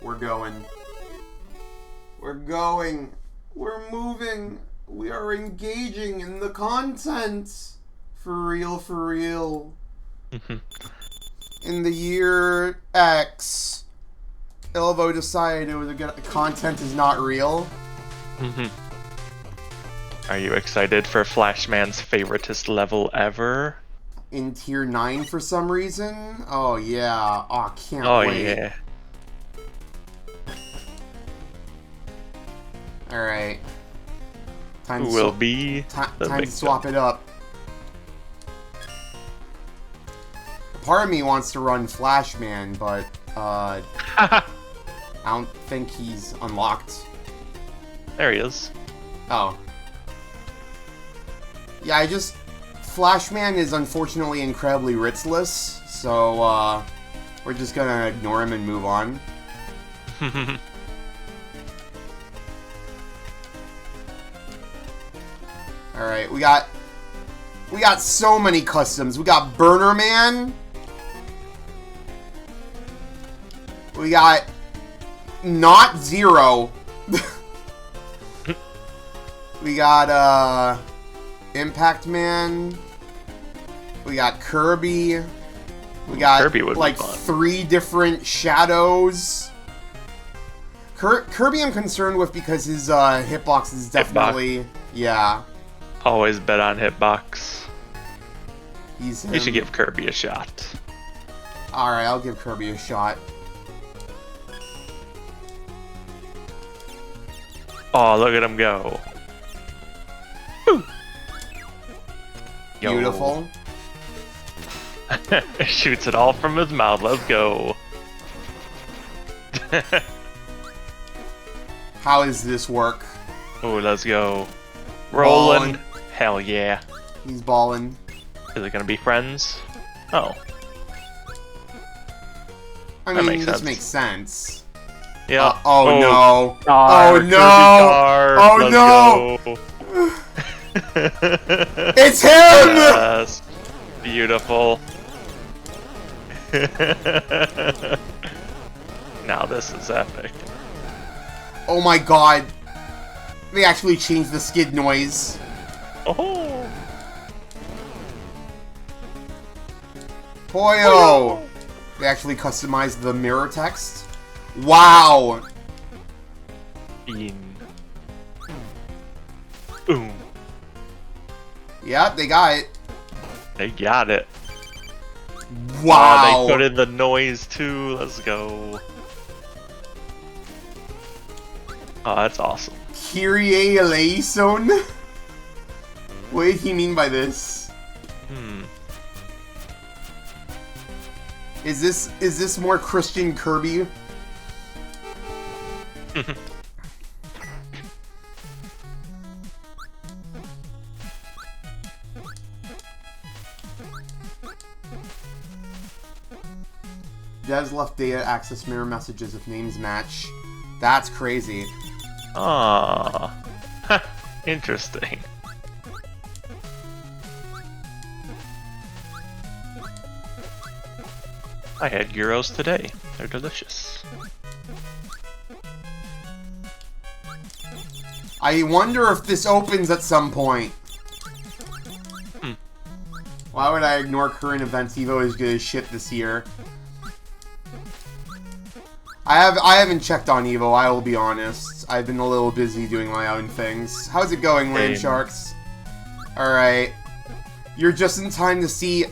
We're going. We're going. We're moving. We are engaging in the content. For real, for real. In the year X, Ilvo decided the content is not real. Are you excited for Flashman's favoritist level ever? In tier 9 for some reason? Oh yeah. Oh, can't wait. Oh yeah. Alright. Time Who will be time the to victim? swap it up. Part of me wants to run Flashman, but I don't think he's unlocked. There he is. Oh. Yeah, Flashman is unfortunately incredibly ritzless, so we're just gonna ignore him and move on. Alright, we got so many customs. We got Burner Man. We got Not Zero. We got Impact Man. We got Kirby. We got Kirby would like be fun. 3 different shadows. Kirby I'm concerned with because his hitbox is definitely yeah. Always bet on hitbox. He's him. You should give Kirby a shot. Alright, I'll give Kirby a shot. Oh, look at him go. Woo. Yo. Beautiful. Shoots it all from his mouth. Let's go. How does this work? Oh, let's go. Rolling. Ballin'. Hell yeah. He's balling. Is it gonna be friends? Oh. I That mean, makes this sense. makes sense. Yeah. Oh no. Car, Oh Kirby no. car. Oh Let's no. go. It's him! Yes. Beautiful. Now this is epic. Oh my god. They actually changed the skid noise. Oh. Boyo! They actually customized the mirror text. Wow! In. Boom. Yep, they got it. They got it. Wow! Oh, they put in the noise too. Let's go. Oh, that's awesome. Kyrie eleison? What did he mean by this? Is this more Christian Kirby? Devs left data access mirror messages if names match. That's crazy. Ah. Interesting. I had gyros today. They're delicious. I wonder if this opens at some point. Why would I ignore current events? Evo is good as shit this year. I haven't checked on Evo, I will be honest. I've been a little busy doing my own things. How's it going, Land Sharks? Alright. You're just in time to see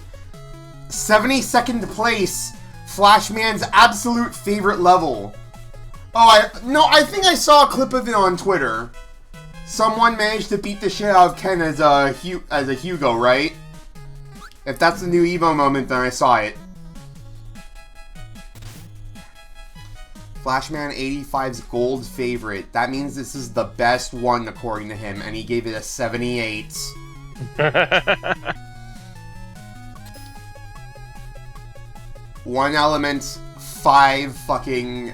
72nd place, Flashman's absolute favorite level. Oh, I think I saw a clip of it on Twitter. Someone managed to beat the shit out of Ken as a Hugo, right? If that's the new Evo moment, then I saw it. Flashman 85's gold favorite. That means this is the best one according to him, and he gave it a 78. One element, 5 fucking...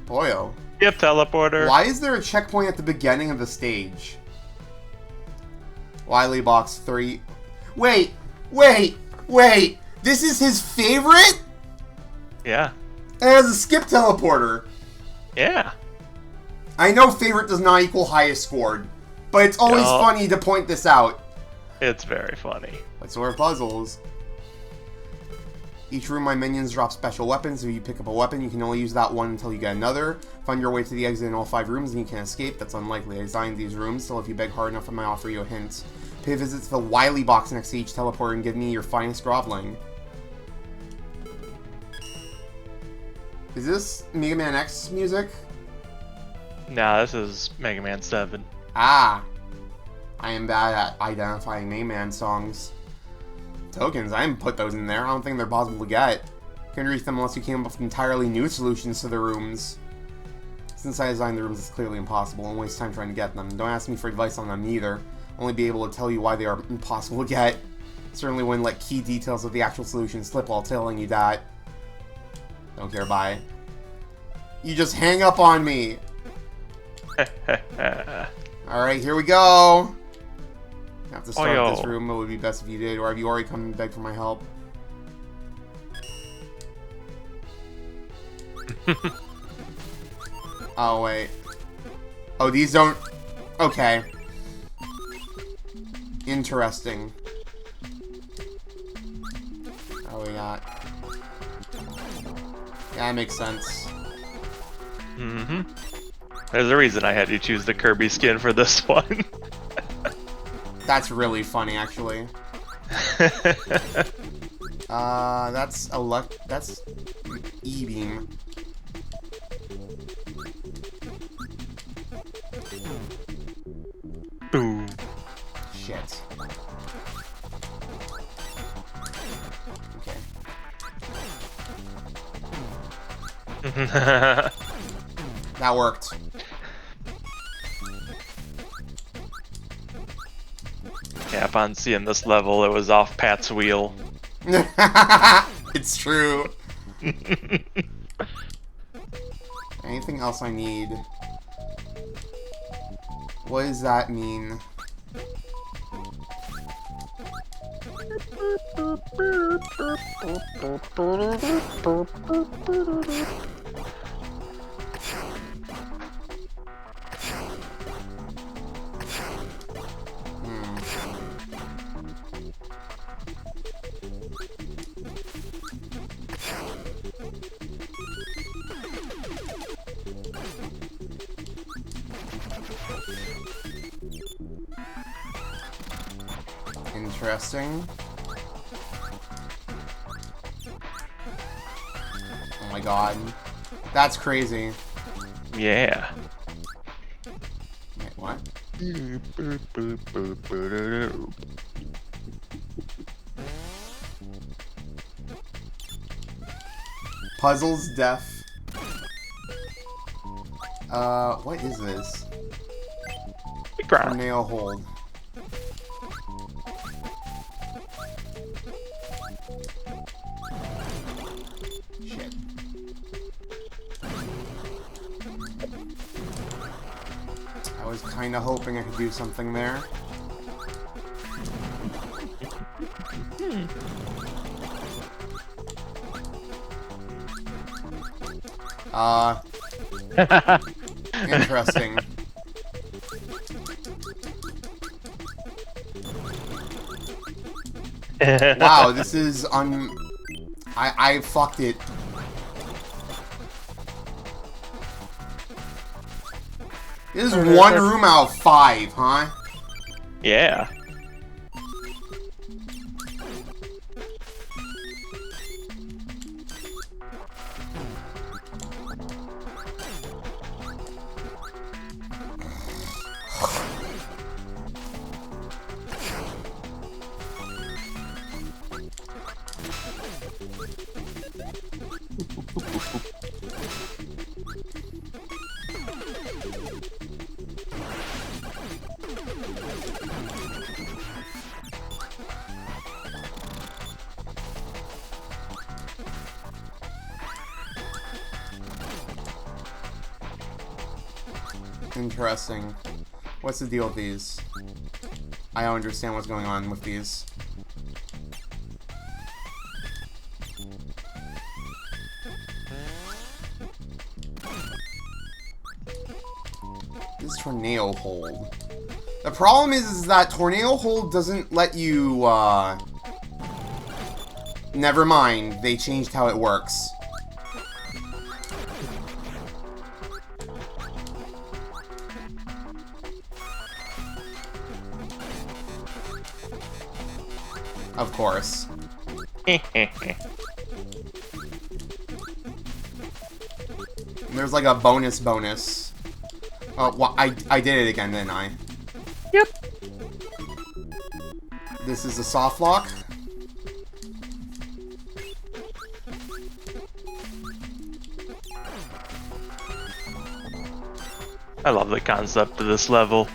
Boyo. Yep, teleporter. Why is there a checkpoint at the beginning of the stage? Wily Box 3. Wait! This is his favorite? Yeah. It has a skip teleporter. Yeah. I know favorite does not equal highest scored, but it's always funny to point this out. It's very funny. What sort of puzzles? Each room my minions drop special weapons. If you pick up a weapon, you can only use that one until you get another. Find your way to the exit in all 5 rooms and you can escape. That's unlikely. I designed these rooms, so if you beg hard enough, I might offer you a hint. Pay a visit to the Wily box next to each teleporter and give me your finest groveling. Is this Mega Man X music? Nah, this is Mega Man 7. Ah. I am bad at identifying Mega Man songs. Tokens, I haven't put those in there. I don't think they're possible to get. Couldn't reach them unless you came up with entirely new solutions to the rooms. Since I designed the rooms, it's clearly impossible and waste time trying to get them. Don't ask me for advice on them either. I'll only be able to tell you why they are impossible to get. Certainly wouldn't let key details of the actual solution slip while telling you that. Don't care, bye. You just hang up on me! Alright, here we go! I have to start this room. It would be best if you did, or have you already come and begged for my help? Oh, wait. Oh, these don't... Okay. Interesting. Oh, we got... Yeah, that makes sense. Mm-hmm. There's a reason I had to choose the Kirby skin for this one. That's really funny, actually. That's E-beam. Ooh. Shit. Okay. That worked. Yeah, upon seeing this level, it was off Pat's wheel. It's true. Anything else I need? What does that mean? Interesting. Oh my god. That's crazy. Yeah. Wait, what? Puzzles, death. What is this? Nail hold. Shit. I was kinda hoping I could do something there. Interesting. Wow, this is I fucked it. This is 1 room out of 5, huh? Yeah. Interesting. What's the deal with these? I don't understand what's going on with these. Tornado Hold. The problem is that Tornado Hold doesn't let you, Never mind, they changed how it works. Of course. There's like a bonus. Oh, well, I did it again, didn't I? Yep. This is a soft lock. I love the concept of this level.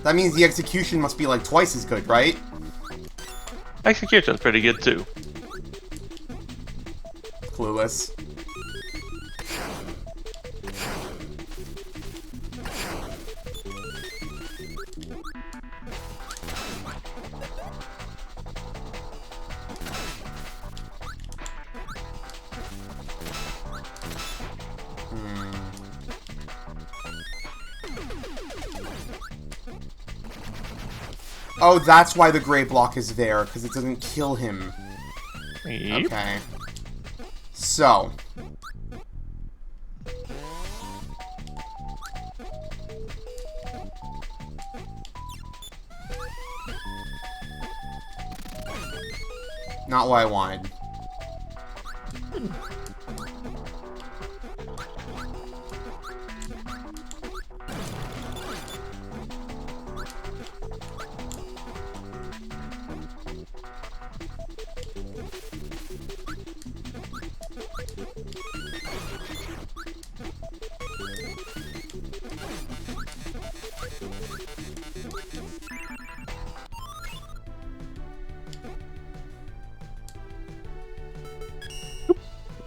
That means the execution must be like twice as good, right? Execution's pretty good too. Clueless. Oh, that's why the gray block is there, because it doesn't kill him. Yep. Okay. So. Not what I wanted.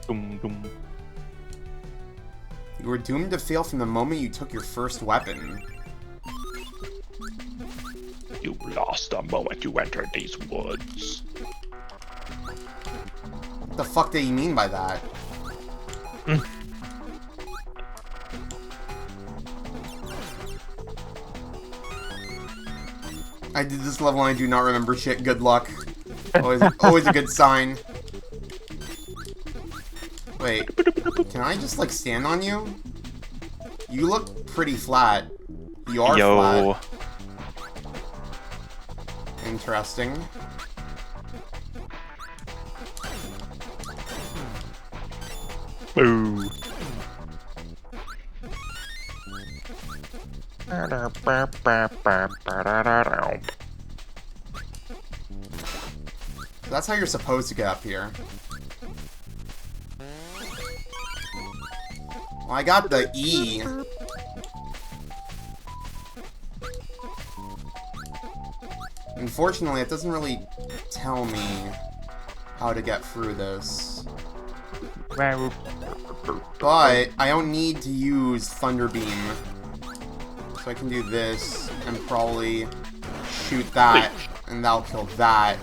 Dum, dum. You were doomed to fail from the moment you took your first weapon. You lost the moment you entered these woods. What the fuck do you mean by that? I did this level and I do not remember shit. Good luck. Always a good sign. Wait, can I just, like, stand on you? You look pretty flat. You are flat. Interesting. Boo. So that's how you're supposed to get up here. Well, I got the E. Unfortunately, it doesn't really tell me how to get through this. But I don't need to use Thunder Beam. So I can do this and probably shoot that, and that'll kill that.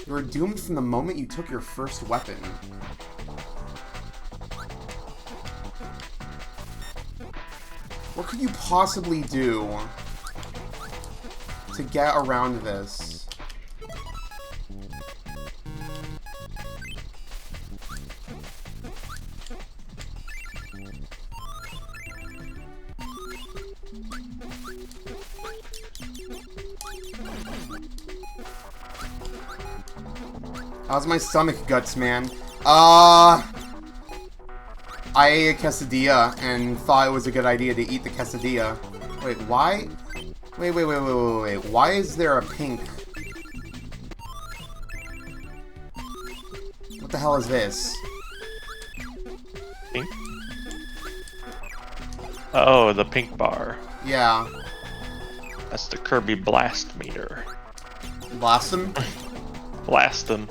You were doomed from the moment you took your first weapon. What could you possibly do to get around this? How's my stomach guts, man? I ate a quesadilla and thought it was a good idea to eat the quesadilla. Wait, why? Wait. Why is there a pink? What the hell is this? Pink? Oh, the pink bar. Yeah. That's the Kirby Blast meter. Blast them? Blast them.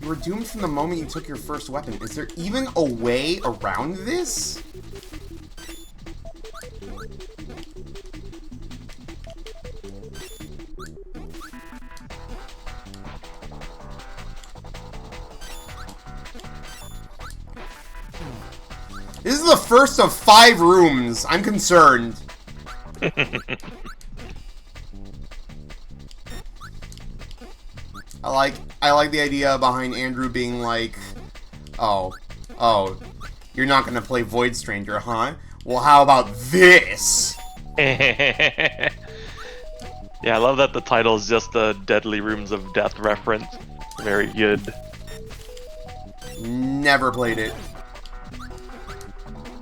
You were doomed from the moment you took your first weapon. Is there even a way around this? This is the first of 5 rooms. I'm concerned. I like the idea behind Andrew being like, oh, you're not gonna play Void Stranger, huh? Well, how about this? Yeah, I love that the title is just the Deadly Rooms of Death reference. Very good. Never played it.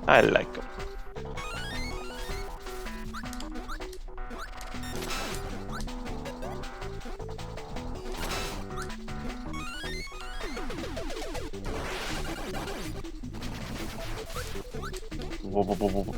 I like them. Whoa, whoa, whoa, whoa.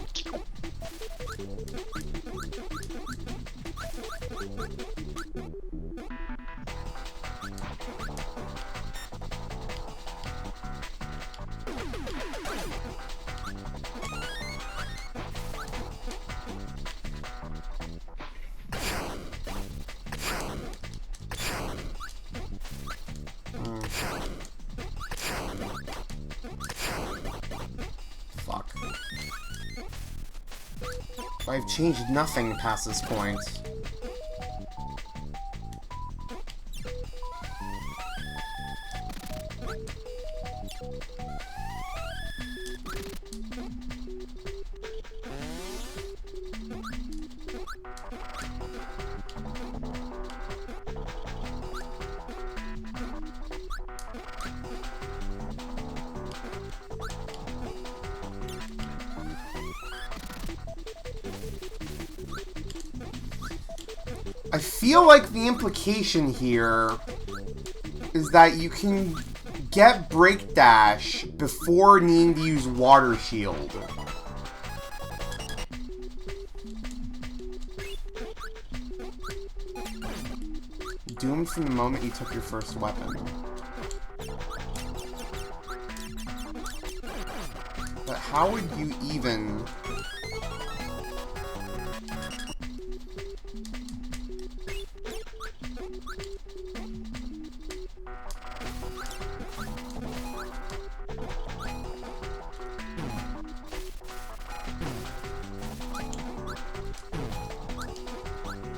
Fuck. I've changed nothing past this point. I feel like the implication here is that you can get Break Dash before needing to use Water Shield. Doomed from the moment you took your first weapon. But how would you even...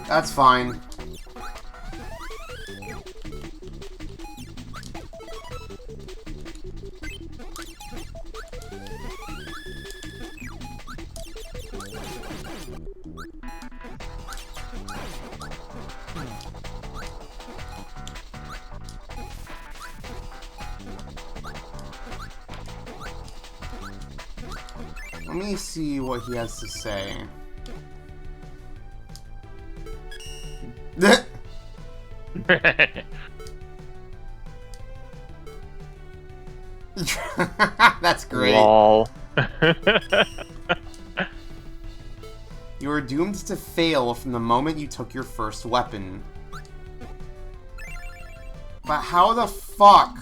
That's fine. Let me see what he has to say. That's great. Lol. You are doomed to fail from the moment you took your first weapon. But how the fuck?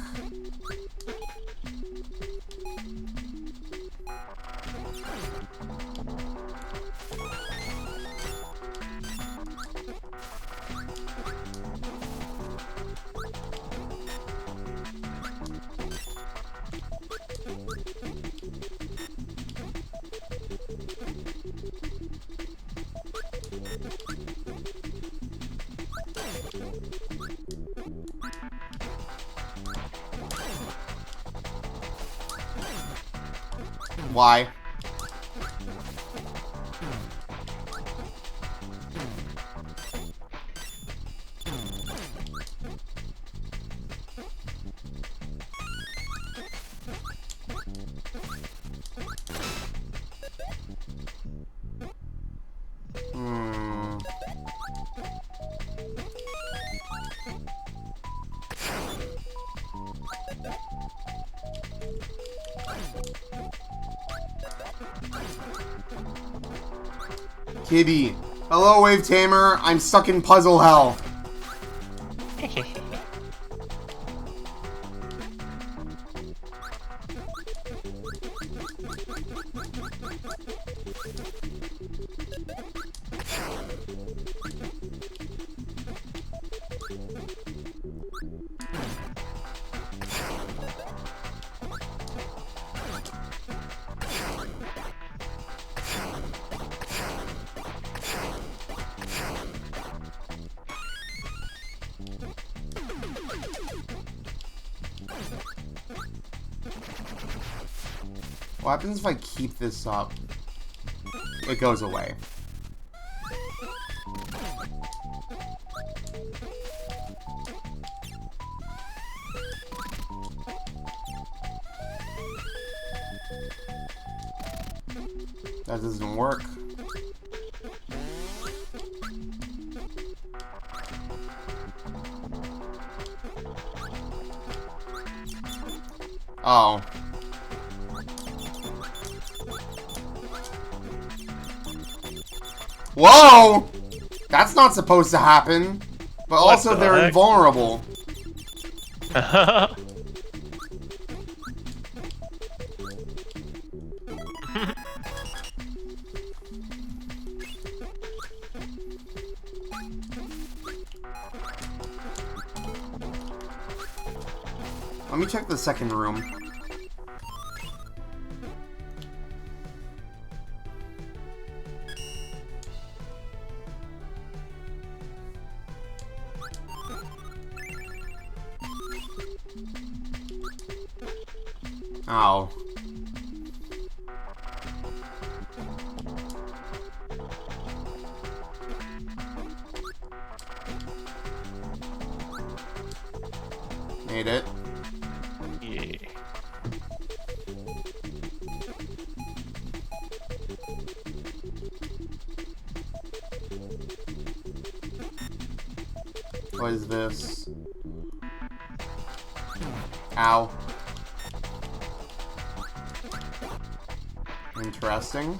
Why? Kibby. Hello, Wave Tamer. I'm stuck in puzzle hell. What happens if I keep this up? It goes away. That doesn't work. Oh. Whoa! That's not supposed to happen. But also they're invulnerable. Let me check the second room. Ow. Made it. Yeah. What is this? Ow. Interesting.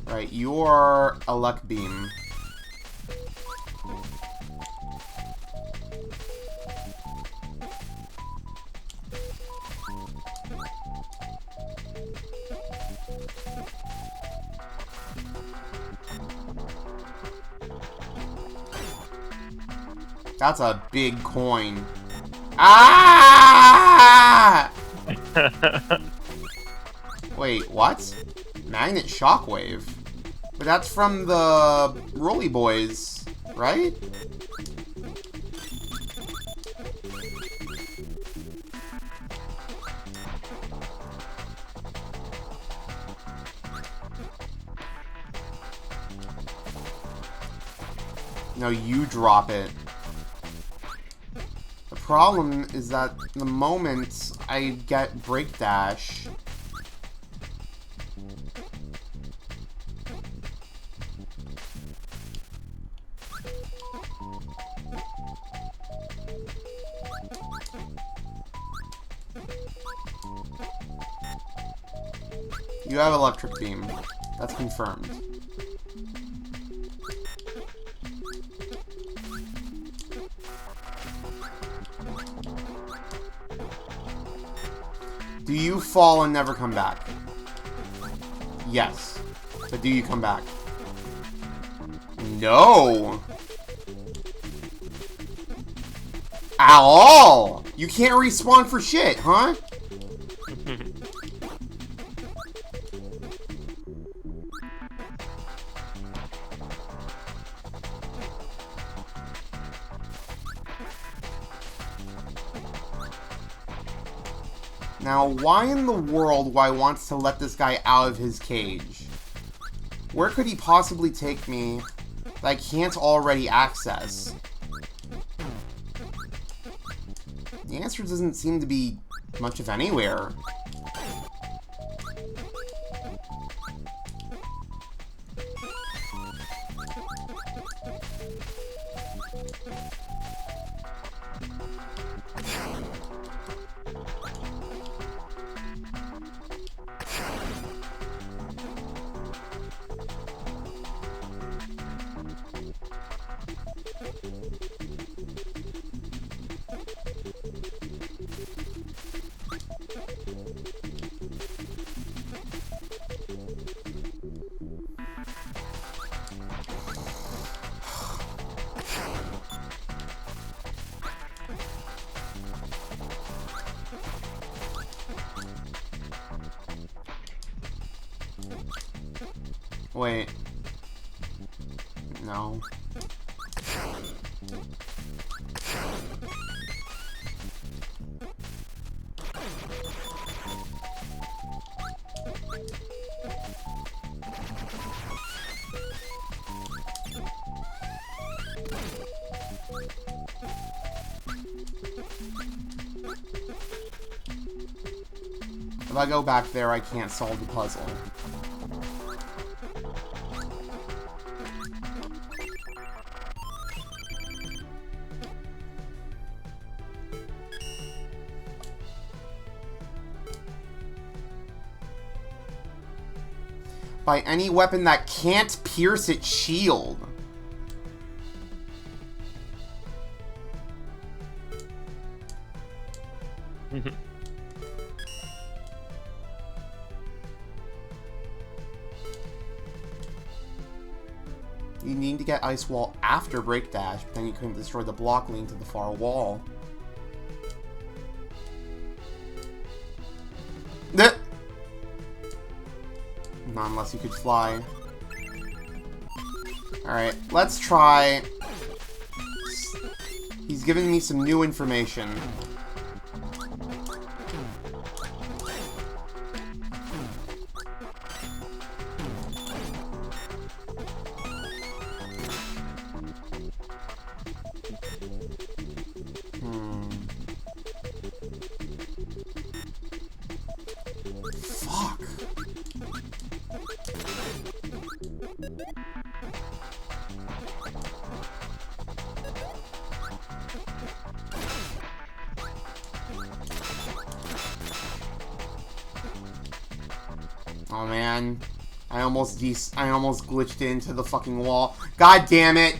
Right, you're a luck beam. That's a big coin. Ah! Wait, what? Magnet shockwave? But that's from the Rolly Boys, right? No, you drop it. The problem is that the moment I get Break Dash, you have Electric Beam. That's confirmed. Do you fall and never come back? Yes. But do you come back? No! At all! You can't respawn for shit, huh? Now, why in the world would I want to let this guy out of his cage? Where could he possibly take me that I can't already access? The answer doesn't seem to be much of anywhere. Wait. No. If I go back there, I can't solve the puzzle. By any weapon that can't pierce its shield. You need to get Ice Wall after Break Dash, but then you couldn't destroy the block leading to the far wall. Not unless you could fly. Alright, let's try. He's giving me some new information. Fuck. Oh man, I almost glitched into the fucking wall. God damn it!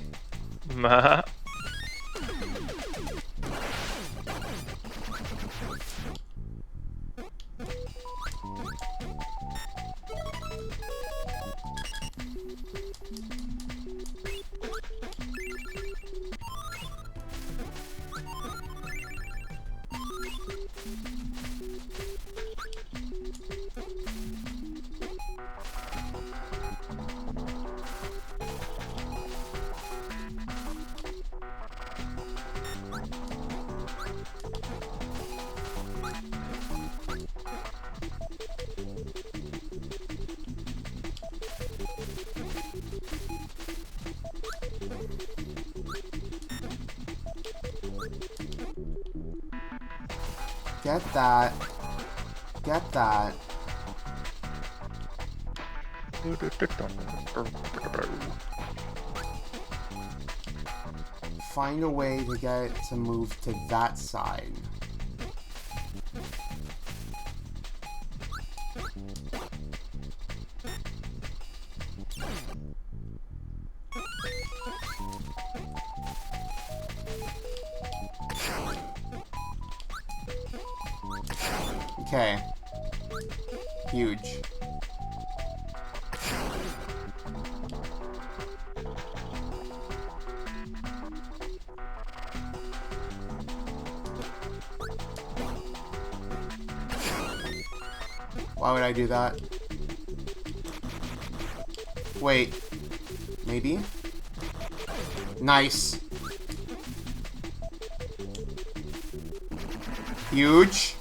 Get that. Get that. Find a way to get it to move to that side. Okay. Huge. Why would I do that? Wait. Maybe? Nice. Huge.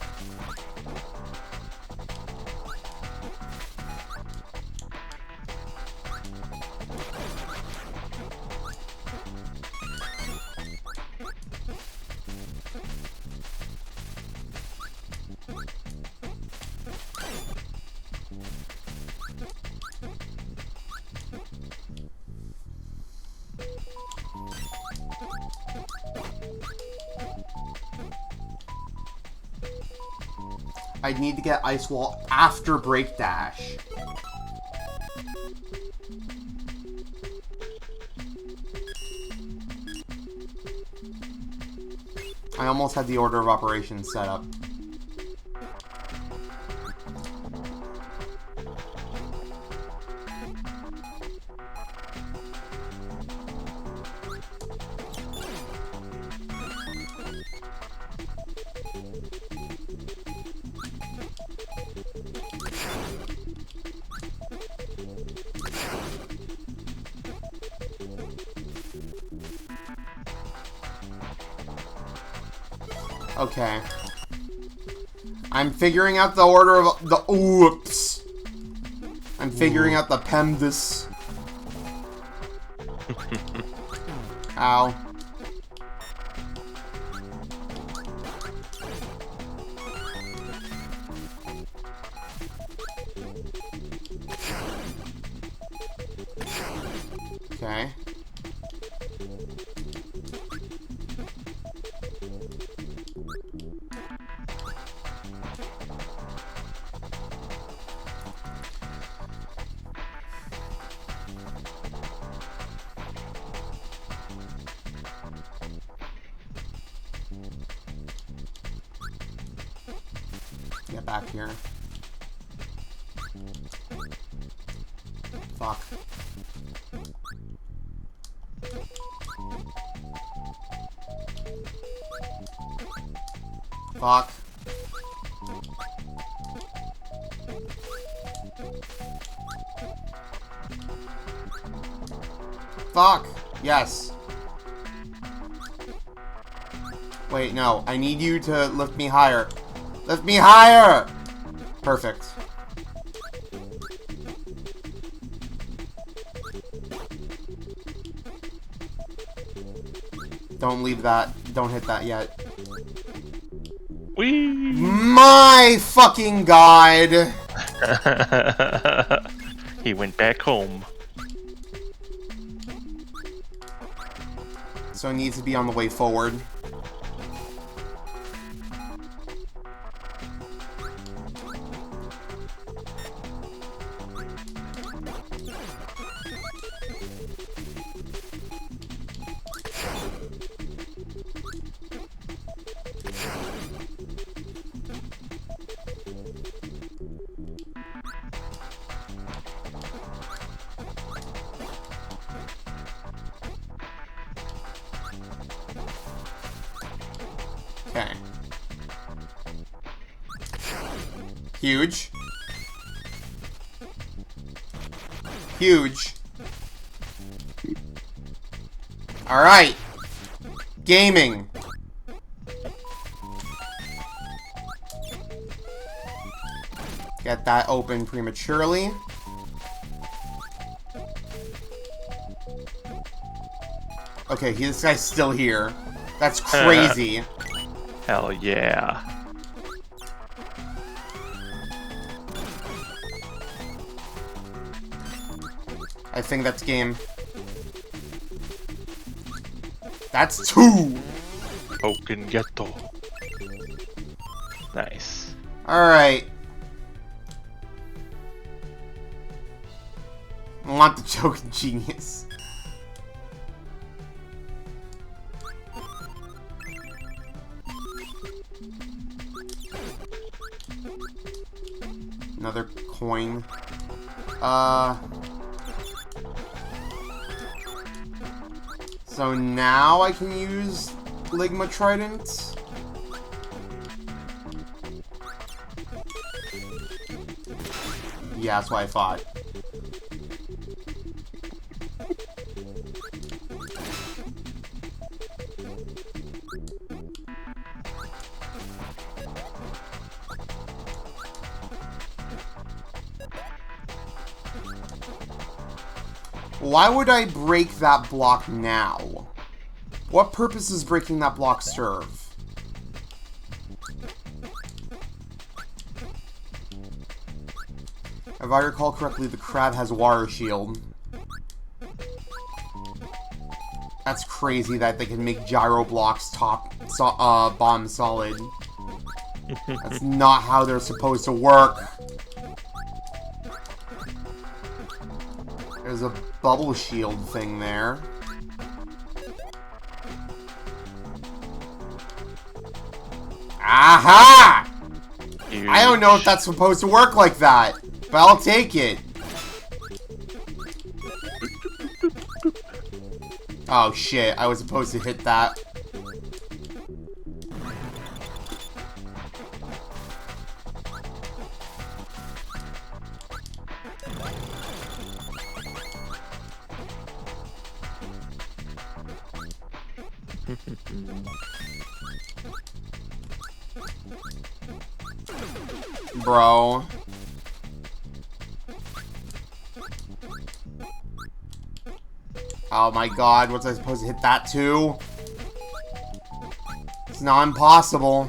I need to get Ice Wall after Break Dash. I almost had the order of operations set up. Okay. I'm figuring out the order of the oops. I'm figuring out the PEMDAS. Ow. Okay. Get back here. Fuck. Fuck. Fuck. Yes. Wait, no. I need you to lift me higher. Lift me higher! Perfect. Don't leave that. Don't hit that yet. Whee! My fucking god! He went back home. So it needs to be on the way forward. Okay. Huge. Huge. Alright. Gaming. Get that open prematurely. Okay, this guy's still here. That's crazy. Hell yeah. I think that's game. That's 2! Token ghetto. Nice. Alright. I want the Choking Genius. Another coin. So now I can use Ligma Trident. Yeah, that's what I thought. Why would I break that block now? What purpose does breaking that block serve? If I recall correctly, the crab has water shield. That's crazy that they can make gyro blocks bomb solid. That's not how they're supposed to work. There's a bubble shield thing there. Aha! I don't know if that's supposed to work like that, but I'll take it. Oh shit, I was supposed to hit that. Bro. Oh my god, was I supposed to hit that too? It's not impossible.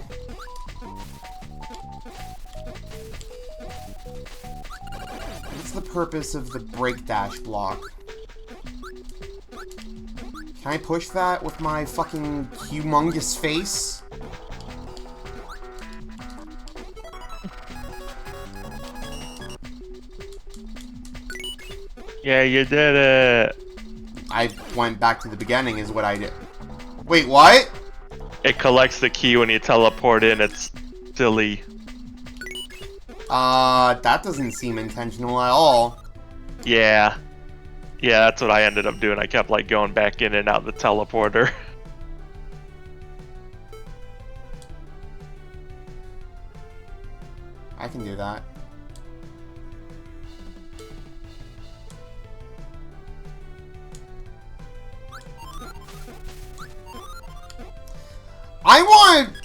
What's the purpose of the break dash block? Can I push that with my fucking humongous face? Yeah, you did it. I went back to the beginning is what I did. Wait, what? It collects the key when you teleport in. It's silly. That doesn't seem intentional at all. Yeah. Yeah, that's what I ended up doing. I kept, like, going back in and out the teleporter. I can do that.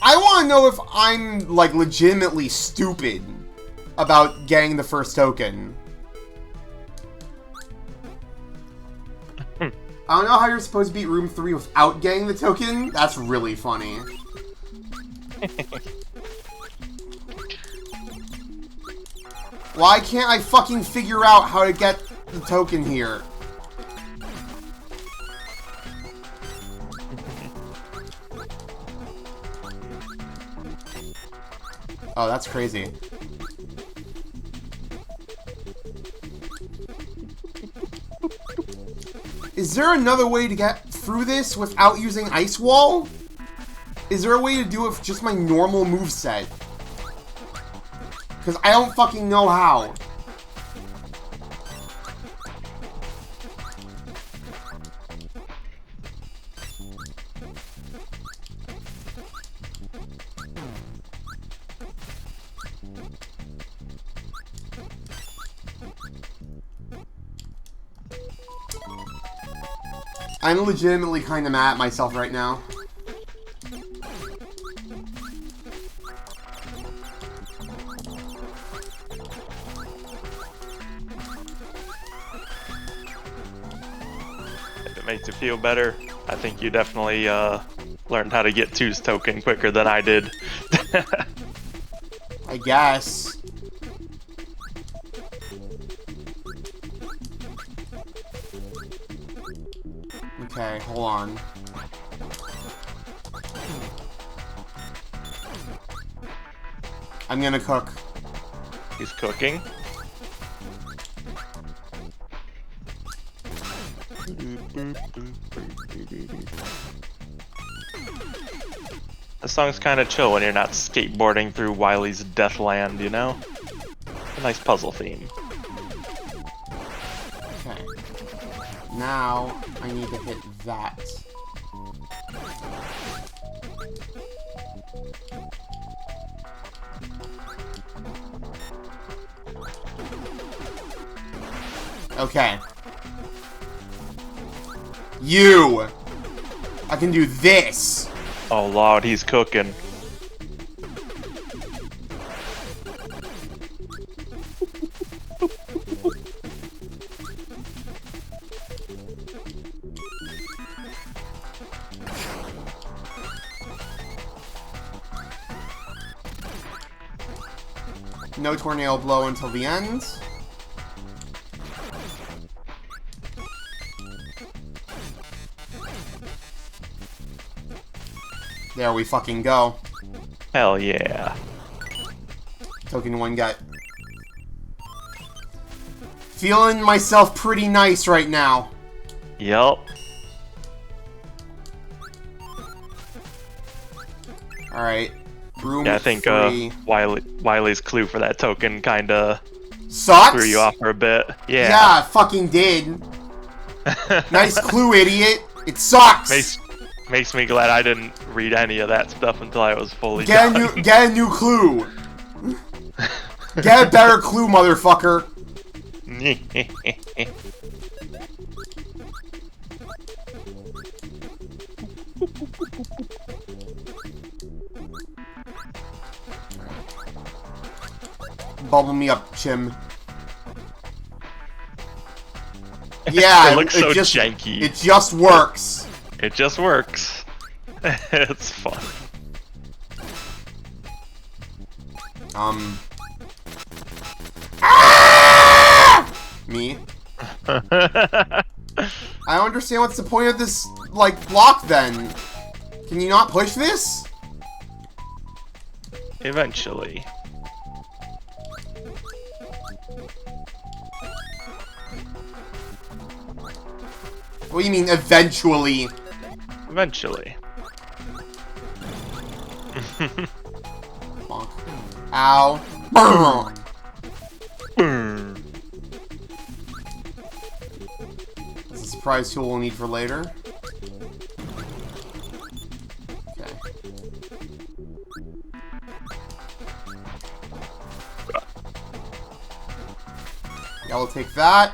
I want to know if I'm, like, legitimately stupid about getting the first token. I don't know how you're supposed to beat Room 3 without getting the token. That's really funny. Why can't I fucking figure out how to get the token here? Oh, that's crazy. Is there another way to get through this without using Ice Wall? Is there a way to do it with just my normal moveset? Because I don't fucking know how. I'm legitimately kind of mad at myself right now. If it makes you feel better, I think you definitely learned how to get 2's token quicker than I did. I guess. Okay, hold on. I'm gonna cook. He's cooking. The song's kind of chill when you're not skateboarding through Wily's Deathland, you know? A nice puzzle theme. Okay. Now, I need to hit that. Okay. You! I can do this! Oh lord, he's cooking. No tornado blow until the end. There we fucking go. Hell yeah. Token 1 got. Feeling myself pretty nice right now. Yup. Alright. Room Yeah, I think 3. Wily's clue for that token kinda Sucks? threw you off for a bit. Yeah. Yeah, it fucking did. Nice clue, idiot. It sucks. Makes me glad I didn't read any of that stuff until I was fully done. Get a new clue. Get a better clue, motherfucker. Bubble me up, Chim. Yeah, it looks so just, janky. It just works. It just works. It's fun. Me? I don't understand what's the point of this, like, block, then. Can you not push this? Eventually. What do you mean, eventually? Eventually. Bonk. Ow. That's a surprise tool we'll need for later. Okay. Yeah, we'll take that.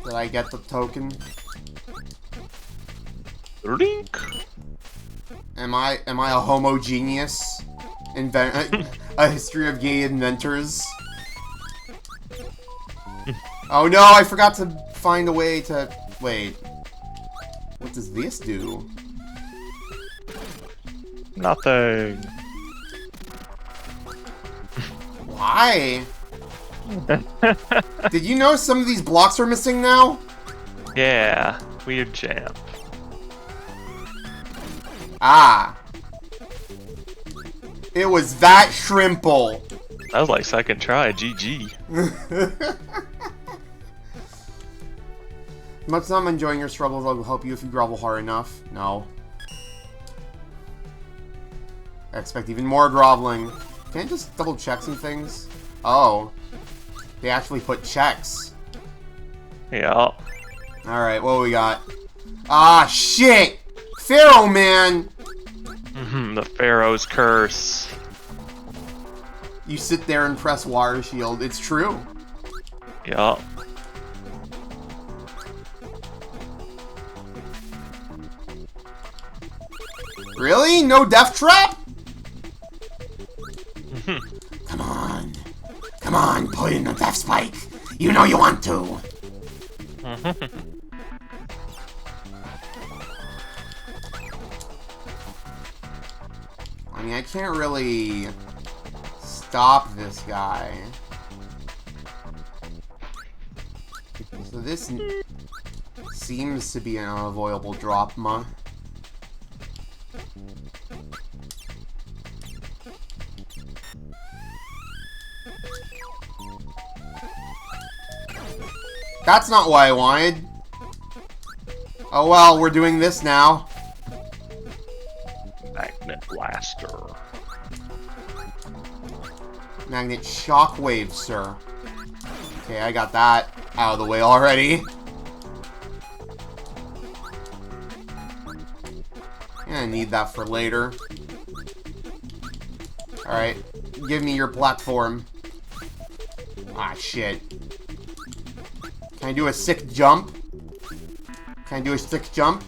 Did I get the token? Link. Am I a homogeneous a history of gay inventors? Oh no, I forgot to find a way to wait. What does this do? Nothing. Why? Did you know some of these blocks are missing now? Yeah, weird jam. Ah. It was that shrimple. That was like second try, GG. Much as I'm enjoying your struggles, I'll help you if you grovel hard enough. No. I expect even more groveling. Can't I just double check some things? Oh. They actually put checks. Yeah. Alright, what do we got? Ah, shit! Pharaoh, man! The Pharaoh's curse. You sit there and press water shield. It's true. Yeah. Really? No death trap? Come on. Come on, put in the death spike. You know you want to. I mean, I can't really stop this guy. So this seems to be an unavoidable drop, ma. That's not what I wanted. Oh well, we're doing this now. Magnet blaster. Magnet shockwave, sir. Okay, I got that out of the way already. I need that for later. Alright, give me your platform. Ah, shit. Can I do a sick jump? Can I do a sick jump?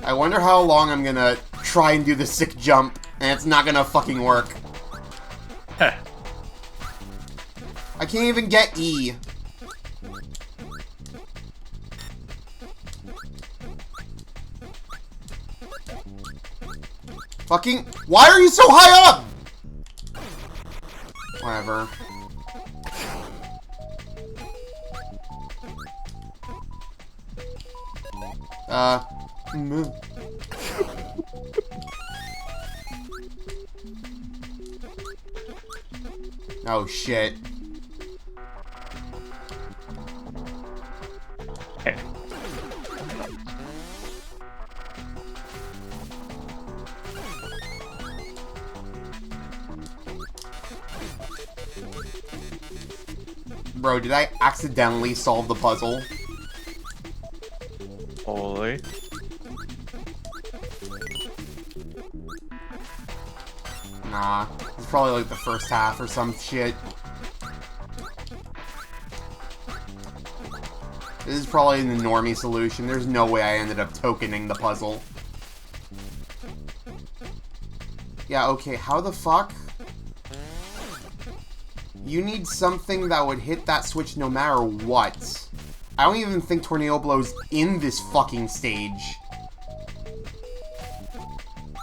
I wonder how long I'm gonna try and do the sick jump, and it's not gonna fucking work. Heh. I can't even get E. Fucking... Why are you so high up? Whatever. Oh, shit. Heh. Bro, did I accidentally solve the puzzle? Holy. Nah. It's probably like the first half or some shit. This is probably the normie solution. There's no way I ended up tokening the puzzle. Yeah, okay, how the fuck? You need something that would hit that switch no matter what. I don't even think Tornado Blow's in this fucking stage.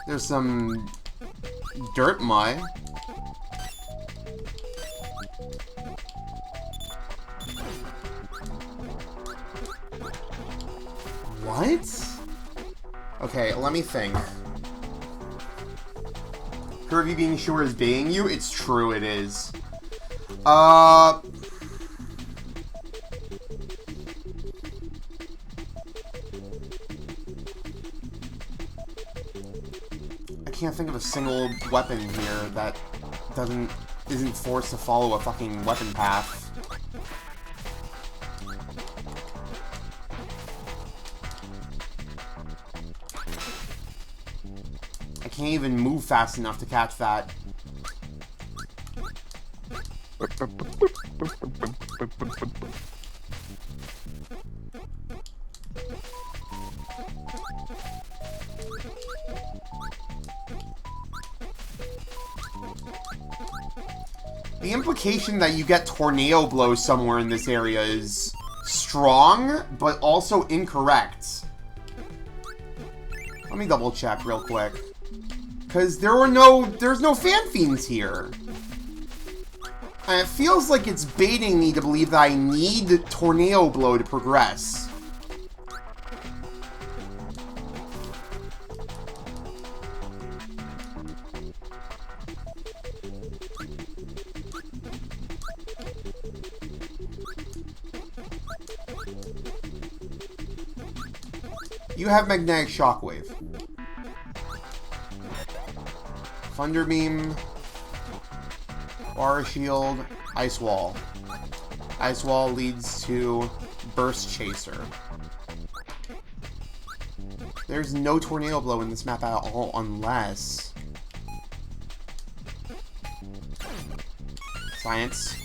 There's some dirt mud. What? Okay, let me think. Curvy being sure is being you? It's true, it is. I can't think of a single weapon here that isn't forced to follow a fucking weapon path. I can't even move fast enough to catch that. The implication that you get Tornado Blow somewhere in this area is strong, but also incorrect. Let me double check real quick. Because there's no fan fiends here. And it feels like it's baiting me to believe that I need Tornado Blow to progress. You have Magnetic Shockwave. Thunder Beam. Aura Shield. Ice Wall. Ice Wall leads to Burst Chaser. There's no Tornado Blow in this map at all unless... Science.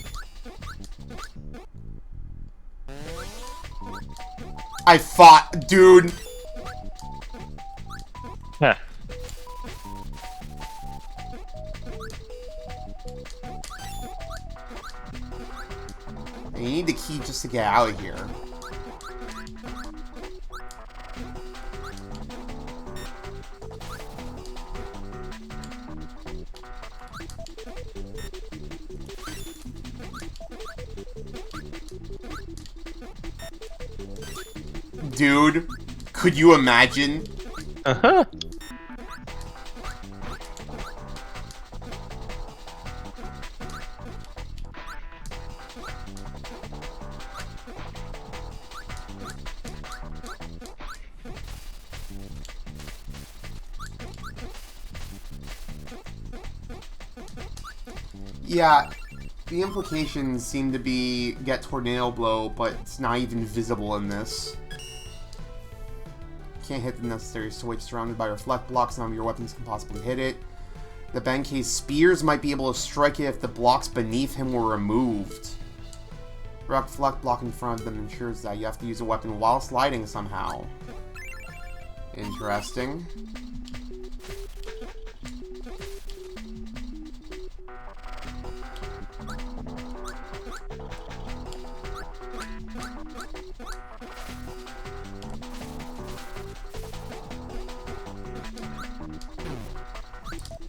I fought, dude! Huh. You need the key just to get out of here. Dude, could you imagine? Uh-huh. Yeah, the implications seem to be get Tornado Blow, but it's not even visible in this. Can't hit the necessary switch surrounded by reflect blocks. None of your weapons can possibly hit it. The Benkei's spears might be able to strike it if the blocks beneath him were removed. Reflect block in front of them ensures that you have to use a weapon while sliding somehow. Interesting.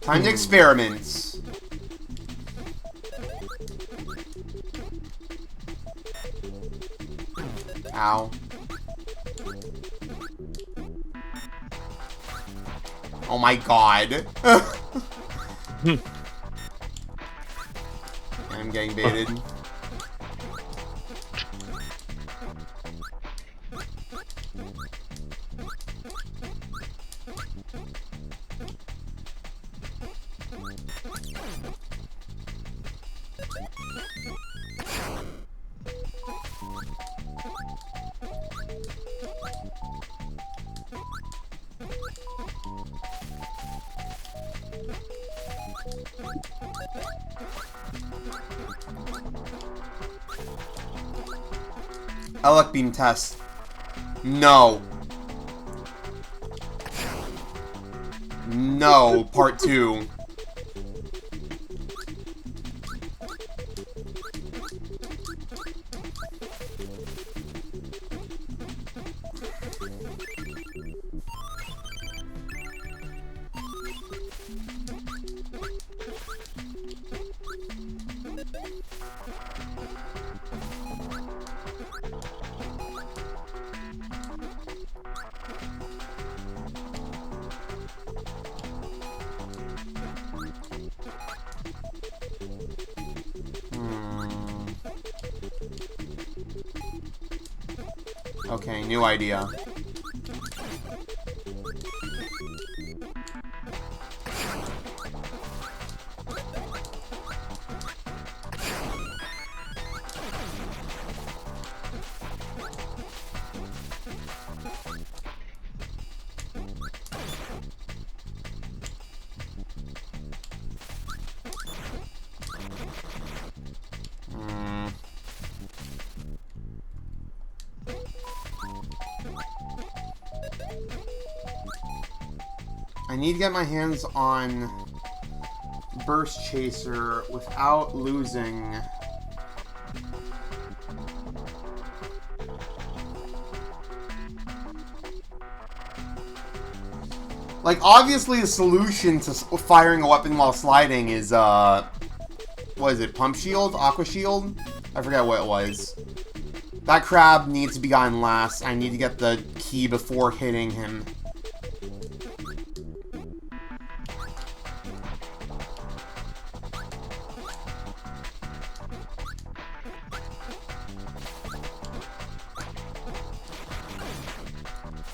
Time to experiment. Ow. Oh my god. I'm getting baited. Elec beam test. No. No, part 2. Okay, new idea. I need to get my hands on Burst Chaser without losing. Like, obviously the solution to firing a weapon while sliding is, what is it, Pump Shield? Aqua Shield? I forget what it was. That crab needs to be gotten last. I need to get the key before hitting him.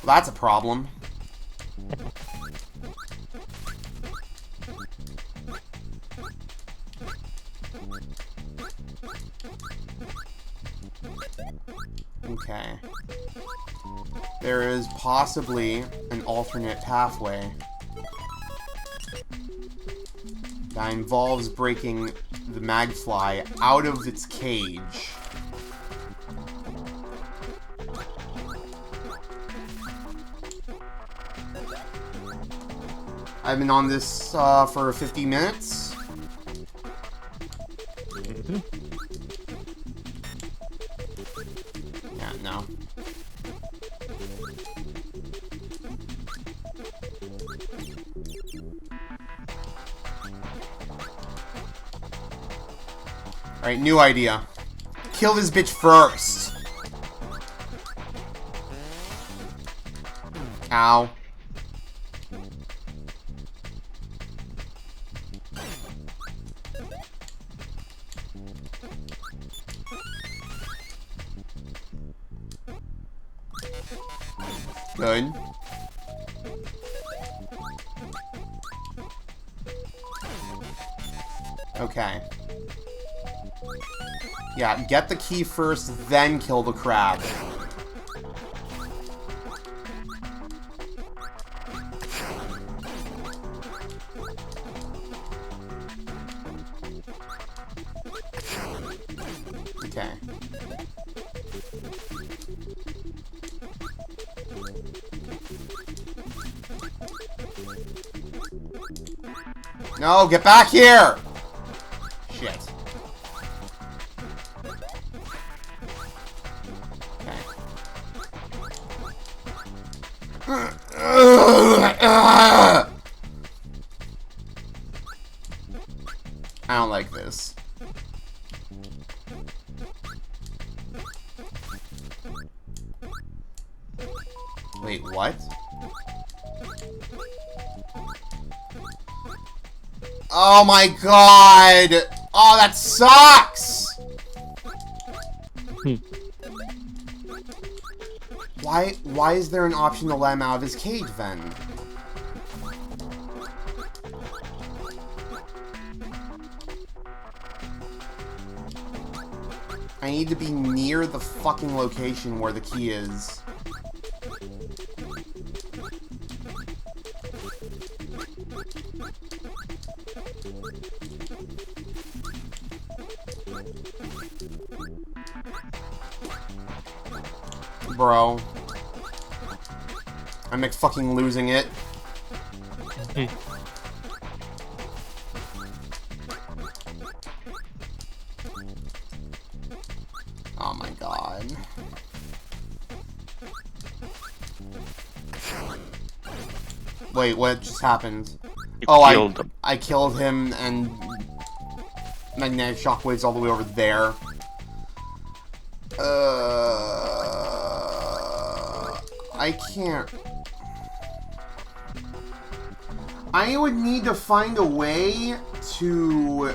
That's a problem. Okay. There is possibly an alternate pathway that involves breaking the Magfly out of its cage. I've been on this for 50 minutes. Yeah, no. Alright, new idea. Kill this bitch first. Ow. Good. Okay. Yeah, get the key first, then kill the crab. Okay. No, get back here! Shit. Okay. I don't like this. Wait, what? Oh my god! Oh, that sucks! Why is there an option to let him out of his cage, then? I need to be near the fucking location where the key is. bro. I'm fucking losing it. Oh my god. Wait, what just happened? I killed him and magnetic shockwaves all the way over there. I can't. I would need to find a way to...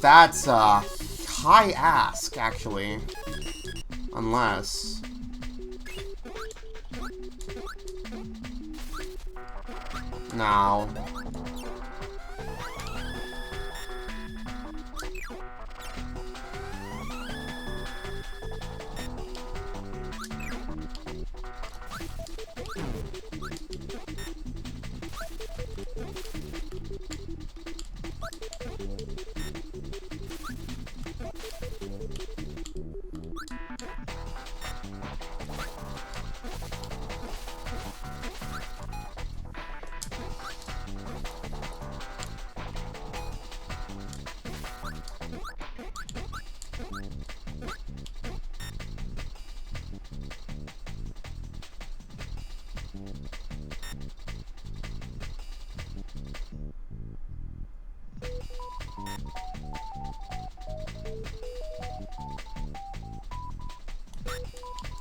That's a high ask, actually. Unless... No.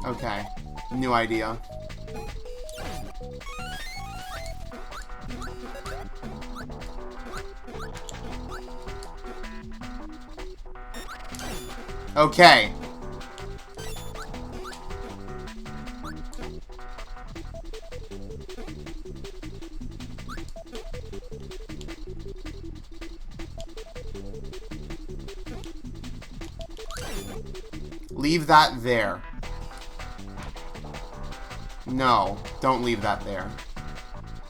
Okay. New idea. Okay. Leave that there. No, don't leave that there.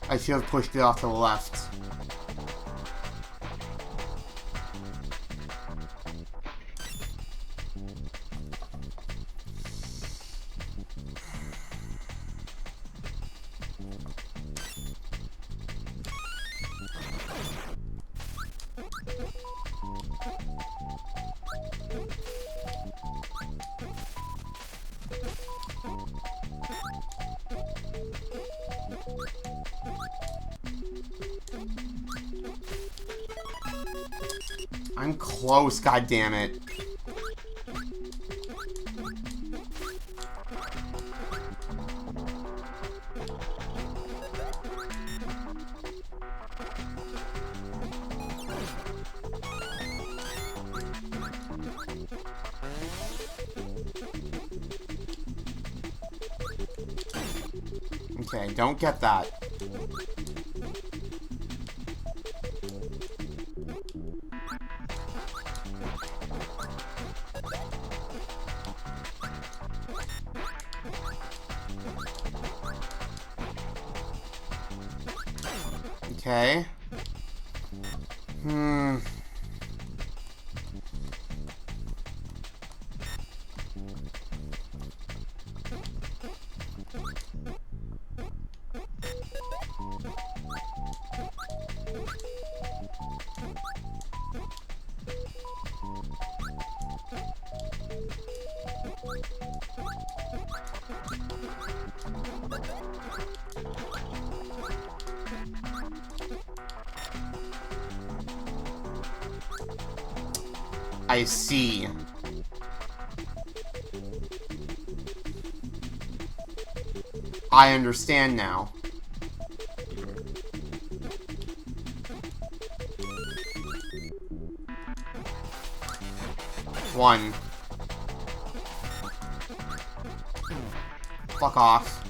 I should have pushed it off to the left. I'm close, goddammit. Okay, don't get that. Okay. I see. I understand now. One. Fuck off.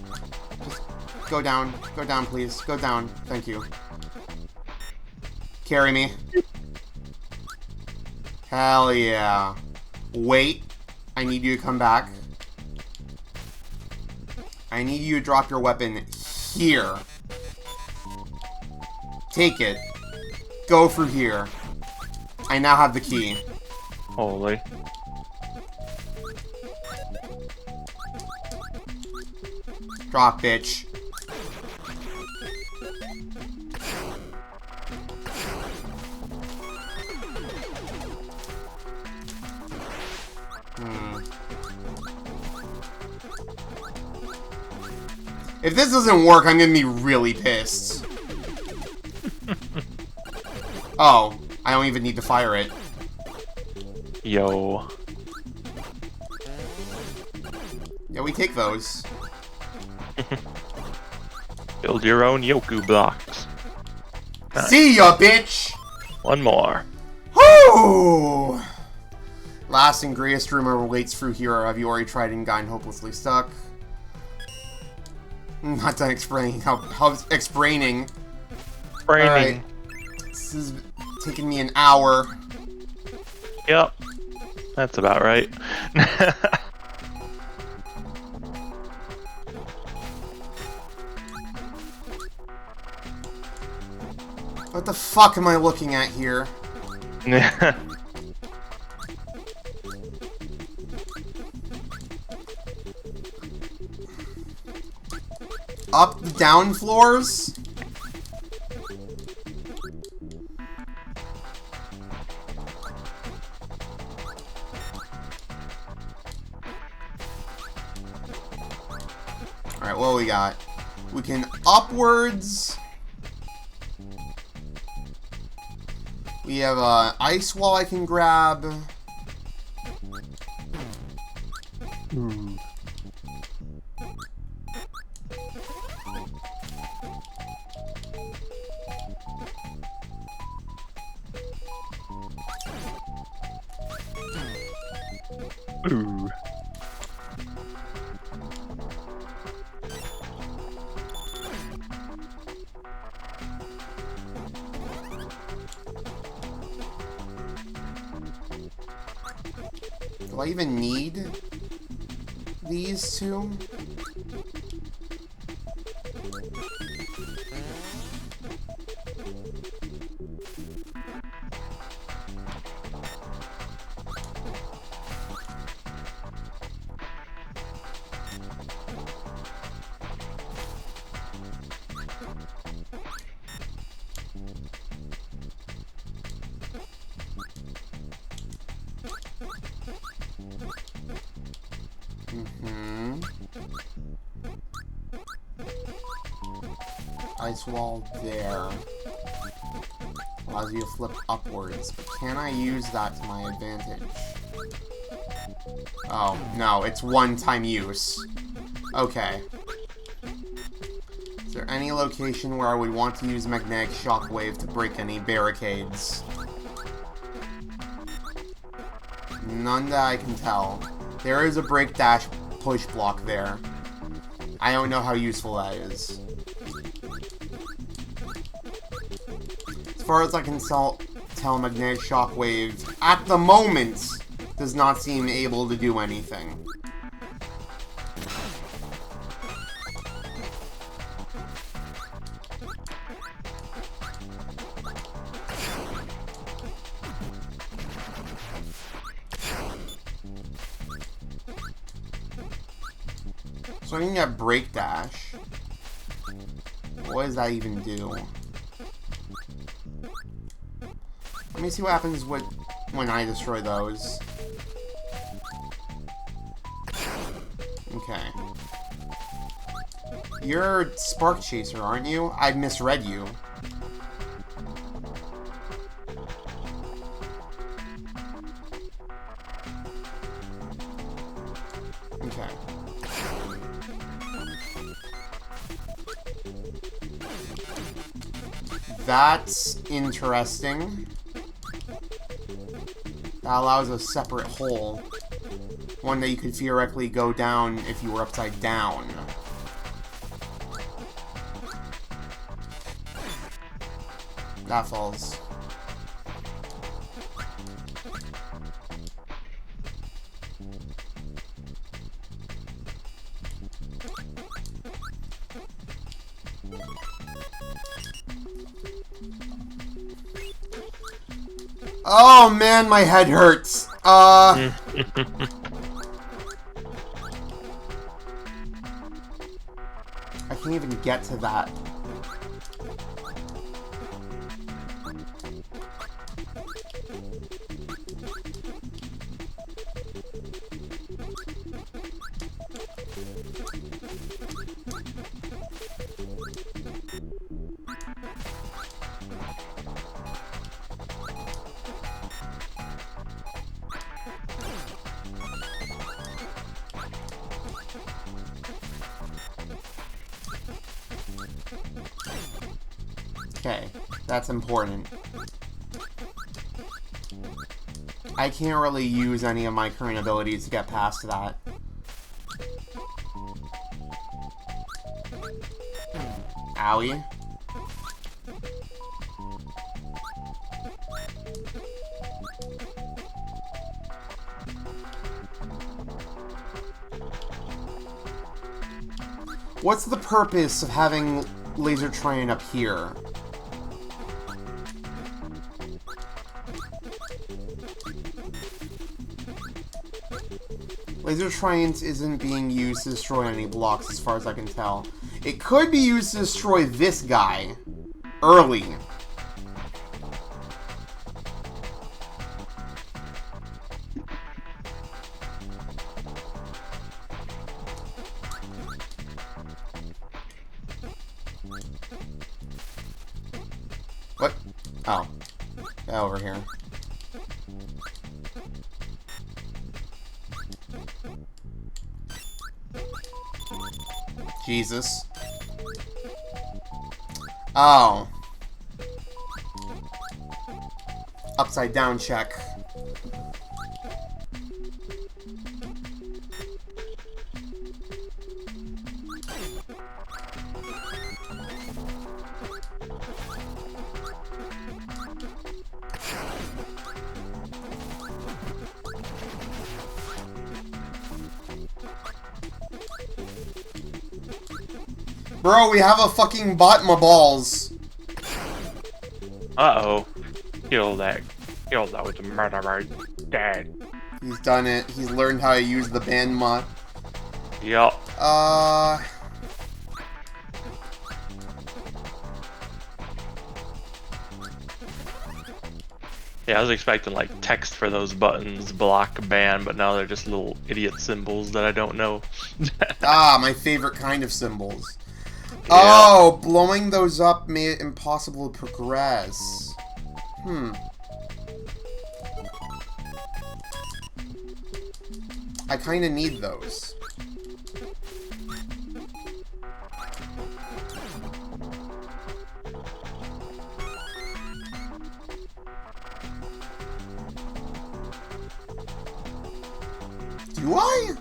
Just go down. Go down, please. Go down. Thank you. Carry me. Hell yeah. Wait. I need you to come back. I need you to drop your weapon here. Take it. go through here. I now have the key. Holy. Drop, bitch. If this doesn't work, I'm gonna be really pissed. Oh, I don't even need to fire it. Yo. Yeah, we take those. Build your own Yoku blocks. Nice. See ya, bitch! One more. Whoo! Last and greatest rumor relates through here. Have you already tried and gotten hopelessly stuck? I'm not done explaining how explaining. Braining. Alright. This is taking me an hour. Yep. That's about right. What the fuck am I looking at here? Up, down floors? Alright, what do we got? We can upwards. We have a ice wall I can grab. Ooh. Ooh. Do I even need these two? Ice wall there. Allows you to flip upwards. But can I use that to my advantage? Oh, no, it's one-time use. Okay. Is there any location where I would want to use magnetic shockwave to break any barricades? None that I can tell. There is a break dash push block there. I don't know how useful that is. As far as I can tell, magnetic shockwave at the moment does not seem able to do anything. So I can get break dash. What does that even do? Let me see what happens when I destroy those. Okay. You're Spark Chaser, aren't you? I misread you. Okay. That's interesting. That allows a separate hole. One that you could theoretically go down if you were upside down. That falls. Oh man, my head hurts. I can't even get to that. Okay, that's important. I can't really use any of my current abilities to get past that. Owie. What's the purpose of having laser train up here? Laser trains isn't being used to destroy any blocks as far as I can tell. It could be used to destroy this guy early. What? Oh. Over here. Jesus. Oh. Upside down check. Bro, we have a fucking bot in my balls. Uh-oh. Kill that with the murderer. Dead. He's done it. He's learned how to use the band mod. Yup. Yeah, I was expecting like text for those buttons, block, ban, but now they're just little idiot symbols that I don't know. Ah, my favorite kind of symbols. Yeah. Oh, blowing those up made it impossible to progress. I kinda need those. Do I?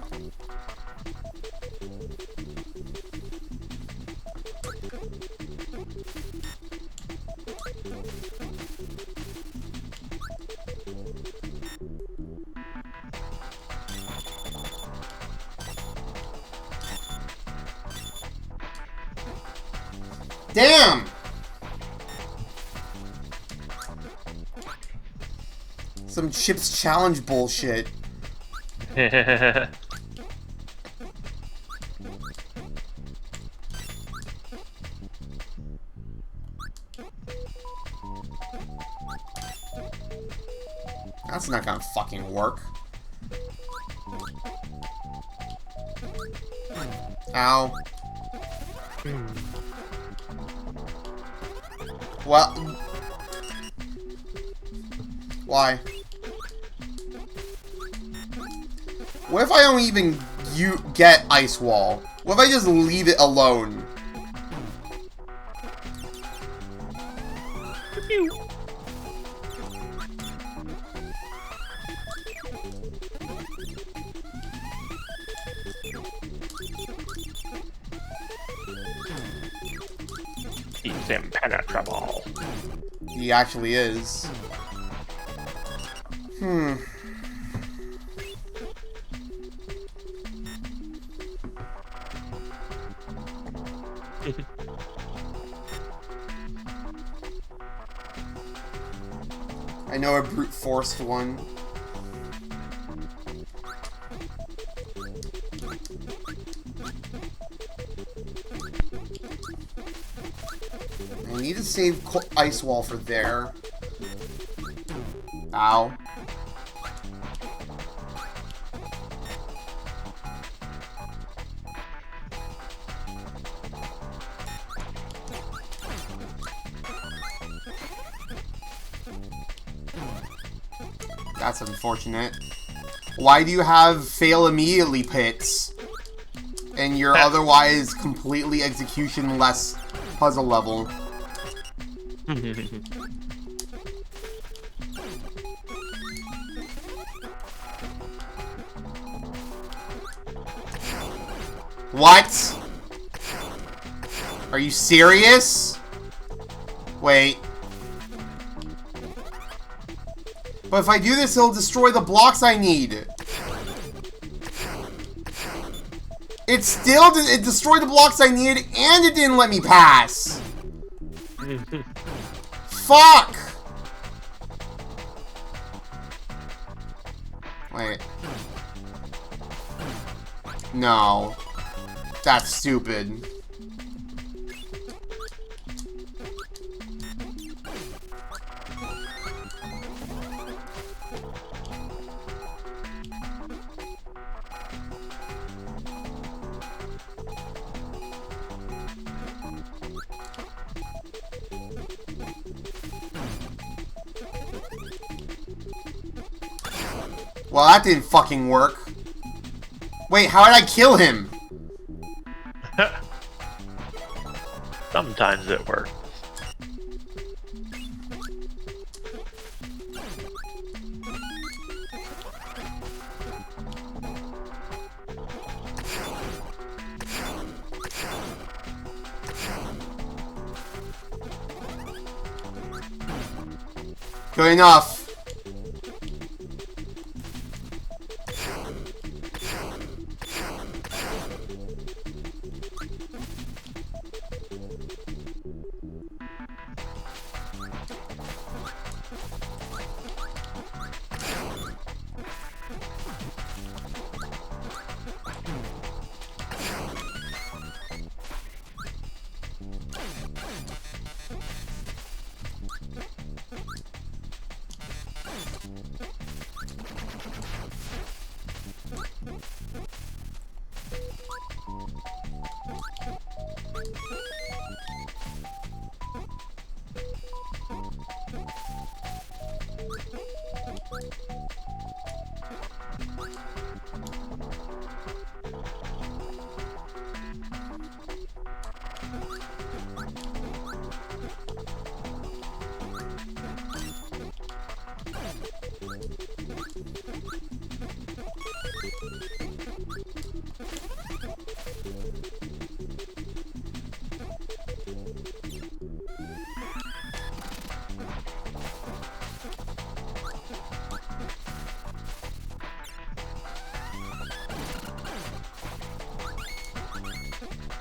Damn! Some Chips Challenge bullshit. That's not gonna fucking work. Ow. Well... Why? What if I don't even get Ice Wall? What if I just leave it alone? He's impenetrable. He actually is. I I know a brute forced one. I need to save Ice Wall for there. Ow. That's unfortunate. Why do you have fail immediately pits? And you're otherwise completely execution-less puzzle level. What? Are you serious? Wait. But if I do this, it'll destroy the blocks I need. It still did. It destroyed the blocks I needed, and it didn't let me pass. Fuck. Wait. No. That's stupid. Well, that didn't fucking work. Wait, how did I kill him? Sometimes it works. Good enough.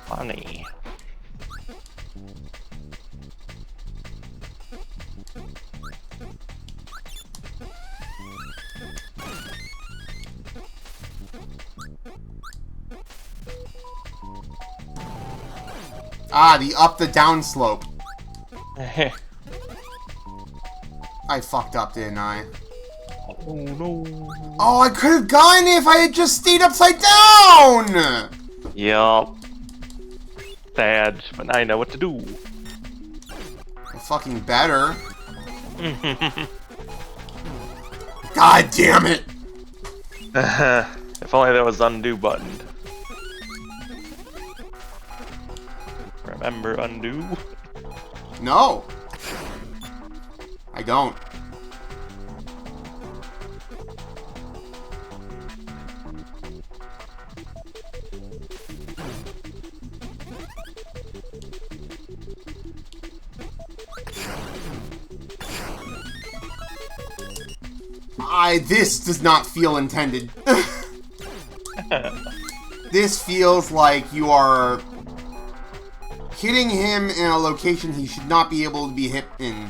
Funny. Ah, the up the down slope. I fucked up, didn't I? Oh no. Oh, I could have gotten it if I had just stayed upside down! Yup. Sad, but now I know what to do. Fucking better. God damn it! If only there was undo button. Remember undo? No. I don't. This does not feel intended. This feels like you are hitting him in a location he should not be able to be hit in.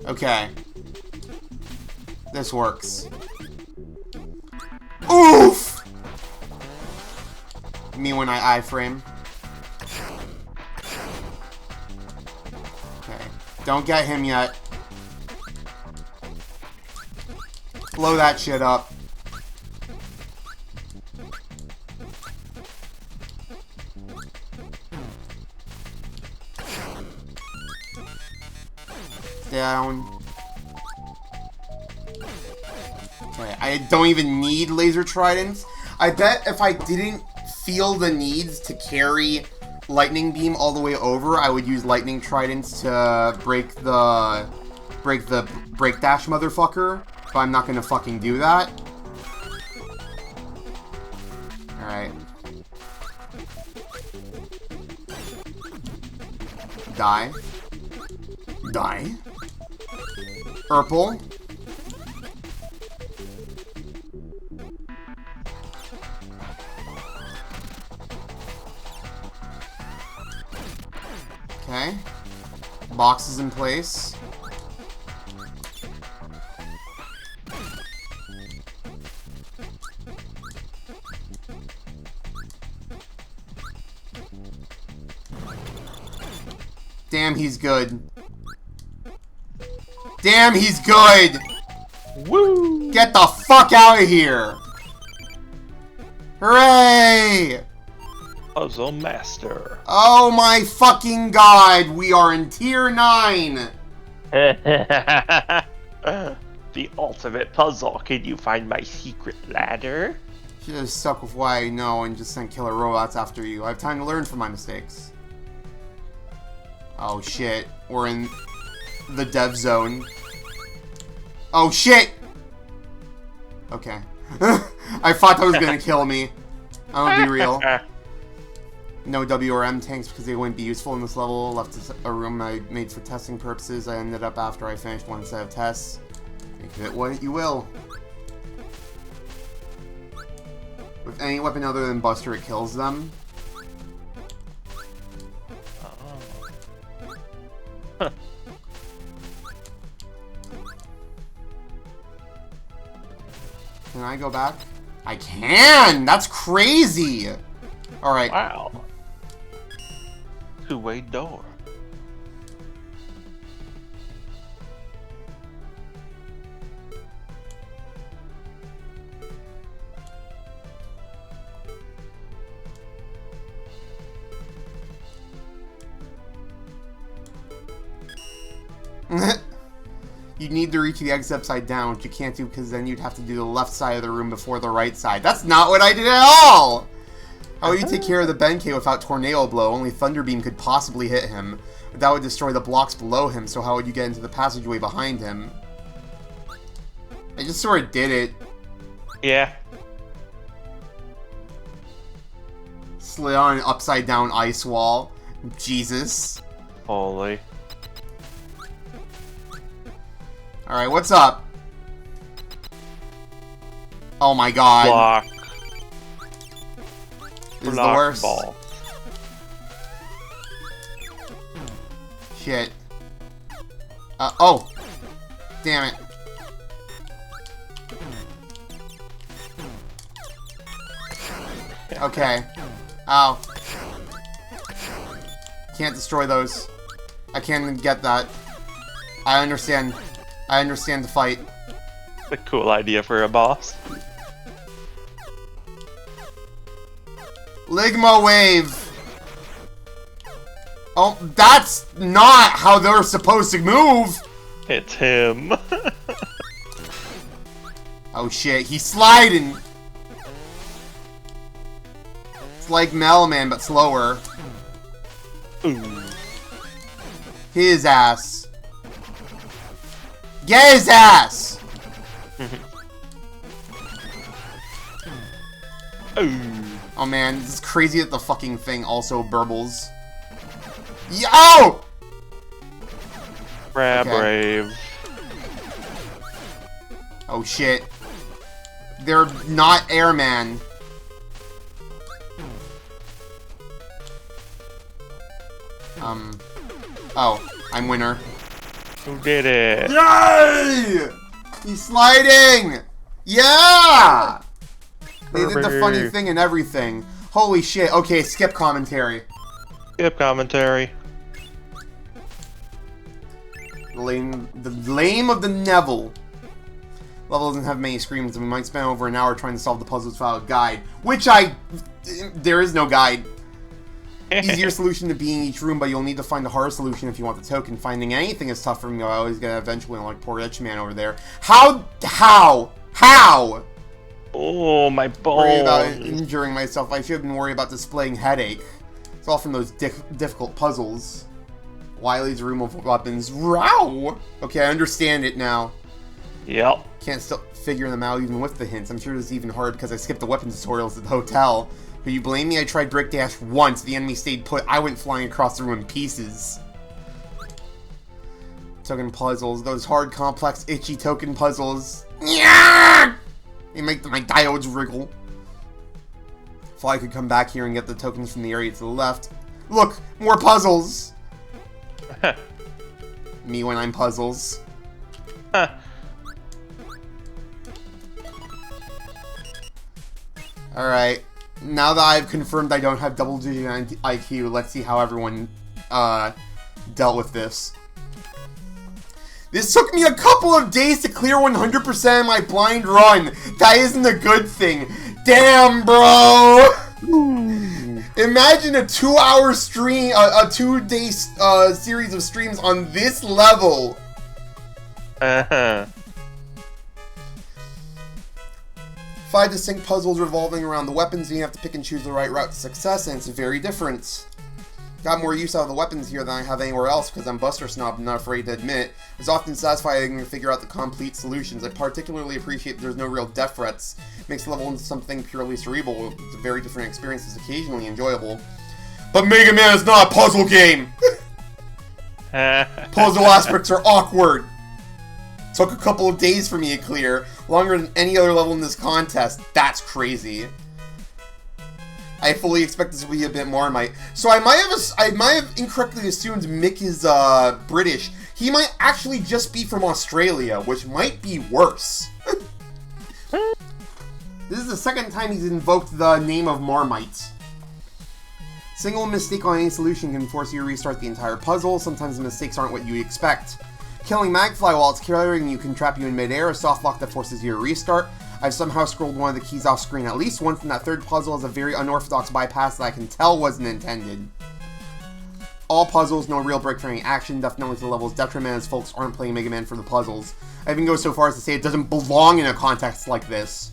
Okay. This works. Oof! Me when I iframe. Okay. Don't get him yet. Blow that shit up. Down. Okay, I don't even need laser tridents. I bet if I didn't feel the needs to carry lightning beam all the way over, I would use lightning tridents to break the break dash motherfucker. But I'm not gonna fucking do that. Alright. Die. Die. Purple. Okay. Box is in place. Damn, he's good. Damn, he's good! Woo! Get the fuck out of here! Hooray! Puzzle Master. Oh my fucking god, we are in tier 9! The ultimate puzzle. Can you find my secret ladder? Should have stuck with what I know and just sent killer robots after you. I have time to learn from my mistakes. Oh shit, we're in the dev zone. Oh shit! Okay. I thought that was gonna kill me. I'll be real. No W or M tanks because they wouldn't be useful in this level. Left a room I made for testing purposes. I ended up after I finished one set of tests. Make of it what you will. With any weapon other than Buster, it kills them. Can I go back? I can! That's crazy! Alright. Wow. Two-way door. You need to reach the exit upside down, which you can't do because then you'd have to do the left side of the room before the right side. That's not what I did at all! How would you take care of the Benkei without Tornado Blow? Only Thunder Beam could possibly hit him. But that would destroy the blocks below him, so how would you get into the passageway behind him? I just sort of did it. Yeah. Slid on an upside down ice wall. Jesus. Holy. Alright, what's up? Oh my god. Block. This is the worst. Ball. Shit. Oh! Damn it. Okay. Ow. Can't destroy those. I can't get that. I understand. I understand the fight. A cool idea for a boss. Ligma Wave! Oh, that's not how they're supposed to move! It's him. Oh shit, he's sliding! It's like Mailman, but slower. Ooh. His ass. Get his ass! Ooh. Oh man, this is crazy that the fucking thing also burbles. Yo! RAVE. Oh shit. They're not airman. Oh, I'm winner. Who did it? Yay! He's sliding! Yeah! They did the funny thing and everything. Holy shit. Okay, skip commentary. Skip commentary. The lame of the Neville. Level doesn't have many screens, and we might spend over an hour trying to solve the puzzles without a guide. There is no guide. Easier solution to being each room, but you'll need to find a harder solution if you want the token. Finding anything is tough for me. I always get eventually like poor rich man over there. How? Oh, my bones. Worry about injuring myself. I should have been worried about displaying headache. It's all from those difficult puzzles. Wily's room of weapons. Row! Okay, I understand it now. Yep. Can't still figure them out even with the hints. I'm sure this is even hard because I skipped the weapons tutorials at the hotel. But you blame me? I tried break dash once. The enemy stayed put. I went flying across the room in pieces. Token puzzles. Those hard, complex, itchy token puzzles. Yeah! They make my diodes wriggle. If I could come back here and get the tokens from the area to the left. Look! More puzzles! Me when I'm puzzles. Alright. Now that I've confirmed I don't have double-digit IQ, let's see how everyone dealt with this. This took me a couple of days to clear 100% of my blind run. That isn't a good thing. Damn, bro! Imagine a 2-hour stream, a 2-day series of streams on this level. 5 distinct puzzles revolving around the weapons, and you have to pick and choose the right route to success, and it's very different. Got more use out of the weapons here than I have anywhere else because I'm Buster Snob and not afraid to admit it. It's often satisfying to figure out the complete solutions. I particularly appreciate that there's no real death threats. It makes the level into something purely cerebral. It's a very different experience. It's occasionally enjoyable. But Mega Man is not a puzzle game! Puzzle aspects are awkward. Took a couple of days for me to clear. Longer than any other level in this contest. That's crazy. I fully expect this to be a bit Marmite. So I might have incorrectly assumed Mick is British. He might actually just be from Australia, which might be worse. This is the second time he's invoked the name of Marmite. Single mistake on any solution can force you to restart the entire puzzle. Sometimes the mistakes aren't what you expect. Killing Magfly while it's carrying you can trap you in midair, a soft lock that forces you to restart. I've somehow scrolled one of the keys off screen at least once, and that third puzzle is a very unorthodox bypass that I can tell wasn't intended. All puzzles, no real breakthrough action, definitely to the level's detriment as folks aren't playing Mega Man for the puzzles. I even go so far as to say it doesn't belong in a context like this.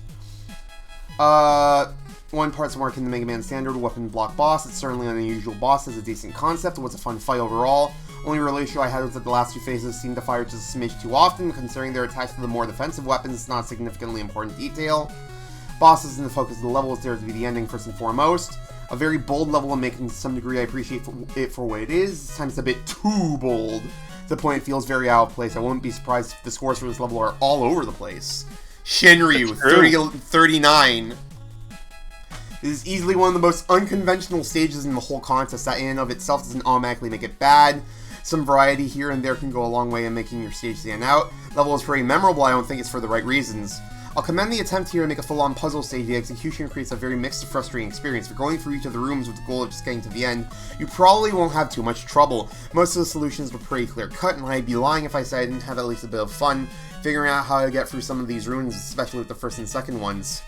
One part's more akin to the Mega Man standard weapon block boss. It's certainly an unusual boss as a decent concept. It was a fun fight overall. Only real issue I had was that the last two phases seemed to fire just a smidge too often. Considering they're attached to the more defensive weapons, it's not a significantly important detail. Boss isn't the focus of the level, it's there to be the ending first and foremost. A very bold level, and making to some degree I appreciate it for what it is. This time it's a bit too bold. To the point it feels very out of place. I wouldn't be surprised if the scores for this level are all over the place. Shinryu, 39. This is easily one of the most unconventional stages in the whole contest. That in and of itself doesn't automatically make it bad. Some variety here and there can go a long way in making your stage stand out. Level is very memorable, I don't think it's for the right reasons. I'll commend the attempt here to make a full-on puzzle stage. The execution creates a very mixed and frustrating experience. If you're going through each of the rooms with the goal of just getting to the end, you probably won't have too much trouble. Most of the solutions were pretty clear-cut, and I'd be lying if I said I didn't have at least a bit of fun figuring out how to get through some of these rooms, especially with the first and second ones.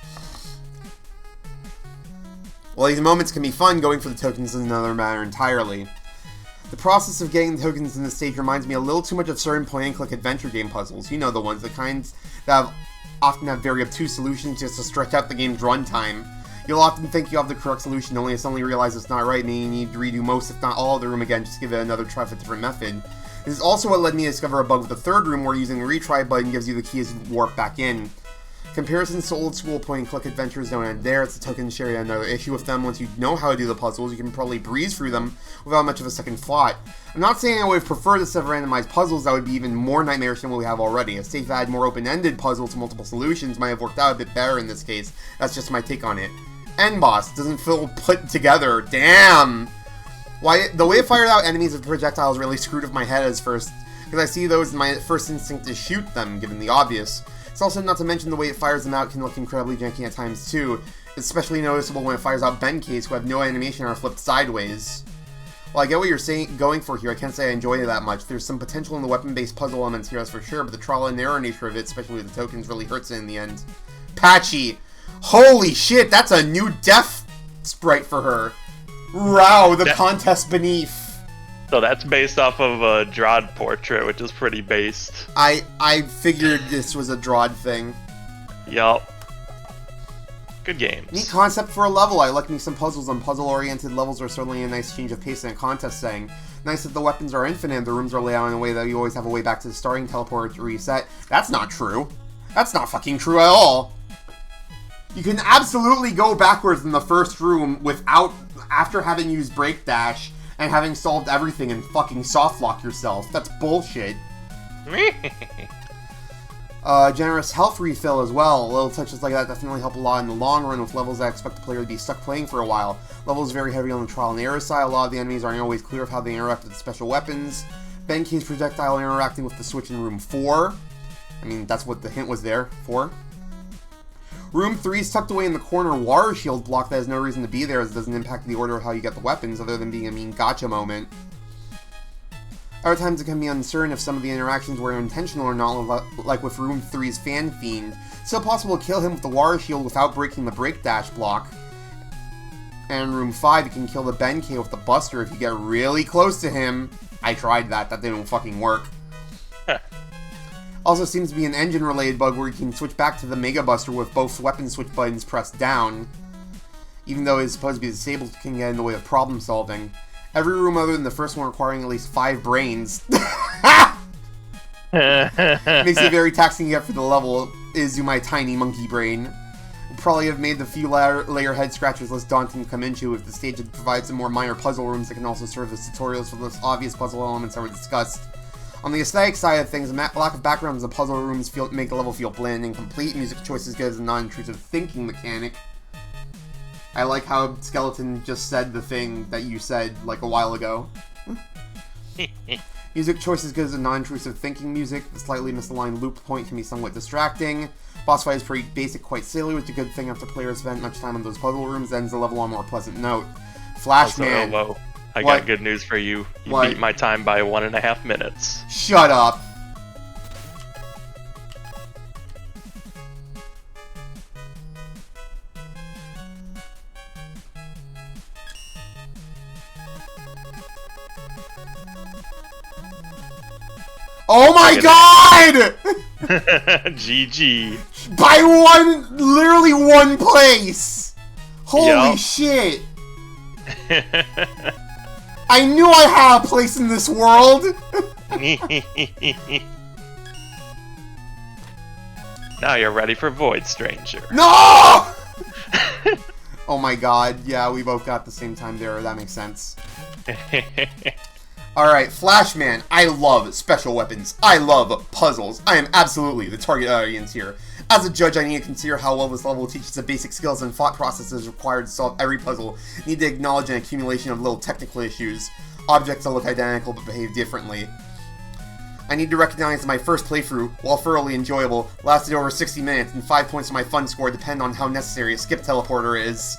While these moments can be fun, going for the tokens is another matter entirely. The process of getting the tokens in this stage reminds me a little too much of certain point-and-click adventure game puzzles. You know the ones, the kinds that often have very obtuse solutions just to stretch out the game's runtime. You'll often think you have the correct solution, only to suddenly realize it's not right, meaning you need to redo most, if not all, of the room again, just to give it another try with a different method. This is also what led me to discover a bug with the third room, where using the retry button gives you the keys to warp back in. Comparisons to old-school point-and-click adventures don't end there. It's a token sharing another issue with them. Once you know how to do the puzzles, you can probably breeze through them without much of a second thought. I'm not saying I would have preferred a set of randomized puzzles that would be even more nightmarish than what we have already. A stage that had more open-ended puzzles to multiple solutions might have worked out a bit better in this case. That's just my take on it. End boss doesn't feel put together. Damn! Why, the way it fired out enemies with projectiles really screwed with my head at first. because I see those and my first instinct is shoot them, given the obvious. It's also not to mention the way it fires them out can look incredibly janky at times too. It's especially noticeable when it fires out Benkeis who have no animation or are flipped sideways. While I get what you're going for here, I can't say I enjoy it that much. There's some potential in the weapon-based puzzle elements here, that's for sure, but the trial and error nature of it, especially with the tokens, really hurts it in the end. Patchy! Holy shit, that's a new death sprite for her! Wow, the contest beneath! So that's based off of a Drod portrait, which is pretty based. I figured this was a Drod thing. Yup. Good games. Neat concept for a level. I like me some puzzles, and puzzle-oriented levels are certainly a nice change of pace in a contest setting. Nice that the weapons are infinite and the rooms are laid out in a way that you always have a way back to the starting teleporter to reset. That's not true. That's not fucking true at all. You can absolutely go backwards in the first room after having used Break Dash and having solved everything and fucking softlock yourself. That's bullshit. Generous health refill as well. Little touches like that definitely help a lot in the long run with levels that expect the player to be stuck playing for a while. Levels very heavy on the trial and error side. A lot of the enemies aren't always clear of how they interact with the special weapons. Benkei's projectile interacting with the switch in room 4. I mean, that's what the hint was there for. Room 3 is tucked away in the corner water shield block that has no reason to be there as it doesn't impact the order of how you get the weapons other than being a mean gotcha moment. Other times it can be uncertain if some of the interactions were intentional or not, like with Room 3's Fan Fiend. It's still possible to kill him with the water shield without breaking the break dash block. And in Room 5 you can kill the Benkei with the Buster if you get really close to him. I tried that didn't fucking work. Also seems to be an engine-related bug where you can switch back to the Mega Buster with both weapon switch buttons pressed down. Even though it's supposed to be disabled, it can get in the way of problem solving. Every room other than the first one requiring at least 5 brains. Makes it very taxing yet for the level, is my tiny monkey brain. Would probably have made the few layer head scratchers less daunting to come into if the stage had provided some more minor puzzle rooms that can also serve as tutorials for those obvious puzzle elements that were discussed. On the aesthetic side of things, the lack of backgrounds in the puzzle rooms make the level feel bland and incomplete. Music choices good as a non-intrusive thinking mechanic. I like how Skeleton just said the thing that you said, like, a while ago. Music choices good as a non-intrusive thinking music. The slightly misaligned loop point can be somewhat distracting. Boss fight is pretty basic, quite silly, which is a good thing after players spend much time on those puzzle rooms. Ends the level on a more pleasant note. Flashman. Also, I got good news for you. You beat my time by 1.5 minutes. Shut up. Oh my god! GG. By literally one place! Holy shit! I knew I had a place in this world! Now you're ready for Void Stranger. No! Oh my god, yeah, we both got the same time there, that makes sense. Alright, Flashman, I love special weapons. I love puzzles. I am absolutely the target audience here. As a judge, I need to consider how well this level teaches the basic skills and thought processes required to solve every puzzle. I need to acknowledge an accumulation of little technical issues. Objects that look identical but behave differently. I need to recognize that my first playthrough, while thoroughly enjoyable, lasted over 60 minutes, and 5 points of my fun score depend on how necessary a skip teleporter is.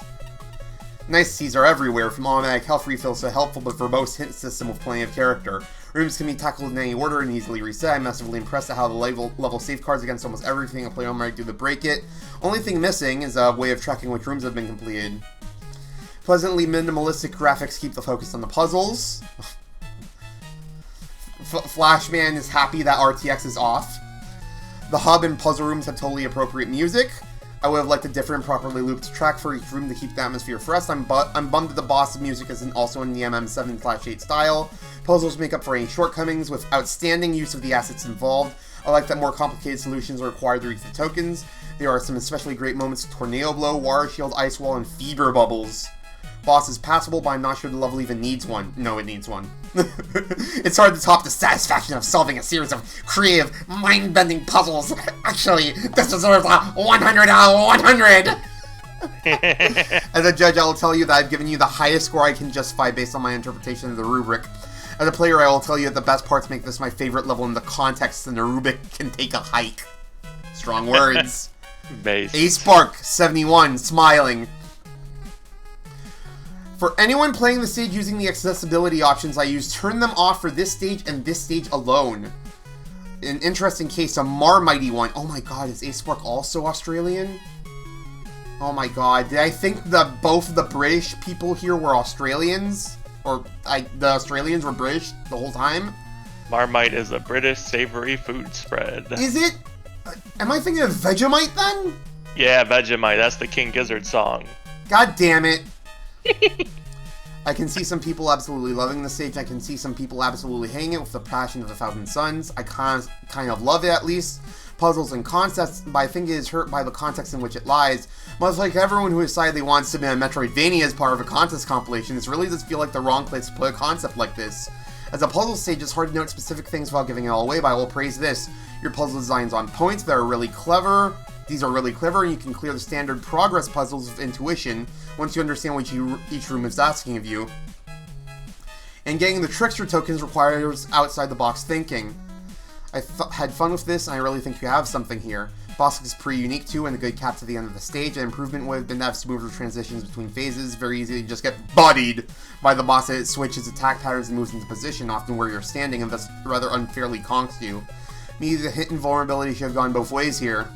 Niceties are everywhere, from automatic health refills to a helpful but verbose hint system with plenty of character. Rooms can be tackled in any order and easily reset. I'm massively impressed at how the level safeguards against almost everything a player might do to break it. Only thing missing is a way of tracking which rooms have been completed. Pleasantly minimalistic graphics keep the focus on the puzzles. Flashman is happy that RTX is off. The hub and puzzle rooms have totally appropriate music. I would have liked a different, properly looped track for each room to keep the atmosphere fresh. I'm bummed that the boss music isn't also in the MM7/8 style. Puzzles make up for any shortcomings with outstanding use of the assets involved. I like that more complicated solutions are required to reach the tokens. There are some especially great moments of Tornado Blow, Water Shield, Ice Wall, and Fever Bubbles. Boss is passable, but I'm not sure the level even needs one. No, it needs one. It's hard to top the satisfaction of solving a series of creative, mind-bending puzzles. Actually, this deserves a 100 out of 100! As a judge, I will tell you that I've given you the highest score I can justify based on my interpretation of the rubric. As a player, I will tell you that the best parts make this my favorite level in the context and the Rubik can take a hike. Strong words. A-Spark71, smiling. For anyone playing the stage using the accessibility options I use, turn them off for this stage and this stage alone. An interesting case, a Marmite one. Oh my god, is A-Spark also Australian? Oh my god, did I think that both the British people here were Australians? Or the Australians were British the whole time? Marmite is a British savory food spread. Is it? Am I thinking of Vegemite then? Yeah, Vegemite. That's the King Gizzard song. God damn it. I can see some people absolutely loving the stage. I can see some people absolutely hating it with the passion of 1,000 Suns. I kind of love it, at least. Puzzles and concepts, but I think it is hurt by the context in which it lies. Much like everyone who decided they want to submit a Metroidvania as part of a contest compilation, this really does feel like the wrong place to put a concept like this. As a puzzle stage, it's hard to note specific things without giving it all away, but I will praise this. Your puzzle design's on point, they're really clever. These are really clever, and you can clear the standard progress puzzles with intuition once you understand what each room is asking of you. And getting the trickster tokens requires outside-the-box thinking. I had fun with this, and I really think you have something here. Boss is pretty unique too, and a good cap to the end of the stage. An improvement would have been to have smoother transitions between phases. Very easy to just get bodied by the boss as it switches attack patterns and moves into position, often where you're standing, and thus rather unfairly conks you. Maybe the hit and vulnerability should have gone both ways here.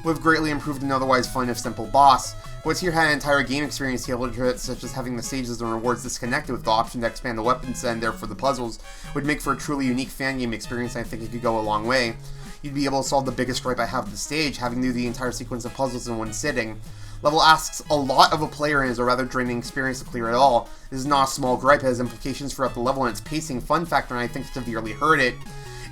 Would have greatly improved an otherwise fun if simple boss. What's here had an entire game experience tailored to it, such as having the stages and rewards disconnected with the option to expand the weapon set and therefore the puzzles, would make for a truly unique fan game experience, and I think it could go a long way. You'd be able to solve the biggest gripe I have with the stage, having to do the entire sequence of puzzles in one sitting. Level asks a lot of a player and is a rather draining experience to clear it all. This is not a small gripe, it has implications throughout the level and its pacing, fun factor, and I think severely hurt it.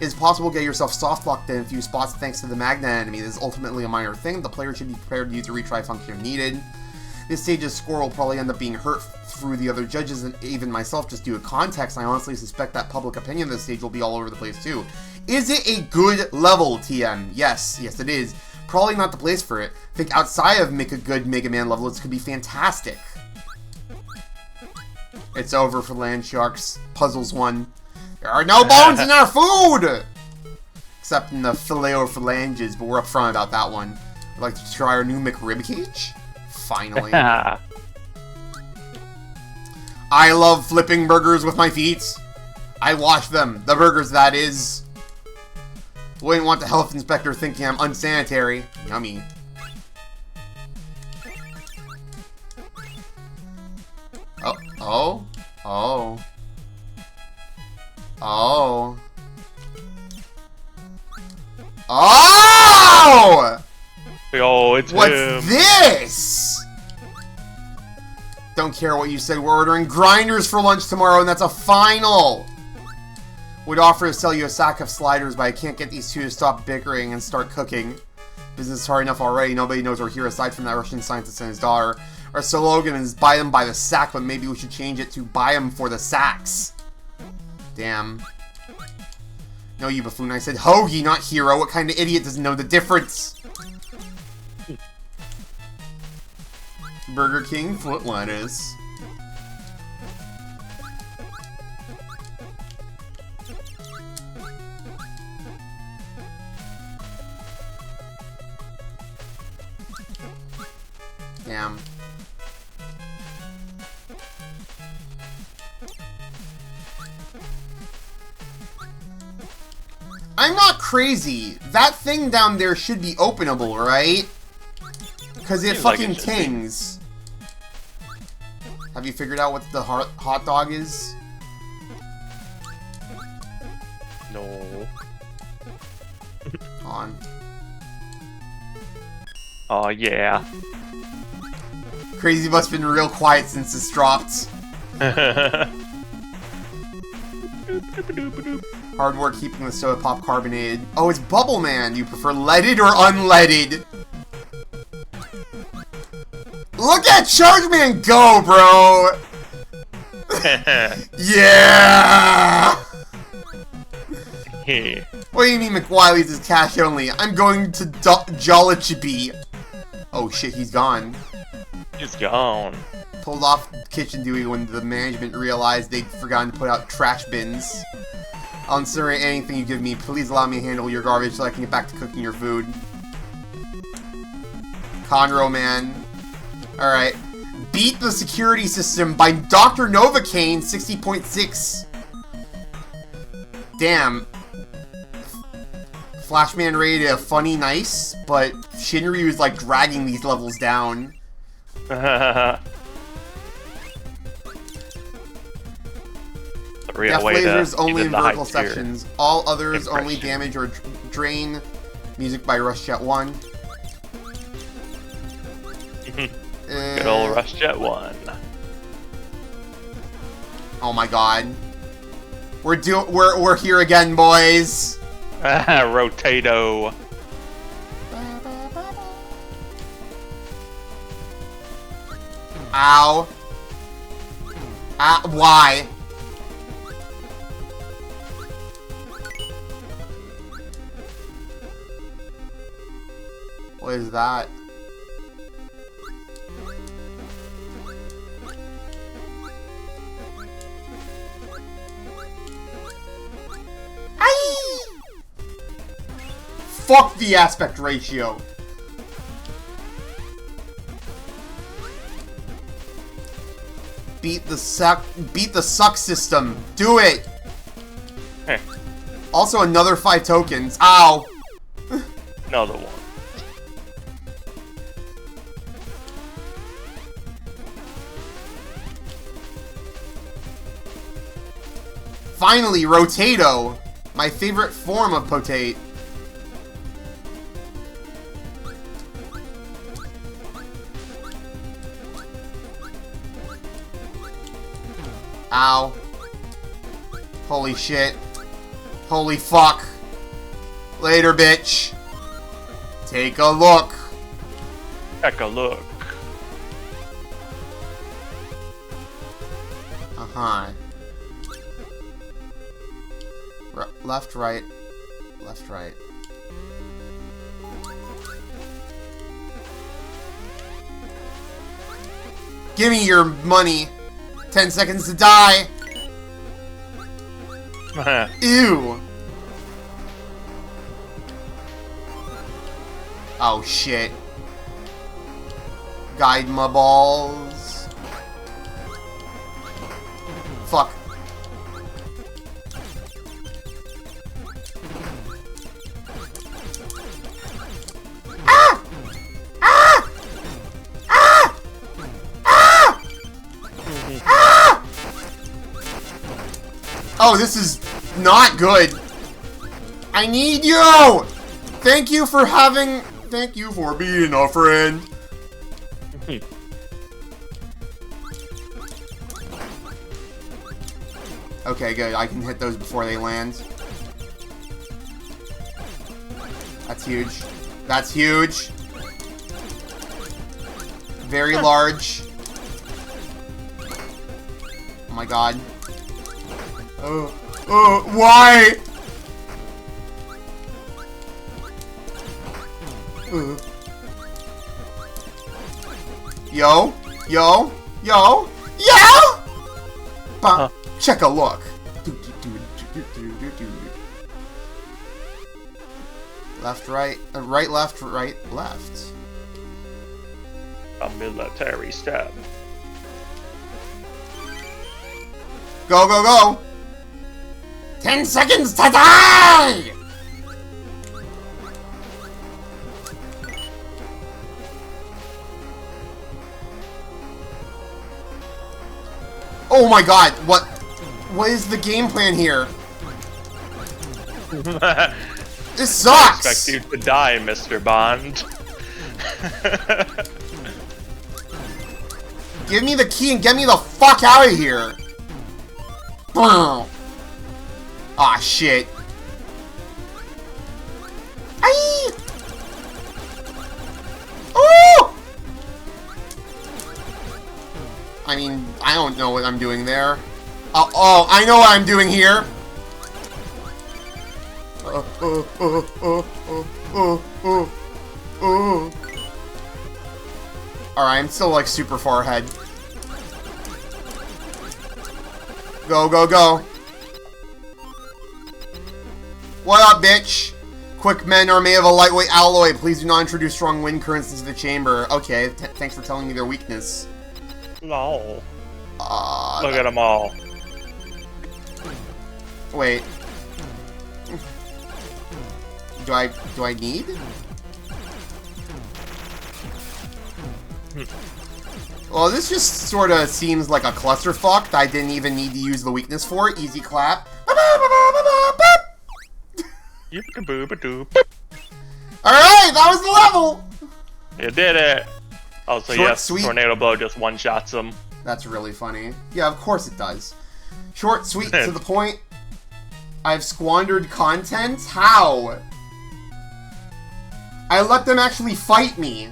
It is possible to get yourself soft-locked in a few spots thanks to the magnet enemy. This is ultimately a minor thing. The player should be prepared to use a retry function if needed. This stage's score will probably end up being hurt through the other judges and even myself just due to context. I honestly suspect that public opinion of this stage will be all over the place too. Is it a good level, TM? Yes, it is. Probably not the place for it. I think outside of make a good Mega Man level, it could be fantastic. It's over for Land Sharks. Puzzles 1. There are no bones in our food! Except in the filet or phalanges, but we're upfront about that one. I'd like to try our new McRib cage? Finally. I love flipping burgers with my feet. I wash them. The burgers, that is. Wouldn't want the health inspector thinking I'm unsanitary. Yummy. Oh. Oh, it's What's him. this? Don't care what you said. We're ordering grinders for lunch tomorrow, and that's a final. Would offer to sell you a sack of sliders, but I can't get these two to stop bickering and start cooking. Business is hard enough already. Nobody knows we're here aside from that Russian scientist and his daughter. Our slogan is buy them by the sack, but maybe we should change it to buy them for the sacks. Damn. No, you buffoon. I said hoagie, not hero. What kind of idiot doesn't know the difference? Burger King foot lettuce. Damn. I'm not crazy. That thing down there should be openable, right? Because it fucking tings. Have you figured out what the hot dog is? No. On. Oh, yeah. Crazy must have been real quiet since this dropped. Hard work keeping the soda pop carbonated. Oh, it's Bubble Man. Do you prefer leaded or unleaded? Look at Charge Man go, bro! Yeah! What do you mean McWiley's is cash only? I'm going to Jollibee. Oh shit, he's gone. He's gone. Pulled off kitchen duty when the management realized they'd forgotten to put out trash bins. I'll incinerate anything you give me. Please allow me to handle your garbage so I can get back to cooking your food. Conroe Man. Alright. Beat the Security System by Dr. Novocaine 60.6. Damn. Flashman rated a funny nice, but Shinryu is like dragging these levels down. Death lasers only in vertical sections. All others only damage or drain. Music by RushJet 1. Good old RushJet 1. Oh my god. We're here again, boys. Rotato. Ow. Why? What is that? Aye! Fuck the aspect ratio. Beat the suck system. Do it. Hey. Also another 5 tokens. Ow. Another one. Finally, Rotato! My favorite form of potate. Ow. Holy shit. Holy fuck. Later, bitch. Take a look. Take a look. Uh-huh. Left, right. Left, right. Give me your money. 10 seconds to die. Ew. Oh, shit. Guide my balls. Fuck. Oh, this is not good. I need you! Thank you for being a friend. Okay, good. I can hit those before they land. That's huge. That's huge. Very large. Oh my god. Why? Yo, yo, yo, yo! Check a look. Left, right, right, left, right, left. A military step. Go, go, go! 10 seconds to die! Oh my god, what is the game plan here? This sucks! I expect you to die, Mr. Bond. Give me the key and get me the fuck out of here! Aw, shit. Aye! Oh! I mean, I don't know what I'm doing there. Oh, I know what I'm doing here! Alright, I'm still, like, super far ahead. Go, go, go. What up, bitch? Quick men are made of a lightweight alloy. Please do not introduce strong wind currents into the chamber. Okay, thanks for telling me their weakness. No. Look at them all. Wait. Do I need? Well, this just sort of seems like a clusterfuck that I didn't even need to use the weakness for. Easy clap. Yip-a-boo-ba-doop. Alright, that was the level! You did it! Oh, so Short, yes, sweet. Tornado Blow just one-shots him. That's really funny. Yeah, of course it does. Short, sweet, to the point. I've squandered content? How? I let them actually fight me.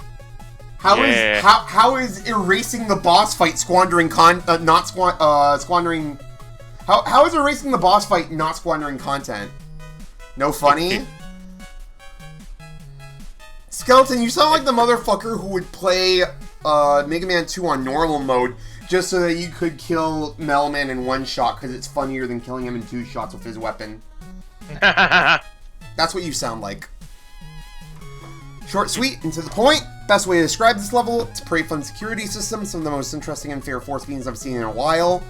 How is erasing the boss fight squandering squandering? How is erasing the boss fight not squandering content? No funny? Skeleton, you sound like the motherfucker who would play Mega Man 2 on normal mode just so that you could kill Melman in one shot because it's funnier than killing him in 2 shots with his weapon. That's what you sound like. Short, sweet, and to the point. Best way to describe this level, it's a pretty fun security system, some of the most interesting and fair force beams I've seen in a while.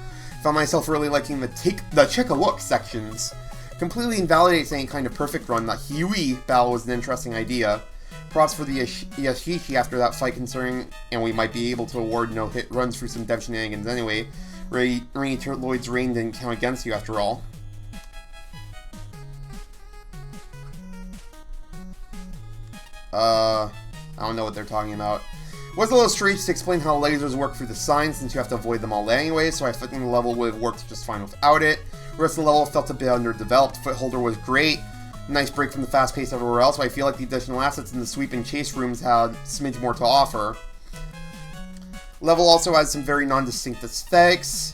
Found myself really liking the check a look sections. Completely invalidates any kind of perfect run. That Huey battle was an interesting idea. Props for the Yashishi after that fight concerning, and we might be able to award no-hit runs for some dev shenanigans anyway. Rainy Lloyd's reign didn't count against you after all. I don't know what they're talking about. It was a little strange to explain how lasers work through the signs since you have to avoid them all anyway, so I think the level would have worked just fine without it. The rest of the level felt a bit underdeveloped. Footholder was great. Nice break from the fast pace everywhere else, but I feel like the additional assets in the sweep and chase rooms had a smidge more to offer. Level also has some very non-distinct aesthetics.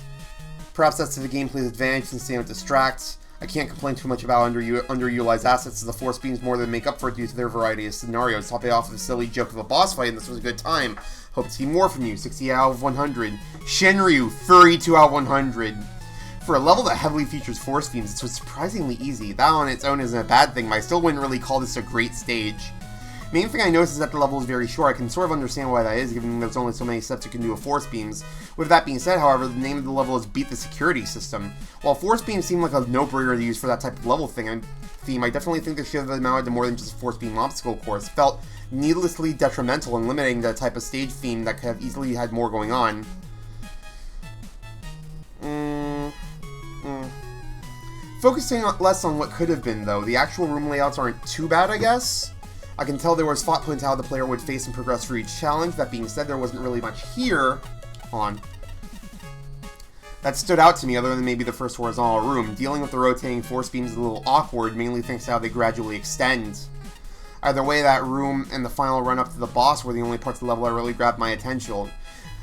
Perhaps that's to the gameplay's advantage since they don't distract. I can't complain too much about underutilized assets as the force beams more than make up for it due to their variety of scenarios. Top it off with a silly joke of a boss fight, and this was a good time. Hope to see more from you. 60 out of 100. Shenryu, 32 out of 100. For a level that heavily features force beams, it's surprisingly easy. That on its own isn't a bad thing, but I still wouldn't really call this a great stage. Main thing I noticed is that the level is very short. I can sort of understand why that is, given there's only so many steps you can do with force beams. With that being said, however, the name of the level is Beat the Security System. While force beams seem like a no-brainer to use for that type of level theme, I definitely think they should have amounted to more than just a force beam obstacle course. It felt needlessly detrimental and limiting the type of stage theme that could have easily had more going on. Focusing less on what could have been, though, the actual room layouts aren't too bad, I guess. I can tell there was thought put into how the player would face and progress through each challenge. That being said, there wasn't really much here that stood out to me other than maybe the first horizontal room. Dealing with the rotating force beams is a little awkward, mainly thanks to how they gradually extend. Either way, that room and the final run up to the boss were the only parts of the level that really grabbed my attention.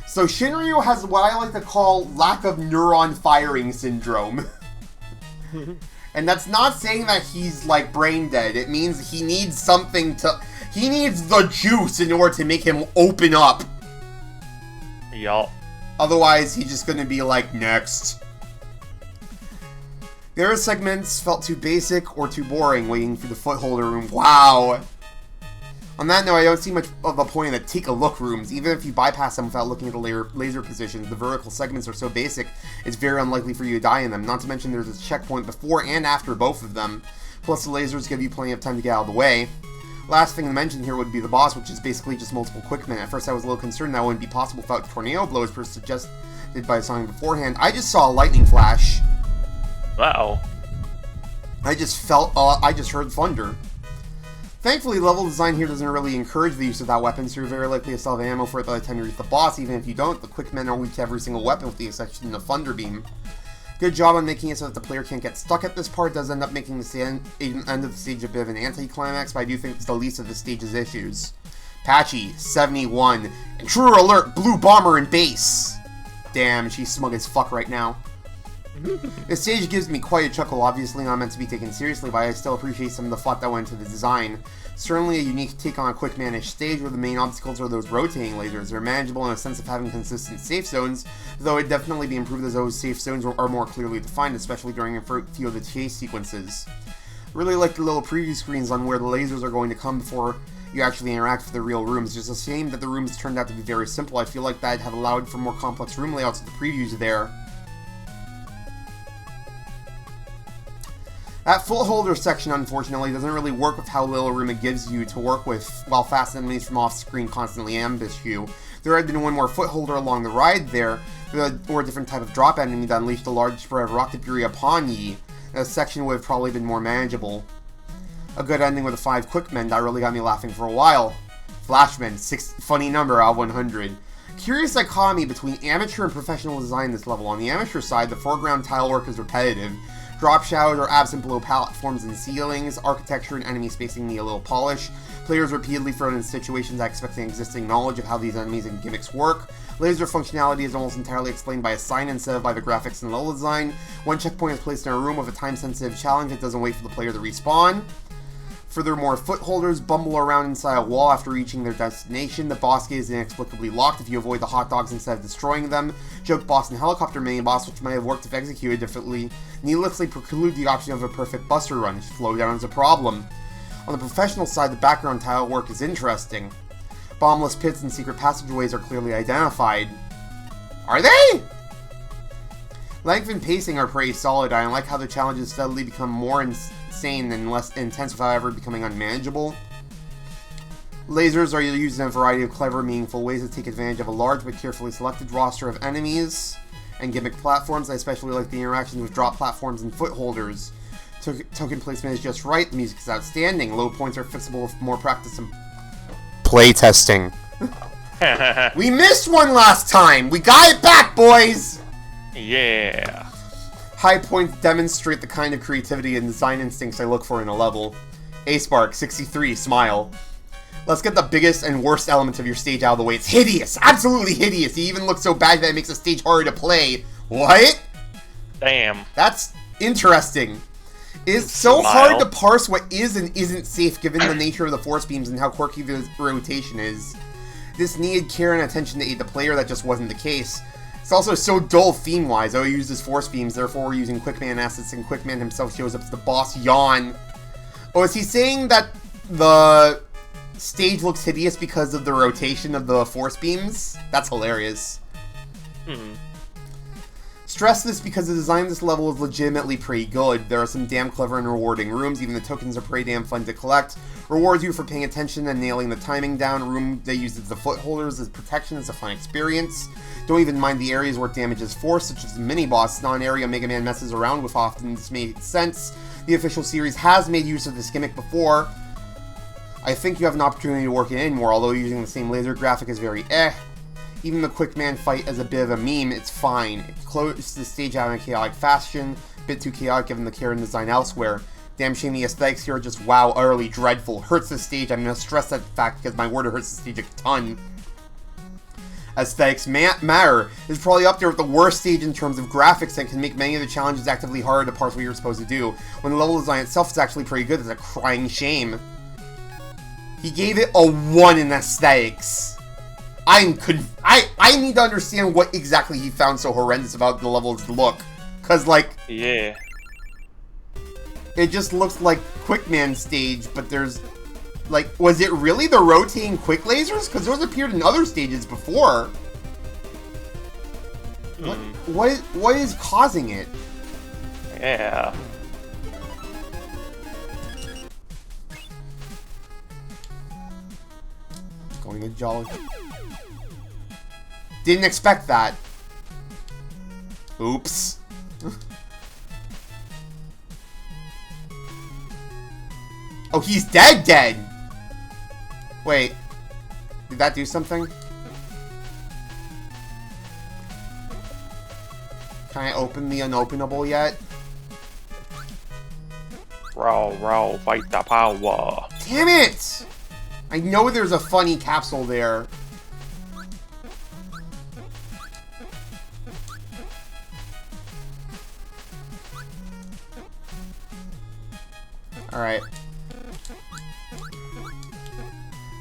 So Shinryu has what I like to call lack of neuron firing syndrome. And that's not saying that he's, like, brain dead. It means he needs something to... He needs the juice in order to make him open up. Yup. Otherwise, he's just gonna be like, next. The other segments felt too basic or too boring, waiting for the footholder room. Wow! On that note, I don't see much of a point in the take-a-look rooms. Even if you bypass them without looking at the laser positions, the vertical segments are so basic, it's very unlikely for you to die in them. Not to mention there's a checkpoint before and after both of them. Plus, the lasers give you plenty of time to get out of the way. Last thing to mention here would be the boss, which is basically just multiple quick men. At first, I was a little concerned that wouldn't be possible without tornado blows, per suggested by a song beforehand. I just saw a lightning flash. Wow. I just heard thunder. Thankfully, level design here doesn't really encourage the use of that weapon, so you're very likely to still have ammo for it by the time you reach the boss. Even if you don't, the quick men are weak to every single weapon with the exception of Thunder Beam. Good job on making it so that the player can't get stuck at this part. It does end up making the end of the stage a bit of an anti-climax, but I do think it's the least of the stage's issues. Patchy, 71. Intruder alert, blue bomber in base. Damn, she's smug as fuck right now. This stage gives me quite a chuckle, obviously not meant to be taken seriously, but I still appreciate some of the thought that went into the design. Certainly a unique take on a quick-manish stage where the main obstacles are those rotating lasers. They're manageable in a sense of having consistent safe zones, though it'd definitely be improved as those safe zones are more clearly defined, especially during a few of the chase sequences. Really like the little preview screens on where the lasers are going to come before you actually interact with the real rooms. It's just a shame that the rooms turned out to be very simple. I feel like that'd have allowed for more complex room layouts with the previews there. That footholder section, unfortunately, doesn't really work with how little room it gives you to work with, while fast enemies from off-screen constantly ambush you. There had been one more footholder along the ride there, or a different type of drop enemy that unleashed a large spray of rock debris upon ye. That section would have probably been more manageable. A good ending with the 5 quick men that really got me laughing for a while. Flashman, 6 funny number out of 100. Curious dichotomy between amateur and professional design in this level. On the amateur side, the foreground tile work is repetitive. Drop showers are absent below platforms and ceilings. Architecture and enemy spacing need a little polish. Players repeatedly thrown in situations expecting existing knowledge of how these enemies and gimmicks work. Laser functionality is almost entirely explained by a sign instead of by the graphics and level design. One checkpoint is placed in a room with a time-sensitive challenge that doesn't wait for the player to respawn. Furthermore, footholders bumble around inside a wall after reaching their destination. The boss gate is inexplicably locked if you avoid the hot dogs instead of destroying them. Joke boss and helicopter mini-boss, which might have worked if executed differently, needlessly preclude the option of a perfect buster run. Slowdown is a problem. On the professional side, the background tile work is interesting. Bombless pits and secret passageways are clearly identified. Are they? Length and pacing are pretty solid. I like how the challenges steadily become more insane and less intense without ever becoming unmanageable. Lasers are used in a variety of clever, meaningful ways to take advantage of a large but carefully selected roster of enemies and gimmick platforms. I especially like the interactions with drop platforms and footholders. Token placement is just right. The music is outstanding. Low points are fixable with more practice and playtesting. We missed one last time. We got it back, boys. Yeah. High points demonstrate the kind of creativity and design instincts I look for in a level. A-Spark, 63, smile. Let's get the biggest and worst element of your stage out of the way. It's hideous! Absolutely hideous! It even looks so bad that it makes the stage harder to play. What? Damn. That's interesting. It's so hard to parse what is and isn't safe given the nature of the force beams and how quirky the rotation is. This needed care and attention to aid the player. That just wasn't the case. It's also so dull theme-wise. Oh, he uses force beams, therefore we're using Quickman assets, and Quickman himself shows up as the boss. Yawn. Oh, is he saying that the stage looks hideous because of the rotation of the force beams? That's hilarious. Stress this because the design of this level is legitimately pretty good. There are some damn clever and rewarding rooms. Even the tokens are pretty damn fun to collect. Rewards you for paying attention and nailing the timing down. Room they use as the footholders as protection is a fun experience. Don't even mind the areas where damage is forced, such as the mini-boss, not an area Mega Man messes around with often. This makes sense. The official series has made use of this gimmick before. I think you have an opportunity to work it in more, although using the same laser graphic is very eh. Even the Quickman fight as a bit of a meme, it's fine. It closes the stage out in a chaotic fashion, a bit too chaotic given the care and design elsewhere. Damn shame the aesthetics here are just wow, utterly dreadful. Hurts the stage. I'm gonna stress that fact because my word, it hurts the stage a ton. Aesthetics matter. It's probably up there with the worst stage in terms of graphics and can make many of the challenges actively harder to parse what you're supposed to do. When the level design itself is actually pretty good, it's a crying shame. He gave it a 1 in aesthetics. I need to understand what exactly he found so horrendous about the level's look. Cause like... Yeah. It just looks like Quickman stage, but there's... Like, was it really the rotating quick lasers? Because those appeared in other stages before. What is causing it? Yeah. Going to Jolly. Didn't expect that. Oops. Oh, he's dead. Wait. Did that do something? Can I open the unopenable yet? Row, fight the power. Damn it! I know there's a funny capsule there. Alright.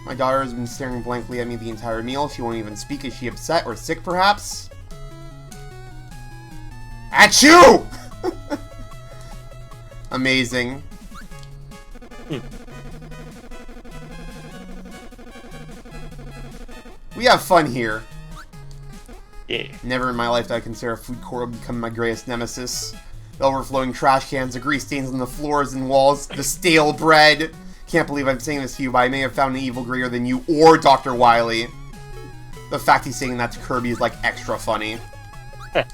My daughter has been staring blankly at me the entire meal. She won't even speak. Is she upset or sick, perhaps? Achoo! Amazing. We have fun here. Yeah. Never in my life did I consider a food court would become my greatest nemesis. The overflowing trash cans, the grease stains on the floors and walls, the stale bread. Can't believe I'm saying this to you, but I may have found an evil greater than you or Dr. Wily. The fact he's saying that to Kirby is, like, extra funny. Let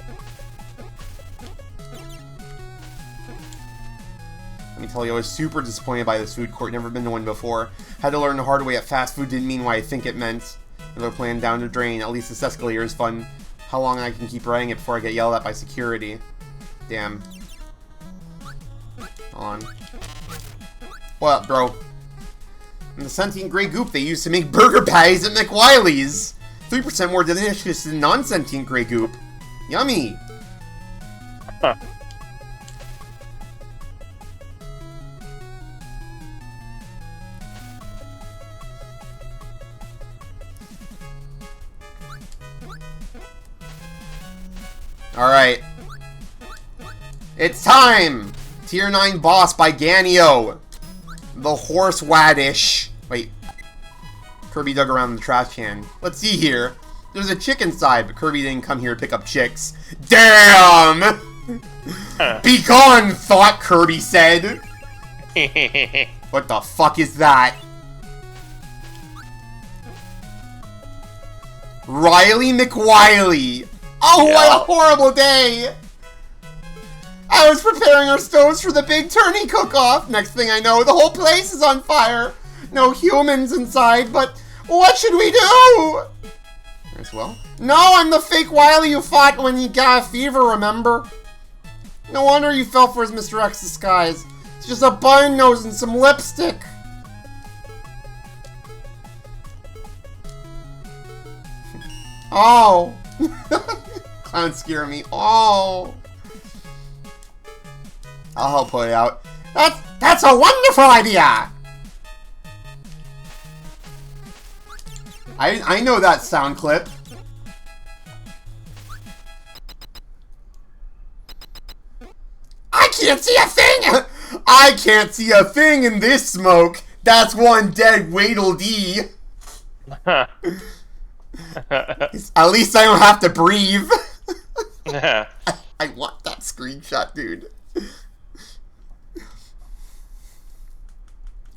me tell you, I was super disappointed by this food court. Never been to one before. Had to learn the hard way that fast food didn't mean what I think it meant. Another plan down the drain. At least this escalator is fun. How long I can keep riding it before I get yelled at by security. Damn. Hold on. What up, bro? And the sentient gray goop they used to make burger patties at McWiley's. 3% more delicious than non-sentient gray goop. Yummy! Huh. Alright. It's time! Tier 9 boss by Ganio. The horse wadish. Wait. Kirby dug around the trash can. Let's see here. There's a chick inside, but Kirby didn't come here to pick up chicks. Damn! Be gone, thought Kirby said. What the fuck is that? Riley McWiley. Oh, Yeah. what a horrible day! I was preparing our stoves for the big tourney cook-off. Next thing I know, the whole place is on fire. No humans inside, but what should we do? As well. No, I'm the fake Wily you fought when you got a fever, remember? No wonder you fell for his Mr. X disguise. It's just a bun nose and some lipstick. Oh. Clowns scare me. Oh. I'll help put it out. That's a wonderful idea! I know that sound clip. I can't see a thing! I can't see a thing in this smoke! That's one dead Waddle Dee. At least I don't have to breathe. I want that screenshot, dude.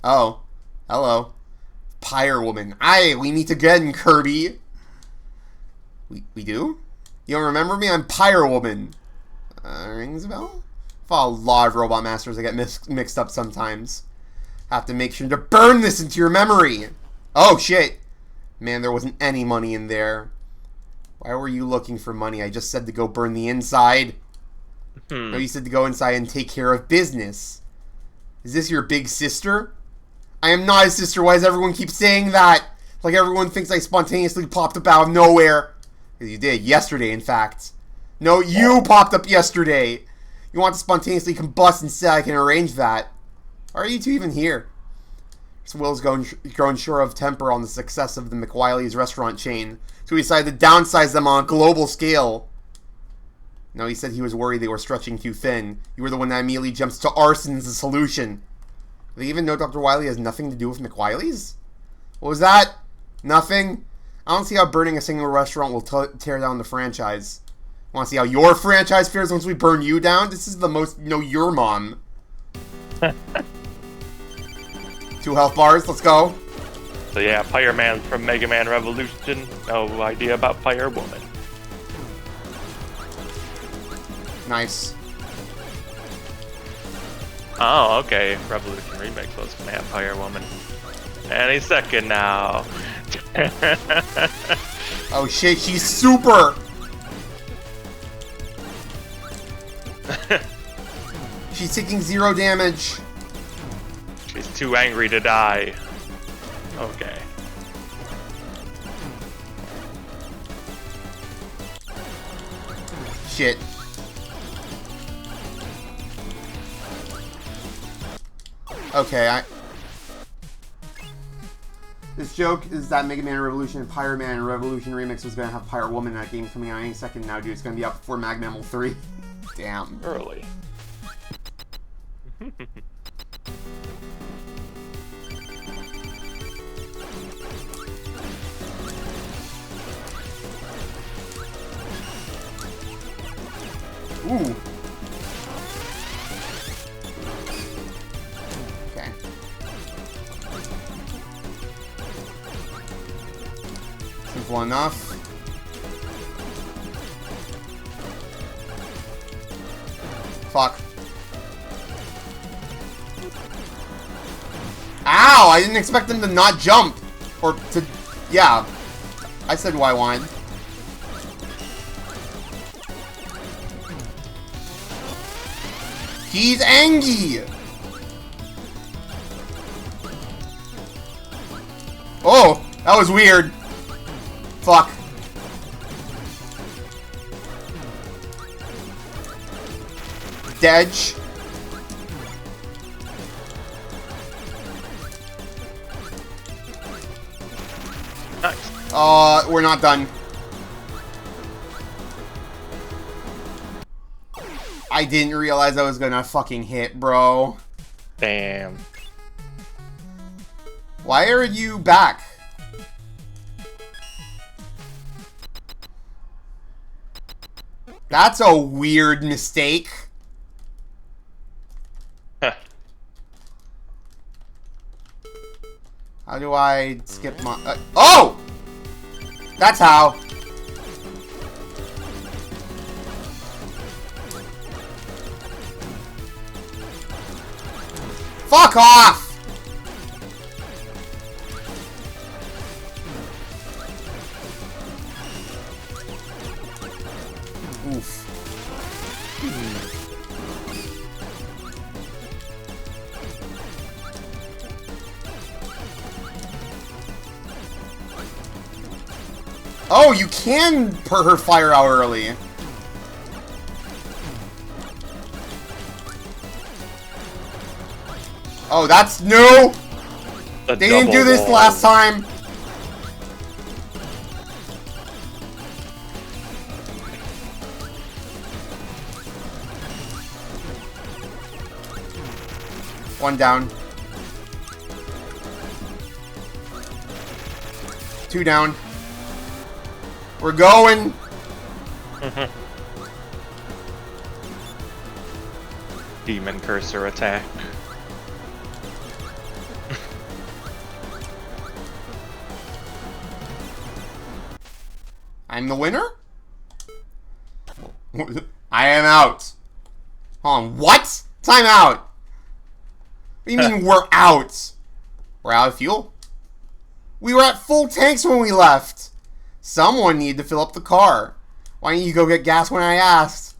Oh. Hello. Pyre Woman. Aye, we meet again, Kirby. We do? You don't remember me? I'm Pyre Woman. Rings a bell? I fought a lot of Robot Masters. I get mixed up sometimes. Have to make sure to burn this into your memory. Oh, shit. Man, there wasn't any money in there. Why were you looking for money? I just said to go burn the inside. No, you said to go inside and take care of business. Is this your big sister? I am not his sister. Why does everyone keep saying that? Like everyone thinks I spontaneously popped up out of nowhere. You did. Yesterday, in fact. No, you popped up yesterday. You want to spontaneously combust and say I can arrange that. Why are you two even here? Will's grown sure of temper on the success of the McWiley's restaurant chain, so he decided to downsize them on a global scale. No, he said he was worried they were stretching too thin. You were the one that immediately jumps to arson as a solution. Do they even know Dr. Wily has nothing to do with McWiley's? What was that? Nothing? I don't see how burning a single restaurant will tear down the franchise. Want to see how your franchise fares once we burn you down? This is the most know your mom. 2 health bars, let's go. So yeah, Pyre Man from Mega Man Revolution. No idea about Pyre Woman. Nice. Oh, okay. Revolution Remix was gonna have Pyre Woman. Any second now. Oh shit, she's super! She's taking 0 damage. She's too angry to die. Okay. Shit. Okay, This joke is that Mega Man Revolution and Pyro Man Revolution Remix was gonna have Pyro Woman in that game coming out any second now, dude. It's gonna be out before MAGMML3. Damn. Early. Ooh. Okay. Simple enough. Fuck. Ow! I didn't expect him to not jump. Or to... Yeah. I said what I wanted. He's angry! Oh! That was weird. Fuck. Dedge. Nice. We're not done. I didn't realize I was gonna fucking hit, bro. Damn. Why are you back? That's a weird mistake. How do I skip my... oh! That's how. Fuck off! Oof. Oh, you can per her fire out early. Oh, that's new! They didn't do this last time! One down. Two down. We're going! Demon cursor attack. I'm the winner? I am out. Hold on, what? Time out! What do you mean we're out? We're out of fuel? We were at full tanks when we left. Someone needed to fill up the car. Why didn't you go get gas when I asked?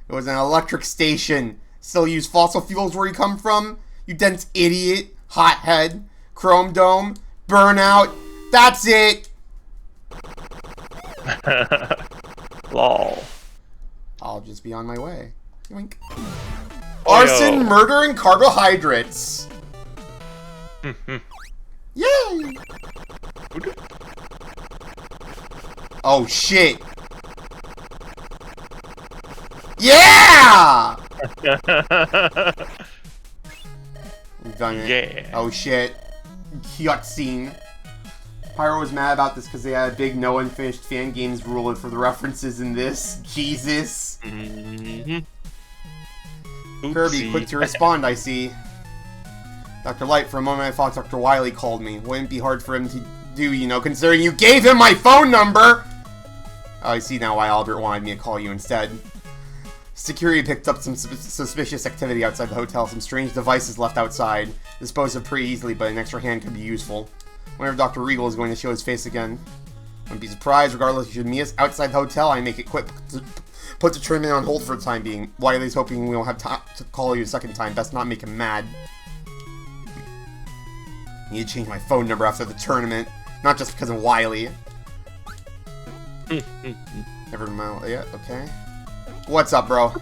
It was an electric station. Still use fossil fuels where you come from? You dense idiot. Hothead. Chrome dome. Burnout. That's it! Lol. I'll just be on my way. Yoink. Arson, murder, and carbohydrates. Yay! Oh shit! Yeah! We've done it. Yeah. Oh shit. Cutscene. Pyro was mad about this because they had a big no unfinished fan games rule for the references in this. Jesus. Kirby, quick to respond, I see. Dr. Light, for a moment I thought Dr. Wily called me. Wouldn't be hard for him to do, you know, considering you gave him my phone number! Oh, I see now why Albert wanted me to call you instead. Security picked up some suspicious activity outside the hotel. Some strange devices left outside. Disposed of pretty easily, but an extra hand could be useful. Wonder if Dr. Regal is going to show his face again. Wouldn't be surprised. Regardless, you should meet us outside the hotel. I make it quick to put the tournament on hold for the time being. Wiley's hoping we won't have time to call you a second time. Best not make him mad. I need to change my phone number after the tournament. Not just because of Wily. Never mind. Yeah, okay. What's up, bro?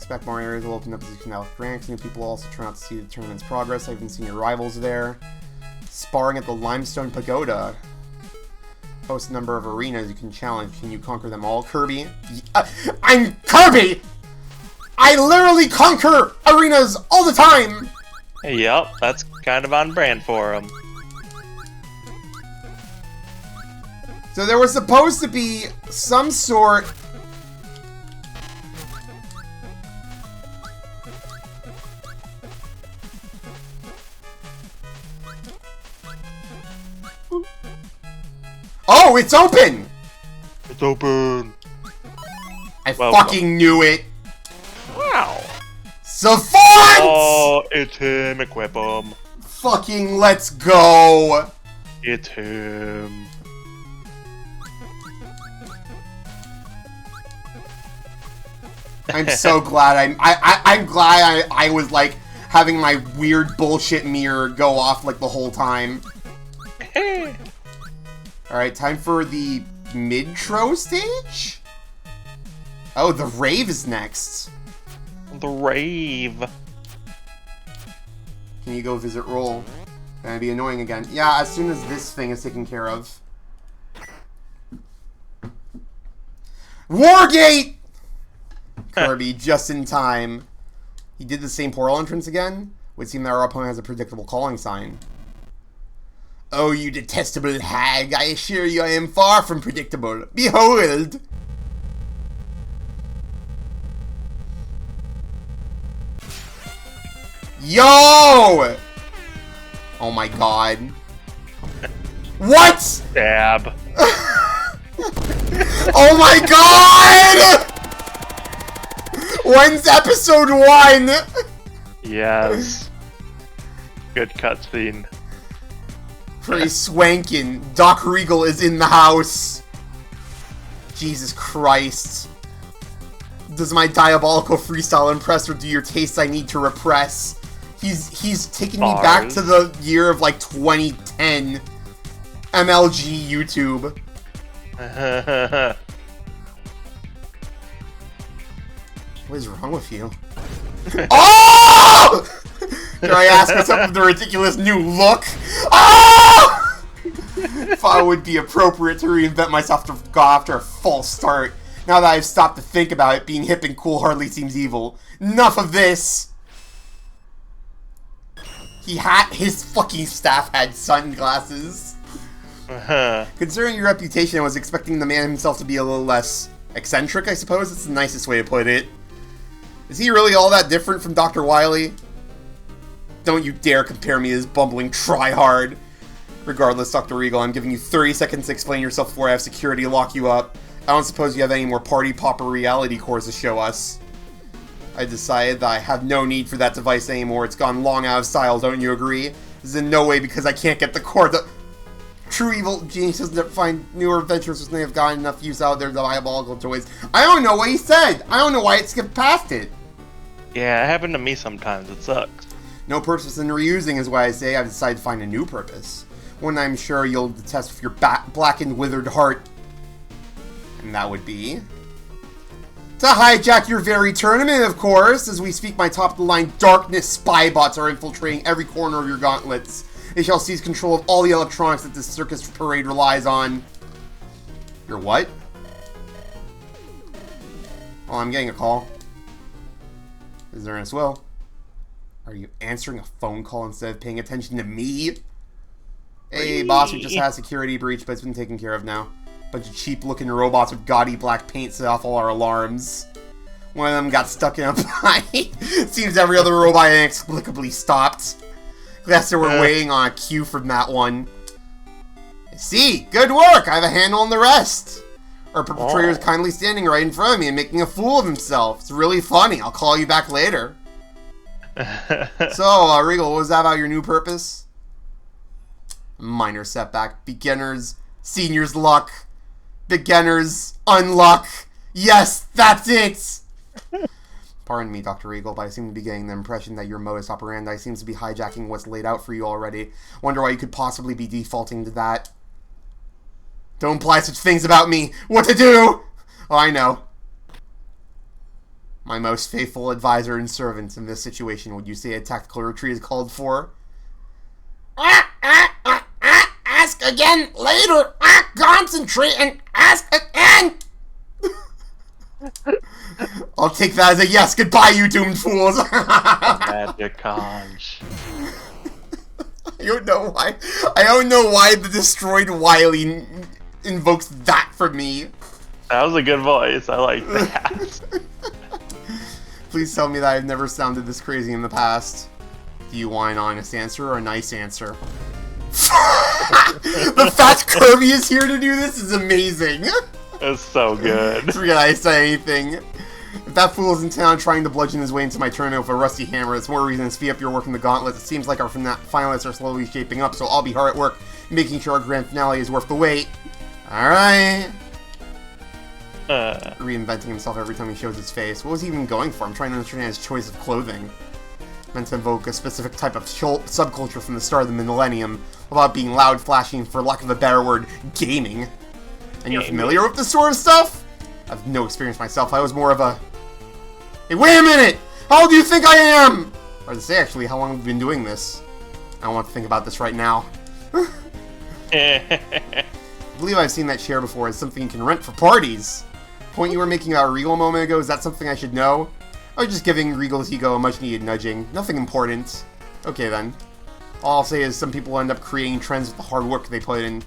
expect more areas will open up as you can ranks. New people will also turn out to see the tournament's progress. I haven't seen your rivals there. Sparring at the Limestone Pagoda. Post a number of arenas you can challenge. Can you conquer them all, Kirby? I'm Kirby! I literally conquer arenas all the time! Yep, that's kind of on brand for him. So there was supposed to be some sort... Oh, it's open! It's open. I fucking knew it. Wow. Savant! Oh, it's him. Equip him. Fucking let's go. It's him. I'm so glad I'm glad I was like having my weird bullshit mirror go off like the whole time. Alright, time for the mid-tro stage? Oh, the RAVE is next. The RAVE. Can you go visit Roll? Gonna be annoying again. Yeah, as soon as this thing is taken care of. Wargate! Kirby, just in time. He did the same portal entrance again? Would seem that our opponent has a predictable calling sign. Oh, you detestable hag, I assure you I am far from predictable. Behold! Yo! Oh my god. What? Stab. Oh my god! When's episode 1? Yes. Good cutscene. Pretty swankin'. Doc Regal is in the house. Jesus Christ. Does my diabolical freestyle impress, or do your tastes I need to repress? He's taking me back to the year of like 2010. MLG YouTube. What is wrong with you? Oh! Did I ask myself with the ridiculous new look? Oh! Thought it would be appropriate to reinvent myself to go after a false start. Now that I've stopped to think about it, being hip and cool hardly seems evil. Enough of this! His fucking staff had sunglasses. Considering your reputation, I was expecting the man himself to be a little less eccentric, I suppose. It's the nicest way to put it. Is he really all that different from Dr. Wily? Don't you dare compare me to this bumbling tryhard. Regardless, Dr. Regal, I'm giving you 30 seconds to explain yourself before I have security lock you up. I don't suppose you have any more party popper reality cores to show us. I decided that I have no need for that device anymore. It's gone long out of style, don't you agree? This is in no way because I can't get the core. The true evil geniuses that find newer adventures they have gotten enough use out of their diabolical toys. I don't know what he said. I don't know why it skipped past it. Yeah, it happened to me sometimes. It sucks. No purpose in reusing is why I say I've decided to find a new purpose. One I'm sure you'll detest with your black and withered heart. And that would be... to hijack your very tournament, of course. As we speak, my top-of-the-line darkness spy bots are infiltrating every corner of your gauntlets. They shall seize control of all the electronics that this circus parade relies on. Your what? Oh, I'm getting a call. Is there as well? Are you answering a phone call instead of paying attention to me? Hey, boss, we just had a security breach, but it's been taken care of now. Bunch of cheap-looking robots with gaudy black paint set off all our alarms. One of them got stuck in a pipe. Seems every other robot inexplicably stopped. Guess they were waiting on a cue from that one. I see, good work. I have a handle on the rest. Our perpetrator is kindly standing right in front of me and making a fool of himself. It's really funny. I'll call you back later. So, Regal, what was that about your new purpose? Minor setback. Beginners, seniors luck. Beginners, unluck. Yes, that's it! Pardon me, Dr. Regal, but I seem to be getting the impression that your modus operandi seems to be hijacking what's laid out for you already. Wonder why you could possibly be defaulting to that. Don't imply such things about me. What to do? Oh, I know. My most faithful advisor and servant in this situation, would you say a tactical retreat is called for? Ask again later. Concentrate and ask again. I'll take that as a yes. Goodbye, you doomed fools. Magic conch. I don't know why. I don't know why the destroyed Wily invokes that from me. That was a good voice. I like that. Please tell me that I've never sounded this crazy in the past. Do you want an honest answer or a nice answer? The fact Kirby is here to do this is amazing. It's so good. Forget I said anything. If that fool is in town trying to bludgeon his way into my tournament with a rusty hammer, it's more reason to speed up your work in the gauntlet. It seems like our finalists are slowly shaping up, so I'll be hard at work making sure our grand finale is worth the wait. Alright. Reinventing himself every time he shows his face. What was he even going for? I'm trying to understand his choice of clothing. Meant to evoke a specific type of subculture from the start of the millennium, without being loud, flashing, for lack of a better word, gaming. And you're familiar with this sort of stuff? I have no experience myself. I was more of a... Hey, wait a minute! How old do you think I am? Or to say, actually, how long have we been doing this? I don't want to think about this right now. I believe I've seen that chair before as something you can rent for parties. Point you were making about Regal a moment ago, is that something I should know? I was just giving Regal's ego a much-needed nudging. Nothing important. Okay, then. All I'll say is some people end up creating trends with the hard work they put in.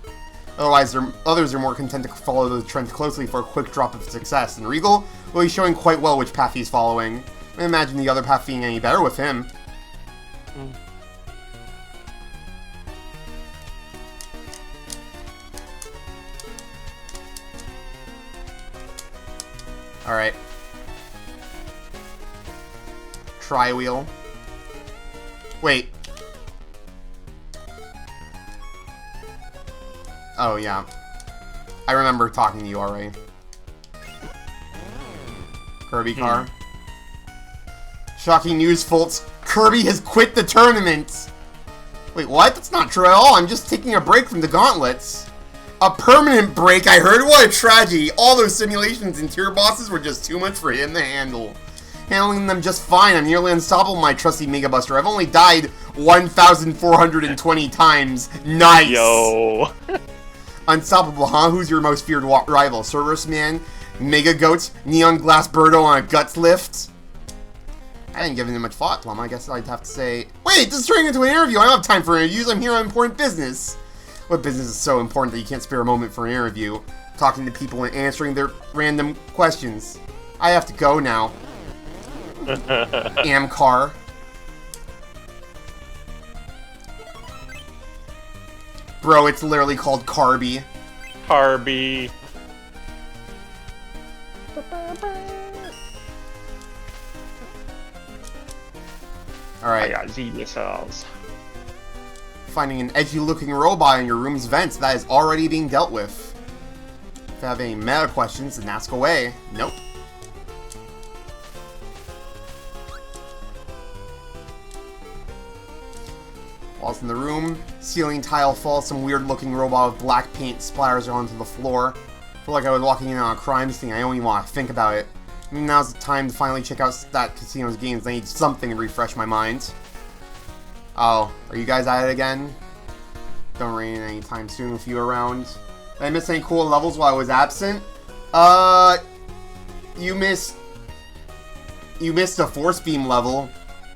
Otherwise, others are more content to follow those trends closely for a quick drop of success. And Regal, well, he's showing quite well which path he's following. I imagine the other path being any better with him. Alright. Tri-wheel. Wait. Oh, yeah. I remember talking to you already. Kirby car. Shocking news, folks. Kirby has quit the tournament! Wait, what? That's not true at all. I'm just taking a break from the gauntlets. A permanent break, I heard? What a tragedy. All those simulations and tier bosses were just too much for him to handle. Handling them just fine. I'm nearly unstoppable, my trusty Mega Buster. I've only died 1,420 times. Nice! Yo! Unstoppable, huh? Who's your most feared rival? Cerberus Man? Mega Goat? Neon Glass Birdo on a Guts Lift? I didn't give it much thought, Plum. I guess I'd have to say... Wait, this is turning into an interview. I don't have time for interviews. I'm here on important business. What business is so important that you can't spare a moment for an interview? Talking to people and answering their random questions. I have to go now. Amcar. Bro, it's literally called Carby. Carby. Alright. I got Z missiles. Finding an edgy-looking robot in your room's vents, that is already being dealt with. If you have any meta questions, then ask away. Nope. Whilst in the room, ceiling tile falls, some weird-looking robot with black paint splatters onto the floor. I feel like I was walking in on a crime scene. I don't even want to think about it. I mean, now's the time to finally check out that casino's games. I need something to refresh my mind. Oh, are you guys at it again? Don't rain anytime soon with you around. Did I miss any cool levels while I was absent? You missed a Force Beam level,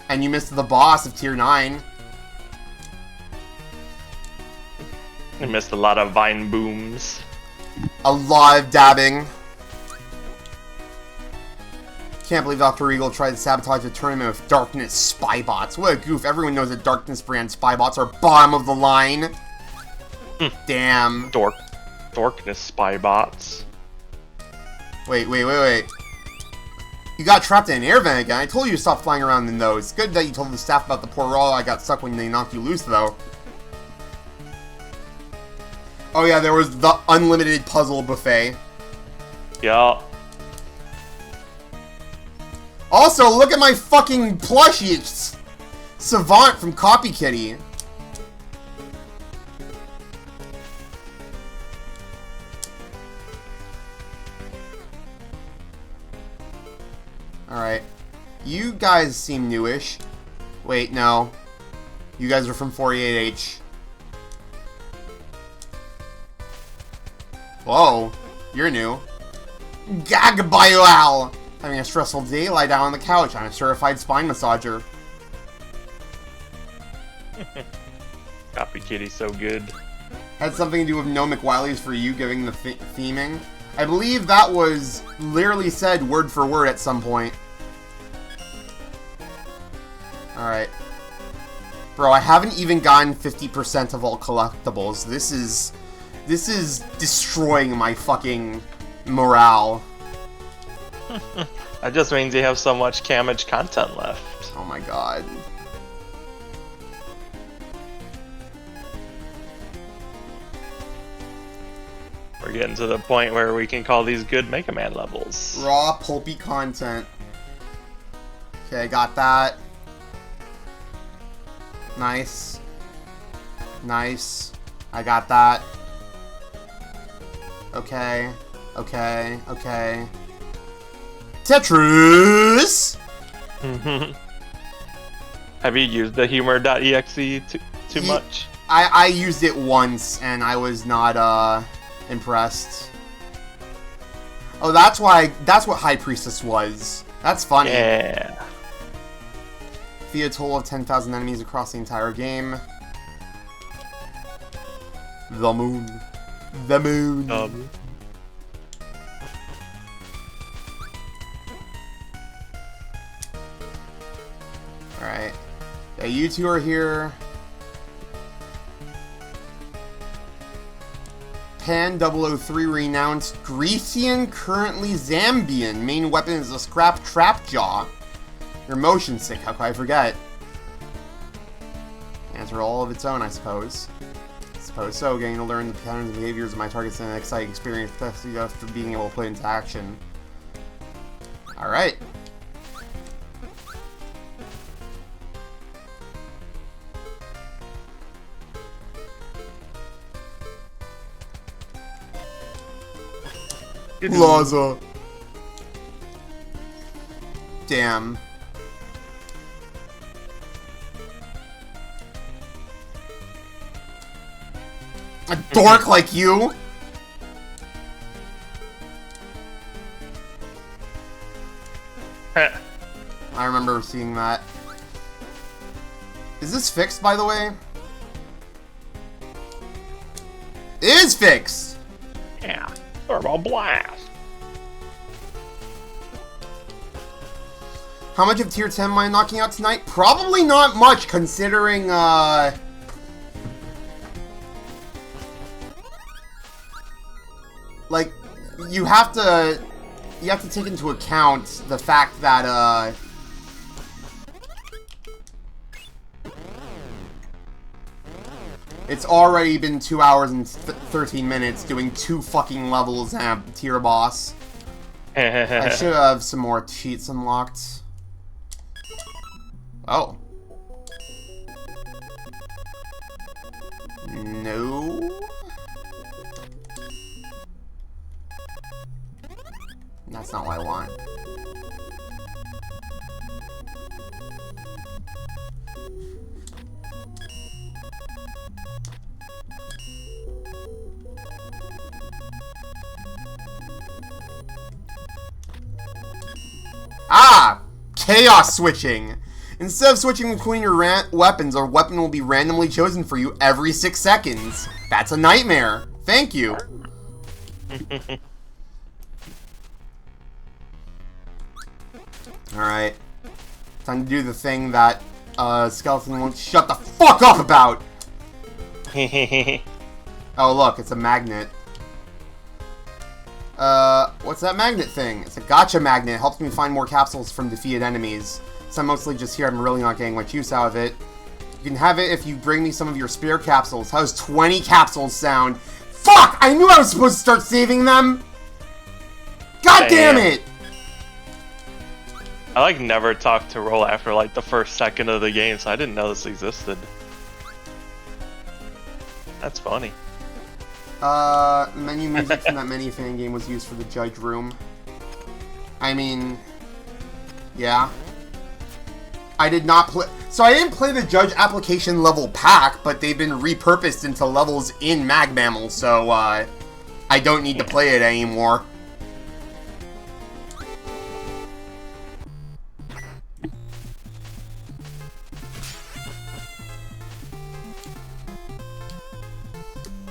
and you missed the boss of Tier 9. I missed a lot of vine booms. A lot of dabbing. Can't believe Dr. Regal tried to sabotage the tournament with Darkness spy bots. What a goof. Everyone knows that Darkness brand spy bots are bottom of the line. Damn. Darkness spy bots. Wait. You got trapped in an air vent again. I told you to stop flying around in those. Good that you told the staff about the poor roll I got stuck when they knocked you loose, though. Oh yeah, there was the unlimited puzzle buffet. Yeah. Also, look at my fucking plushie. It's Savant from Copy Kitty. Alright. You guys seem newish. Wait, no. You guys are from 48H. Whoa. You're new. Gagbayal! Having a stressful day, lie down on the couch. I'm a certified spine massager. Copy Kitty so good. Had something to do with no McWiley's for you giving the theming. I believe that was literally said word for word at some point. Alright. Bro, I haven't even gotten 50% of all collectibles. This is destroying my fucking morale. That just means you have so much Camage content left. Oh my god. We're getting to the point where we can call these good Mega Man levels. Raw, pulpy content. Okay, got that. Nice. Nice. I got that. Okay. Okay. Okay. Tetris! Have you used the humor.exe too much? I used it once, and I was not, impressed. Oh, that's what High Priestess was. That's funny. Yeah. Defeat a total of 10,000 enemies across the entire game. The moon. The moon. Alright. Yeah, you two are here. Pan-003 renounced Grecian, currently Zambian. Main weapon is a scrap trap jaw. Your motion stick, how could I forget? Answer all of its own, I suppose. I suppose so. Getting to learn the patterns and behaviors of my targets and an exciting experience after being able to put into action. Alright. Laza. Damn. A dork like you? I remember seeing that. Is this fixed, by the way? It is fixed! Yeah. Thermal blast. How much of tier 10 am I knocking out tonight? Probably not much, considering, like, you have to take into account the fact that, it's already been 2 hours and 13 minutes doing 2 fucking levels and a tier boss. I should have some more cheats unlocked. Oh. No. That's not what I want. Ah! Chaos switching! Instead of switching between your weapons, a weapon will be randomly chosen for you every 6 seconds. That's a nightmare. Thank you. Alright. Time to do the thing that Skeleton won't shut the fuck up about! Oh look, it's a magnet. What's that magnet thing? It's a gotcha magnet. It helps me find more capsules from defeated enemies. So I'm mostly just here. I'm really not getting much use out of it. You can have it if you bring me some of your spare capsules. How does 20 capsules sound? Fuck! I knew I was supposed to start saving them! God damn it! I like never talked to Roll after like the first second of the game, so I didn't know this existed. That's funny. Menu music from that mini fan game was used for the judge room. I mean, Yeah. I did not play... So I didn't play the Judge Application level pack, but they've been repurposed into levels in MAGMML, so, I don't need to play it anymore.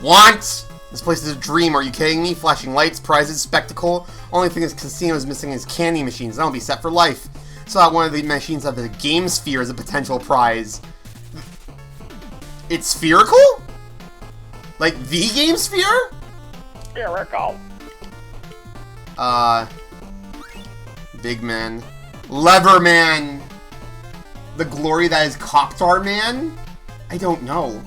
Want? This place is a dream. Are you kidding me? Flashing lights, prizes, spectacle. Only thing this casino is missing is candy machines. That'll be set for life. So that one of the machines have the game sphere as a potential prize. It's spherical? Like the game sphere? Spherical. Big Man. Lever Man. The glory that is Coptar Man? I don't know.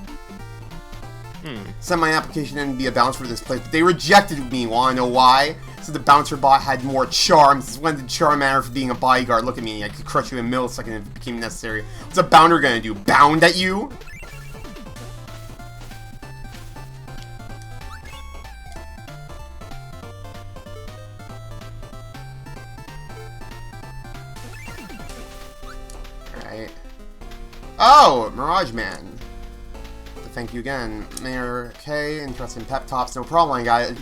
Sent my application in to be a bouncer for this place, but they rejected me. Wanna know why? So the bouncer bot had more charms. When did charm matter for being a bodyguard? Look at me, I could crush you in a millisecond if it became necessary. What's a bounder gonna do? Bound at you? Alright. Oh! Mirage Man. Thank you again. Mayor K, interesting pep talks, no problem, I got it.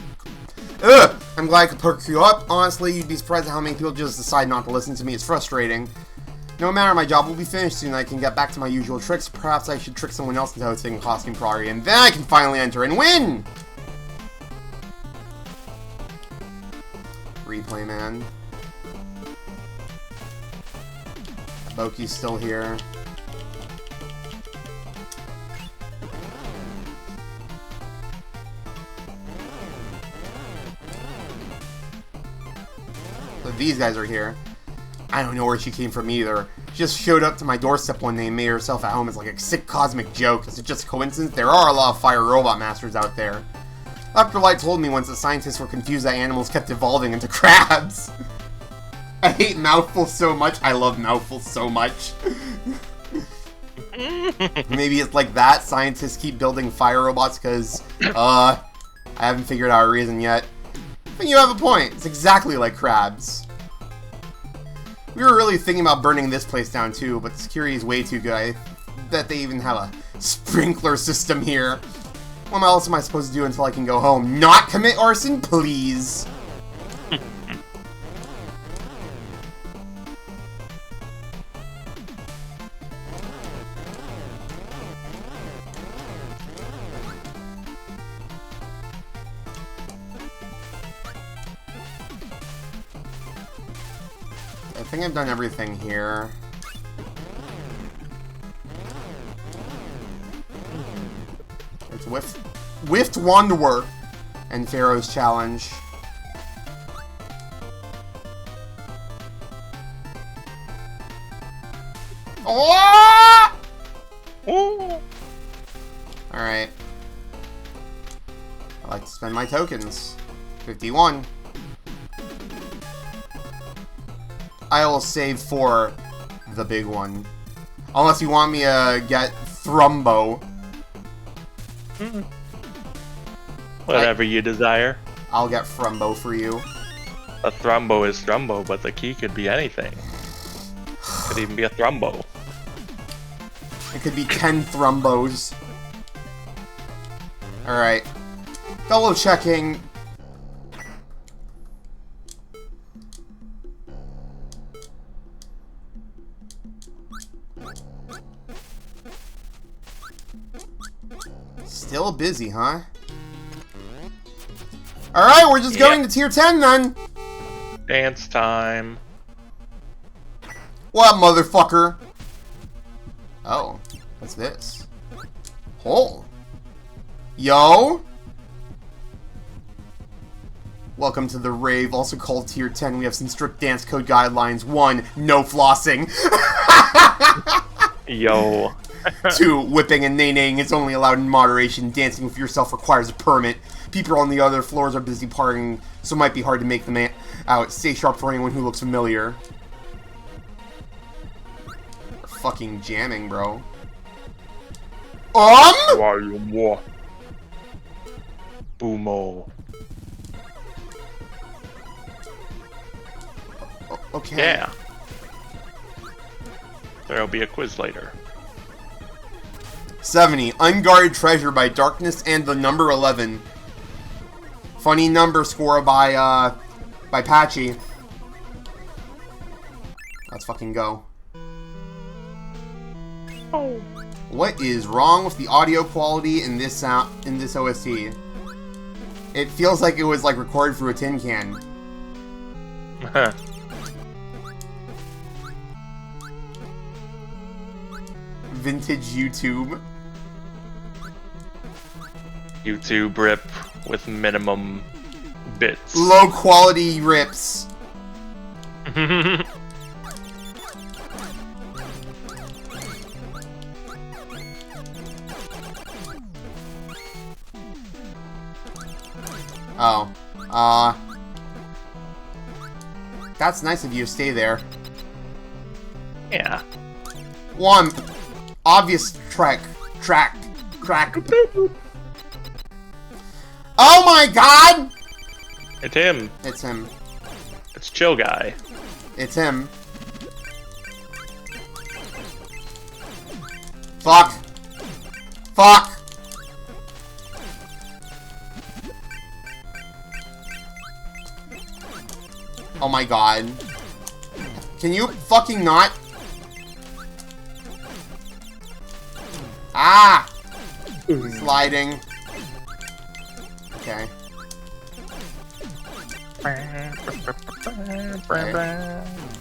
Ugh! I'm glad I could perk you up. Honestly, you'd be surprised at how many people just decide not to listen to me. It's frustrating. No matter, my job will be finished soon. I can get back to my usual tricks. Perhaps I should trick someone else into hosting costume party, and then I can finally enter and win! Replay man. Boki's still here. These guys are here. I don't know where she came from either. She just showed up to my doorstep one day and made herself at home as like a sick cosmic joke. Is it just a coincidence? There are a lot of fire robot masters out there. Dr. Light told me once that scientists were confused that animals kept evolving into crabs. I hate Mouthful so much. I love Mouthful so much. Maybe it's like that. Scientists keep building fire robots because, I haven't figured out a reason yet. But you have a point. It's exactly like crabs. We were really thinking about burning this place down too, but the security is way too good. I bet they even have a sprinkler system here. What else am I supposed to do until I can go home? Not commit arson, please! I think I've done everything here. It's Whiffed Wanderer and Pharaoh's Challenge. Oh! Alright. I like to spend my tokens. 51. I will save for the big one. Unless you want me to get Thrumbo. Whatever you desire. I'll get Thrumbo for you. A Thrumbo is Thrumbo, but the key could be anything. Could even be a Thrumbo. It could be 10 Thrumbos. Alright. Double checking. Still busy, huh? Alright, we're just going to tier 10 then! Dance time. What, motherfucker? Oh, what's this? Hole. Yo! Welcome to the RAVE, also called tier 10. We have some strict dance code guidelines. 1. No flossing. Yo. 2. Whipping and nay-naying is only allowed in moderation. Dancing with yourself requires a permit. People on the other floors are busy partying, so it might be hard to make them out. Stay sharp for anyone who looks familiar. We're fucking jamming, bro. Boomo. Okay. Yeah. There'll be a quiz later. 70. Unguarded Treasure by Darkness and the number 11. Funny number score by Patchy. Let's fucking go. Oh. What is wrong with the audio quality in this OST? It feels like it was like recorded through a tin can. Vintage YouTube. YouTube rip with minimum bits. Low quality rips. Oh. That's nice of you to stay there. Yeah. One. Obvious track. Oh my god! It's him. It's him. It's Chill Guy. It's him. Fuck. Fuck. Oh my god. Can you fucking not? Ah! Sliding. Okay. Okay.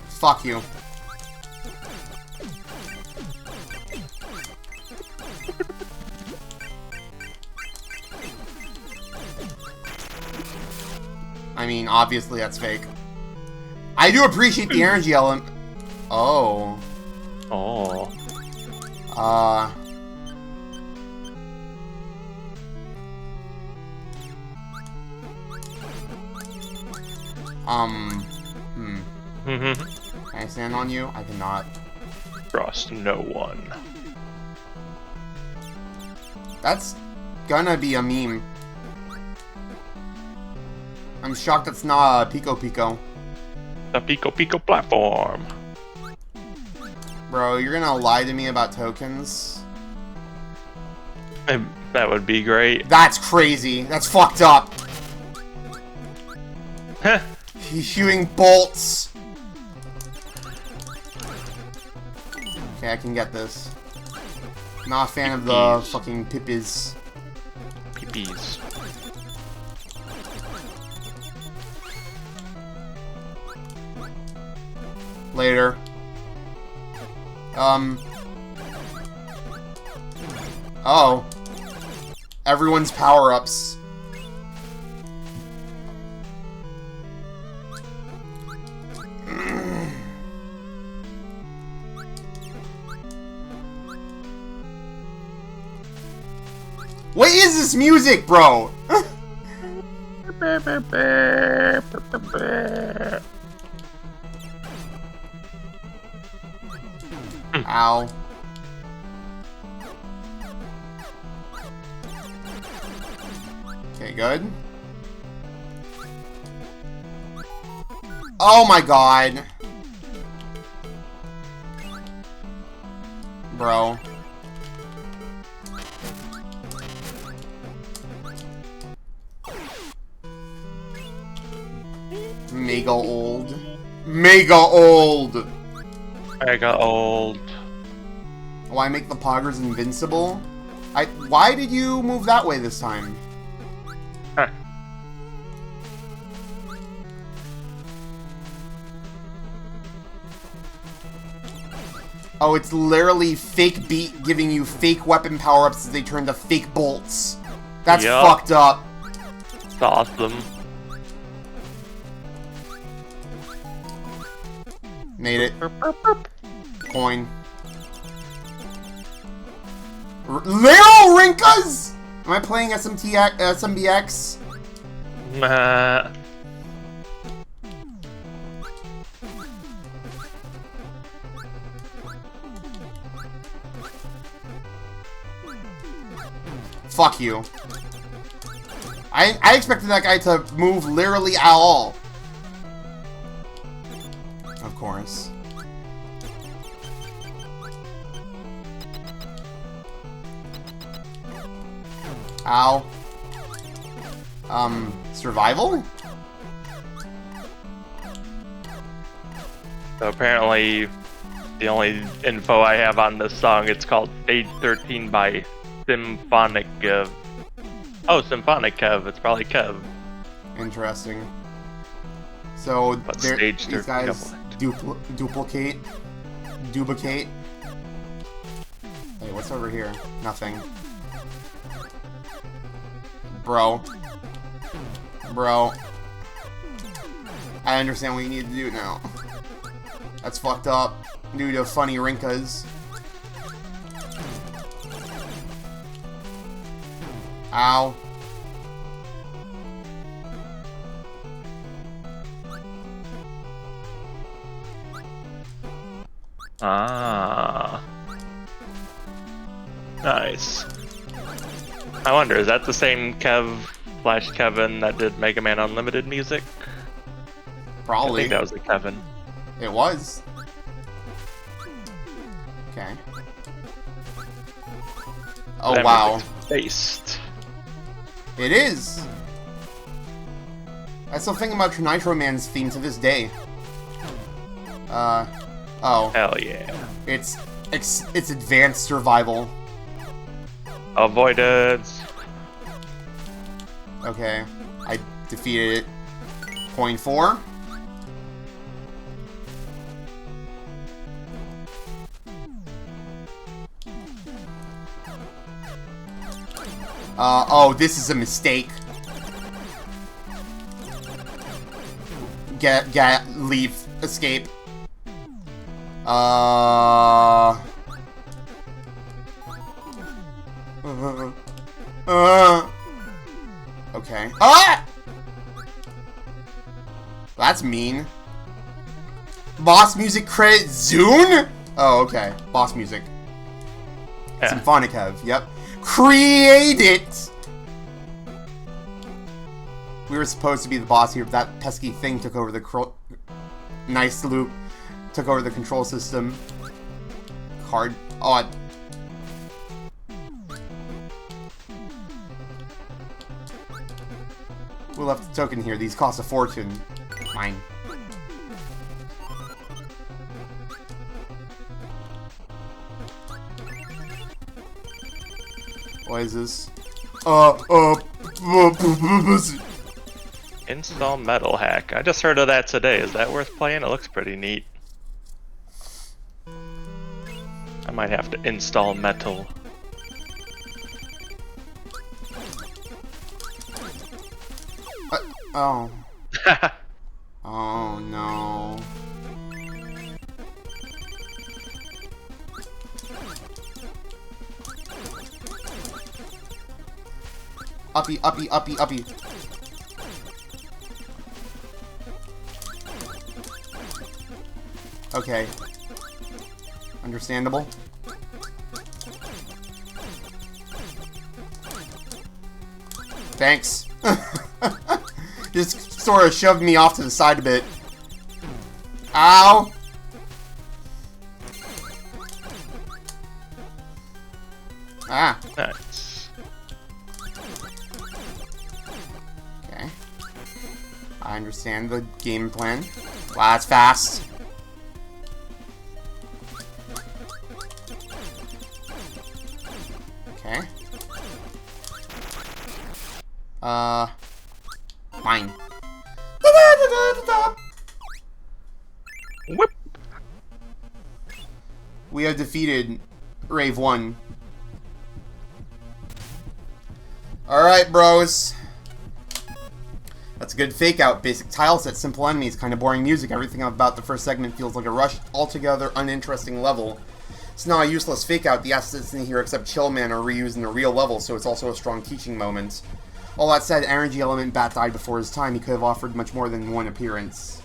Fuck you. I mean, obviously that's fake. I do appreciate the energy element. Oh. Oh. Can I stand on you? I cannot. Trust no one. That's gonna be a meme. I'm shocked it's not a Pico Pico. The Pico Pico platform. Bro, you're gonna lie to me about tokens? That would be great. That's crazy. That's fucked up. Heh. He's shooting bolts. Okay, I can get this. Not a fan of the fucking pippies. Pippies. Later. Oh. Everyone's power-ups. What is this music, bro? Ow. Okay, good. Oh my god. Bro. Mega old. Mega old! Mega old. Why make the poggers invincible? Why did you move that way this time? Huh. Oh, it's literally fake beat giving you fake weapon power-ups as they turn to fake bolts. That's fucked up. It's awesome. Made it. Coin. Little Rinkas? Am I playing SMBX? Nah. Fuck you. I expected that guy to move literally at all. Of course. Ow. Survival? So apparently, the only info I have on this song, it's called Stage 13 by Symphonic Kev. Oh, Symphonic Kev. It's probably Kev. Interesting. So But these stage 13 guys duplicate. Hey, what's over here? Nothing. Bro. I understand what you need to do now. That's fucked up. Due to funny rinkas. Ow. Ah. Nice. I wonder, is that the same Kev/Kevin that did Mega Man Unlimited music? Probably. I think that was the Kevin. It was. Okay. Oh, That wow. music's based. It is. I still think about Nitro Man's theme to this day. Oh. Hell yeah. It's advanced survival. Avoidance. Okay. I defeated it. Point 4. Oh, this is a mistake. Leave, escape. Okay. Ah! That's mean. Boss music credit Zune? Oh, okay. Boss music. Yeah. Symphonic Kev, yep. Create it! We were supposed to be the boss here, but that pesky thing took over the nice loop. Took over the control system. Card. Oh, we left a token here. These cost a fortune. Mine. What is this? Install Metal Hack. I just heard of that today. Is that worth playing? It looks pretty neat. I might have to install Metal. Oh. Oh no. Uppy, uppy, uppy, uppy. Okay. Understandable. Thanks. Just sort of shoved me off to the side a bit. Ow! Ah. Nice. Okay. I understand the game plan. Wow, that's fast. Okay. Mine. Whip. We have defeated RAVE 1. Alright, bros. That's a good fake out. Basic tile set, simple enemies, kind of boring music. Everything about the first segment feels like a rushed, altogether uninteresting level. It's not a useless fake out. The assets in here except Chill Man are reused in the real level, so it's also a strong teaching moment. All that said, Energy Element Bat died before his time. He could have offered much more than one appearance.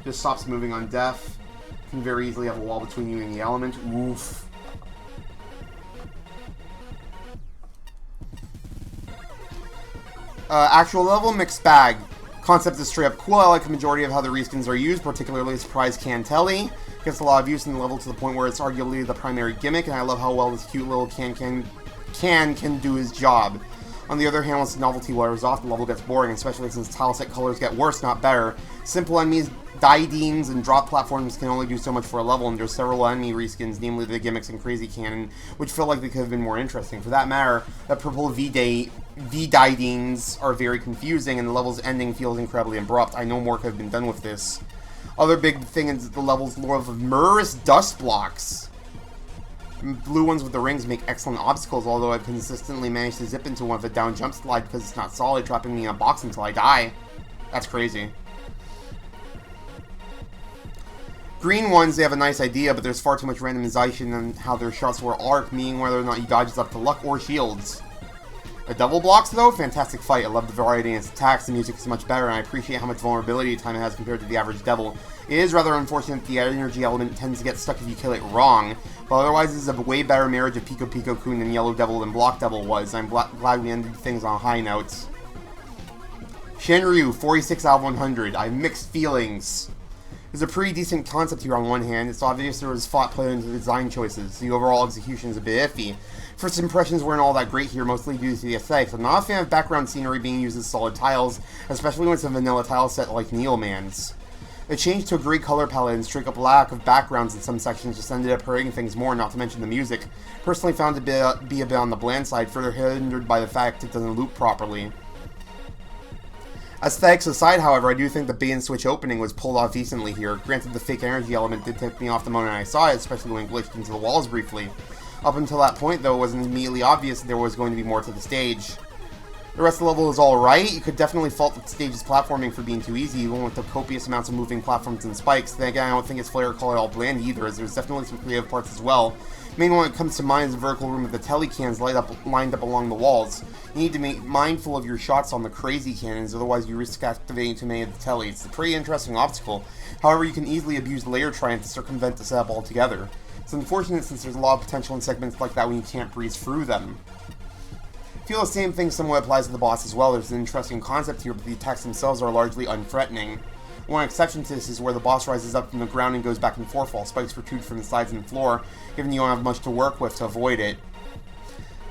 Just stops moving on death. Can very easily have a wall between you and the element. Oof. Actual level, mixed bag. Concept is straight up cool. I like the majority of how the reskins are used, particularly Surprise Cantelli. Gets a lot of use in the level to the point where it's arguably the primary gimmick, and I love how well this cute little can do his job. On the other hand, once the novelty wears off, the level gets boring, especially since tile set colors get worse, not better. Simple enemies, die-deans, and drop platforms can only do so much for a level, and there's several enemy reskins, namely the gimmicks and crazy cannon, which feel like they could have been more interesting. For that matter, the purple V-die-deans are very confusing, and the level's ending feels incredibly abrupt. I know more could have been done with this. Other big thing is the level's lore of murderous dust blocks. Blue ones with the rings make excellent obstacles, although I've consistently managed to zip into one with a down jump slide because it's not solid, trapping me in a box until I die. That's crazy. Green ones, they have a nice idea, but there's far too much randomization on how their shots will arc, meaning whether or not you dodge is up to luck or shields. The double blocks, though, fantastic fight. I love the variety in its attacks, the music is much better, and I appreciate how much vulnerability time it has compared to the average devil. It is rather unfortunate that the energy element tends to get stuck if you kill it wrong, but otherwise this is a way better marriage of Pico Pico Kun and Yellow Devil than Block Devil was. I'm glad we ended things on high notes. Shenryu, 46 out of 100. I have mixed feelings. There's a pretty decent concept here on one hand. It's obvious there was thought put into the design choices. The overall execution is a bit iffy. First impressions weren't all that great here, mostly due to the aesthetics. I'm not a fan of background scenery being used as solid tiles, especially when it's a vanilla tile set like Neilman's. The change to a gray color palette and straight up lack of backgrounds in some sections just ended up hurting things more, not to mention the music. Personally found it to be a bit on the bland side, further hindered by the fact it doesn't loop properly. Aesthetics aside, however, I do think the bait and switch opening was pulled off decently here. Granted, the fake energy element did tip me off the moment I saw it, especially when it glitched into the walls briefly. Up until that point, though, it wasn't immediately obvious that there was going to be more to the stage. The rest of the level is alright. You could definitely fault the stage's platforming for being too easy, even with the copious amounts of moving platforms and spikes. Then again, I don't think it's flare call all bland either, as there's definitely some creative parts as well. The main one that comes to mind is the vertical room with the telly cans lined up along the walls. You need to be mindful of your shots on the crazy cannons, otherwise you risk activating too many of the telly. It's a pretty interesting obstacle. However, you can easily abuse layer trying to circumvent the setup altogether. It's unfortunate since there's a lot of potential in segments like that when you can't breeze through them. I feel the same thing somewhat applies to the boss as well. There's an interesting concept here, but the attacks themselves are largely unthreatening. One exception to this is where the boss rises up from the ground and goes back and forth while spikes protrude from the sides and floor, given you don't have much to work with to avoid it.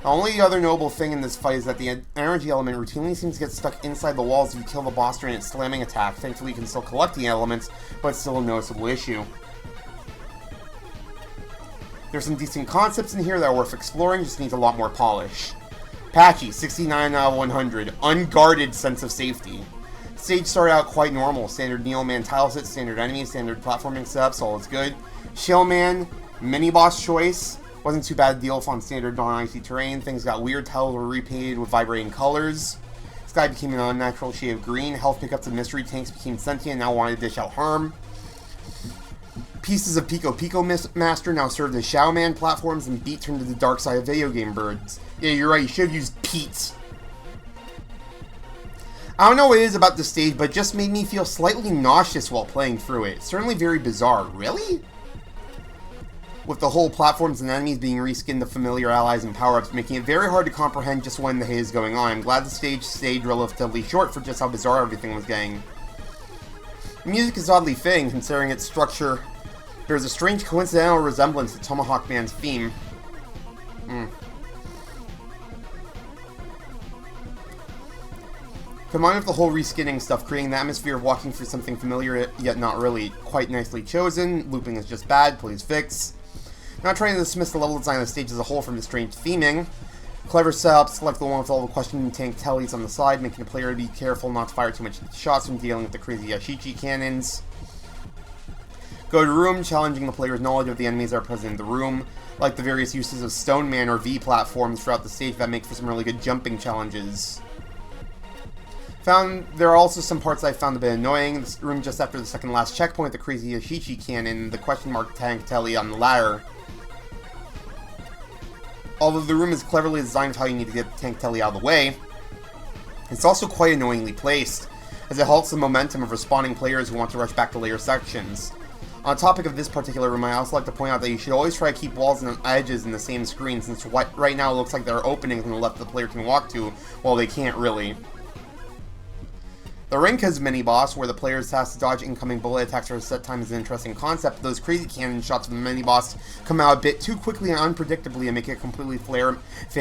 The only other notable thing in this fight is that the energy element routinely seems to get stuck inside the walls if you kill the boss during its slamming attack. Thankfully you can still collect the elements, but it's still a noticeable issue. There's some decent concepts in here that are worth exploring, just needs a lot more polish. Patchy, 69 out of 100. Unguarded sense of safety. Stage started out quite normal. Standard Neilman tile set, standard enemies, standard platforming setup, all is good. Shellman, mini-boss choice. Wasn't too bad a deal on standard non-icy terrain. Things got weird, tiles were repainted with vibrating colors. Sky became an unnatural shade of green. Health pickups and mystery tanks became sentient and now wanted to dish out harm. Pieces of Pico Pico Master now served as Showman platforms, and Beat turned to the dark side of video game birds. Yeah, you're right, you should have used Pete. I don't know what it is about this stage, but it just made me feel slightly nauseous while playing through it. It's certainly very bizarre. Really? With the whole platforms and enemies being reskinned to familiar allies and power-ups, making it very hard to comprehend just when the hate is going on. I'm glad the stage stayed relatively short for just how bizarre everything was getting. The music is oddly fitting, considering its structure. There's a strange coincidental resemblance to Tomahawk Man's theme. Combined with the whole reskinning stuff, creating the atmosphere of walking through something familiar yet not really. Quite nicely chosen. Looping is just bad, please fix. Not trying to dismiss the level design of the stage as a whole from the strange theming. Clever setups, like the one with all the questioning tank tellies on the side, making the player be careful not to fire too much shots when dealing with the crazy Yashichi cannons. Good room, challenging the player's knowledge of the enemies that are present in the room, like the various uses of Stone Man or V platforms throughout the stage that make for some really good jumping challenges. There are also some parts I found a bit annoying. This room just after the second last checkpoint, the crazy Yashichi cannon, the question mark tank telly on the ladder. Although the room is cleverly designed with how you need to get the tank telly out of the way, it's also quite annoyingly placed, as it halts the momentum of respawning players who want to rush back to later sections. On the topic of this particular room, I also like to point out that you should always try to keep walls and edges in the same screen, since right now it looks like there are openings on the left the player can walk to, while they can't really. The Rinka's mini-boss, where the player is tasked to dodge incoming bullet attacks for a set time, is an interesting concept, but those crazy cannon shots from the mini-boss come out a bit too quickly and unpredictably and make it a completely fair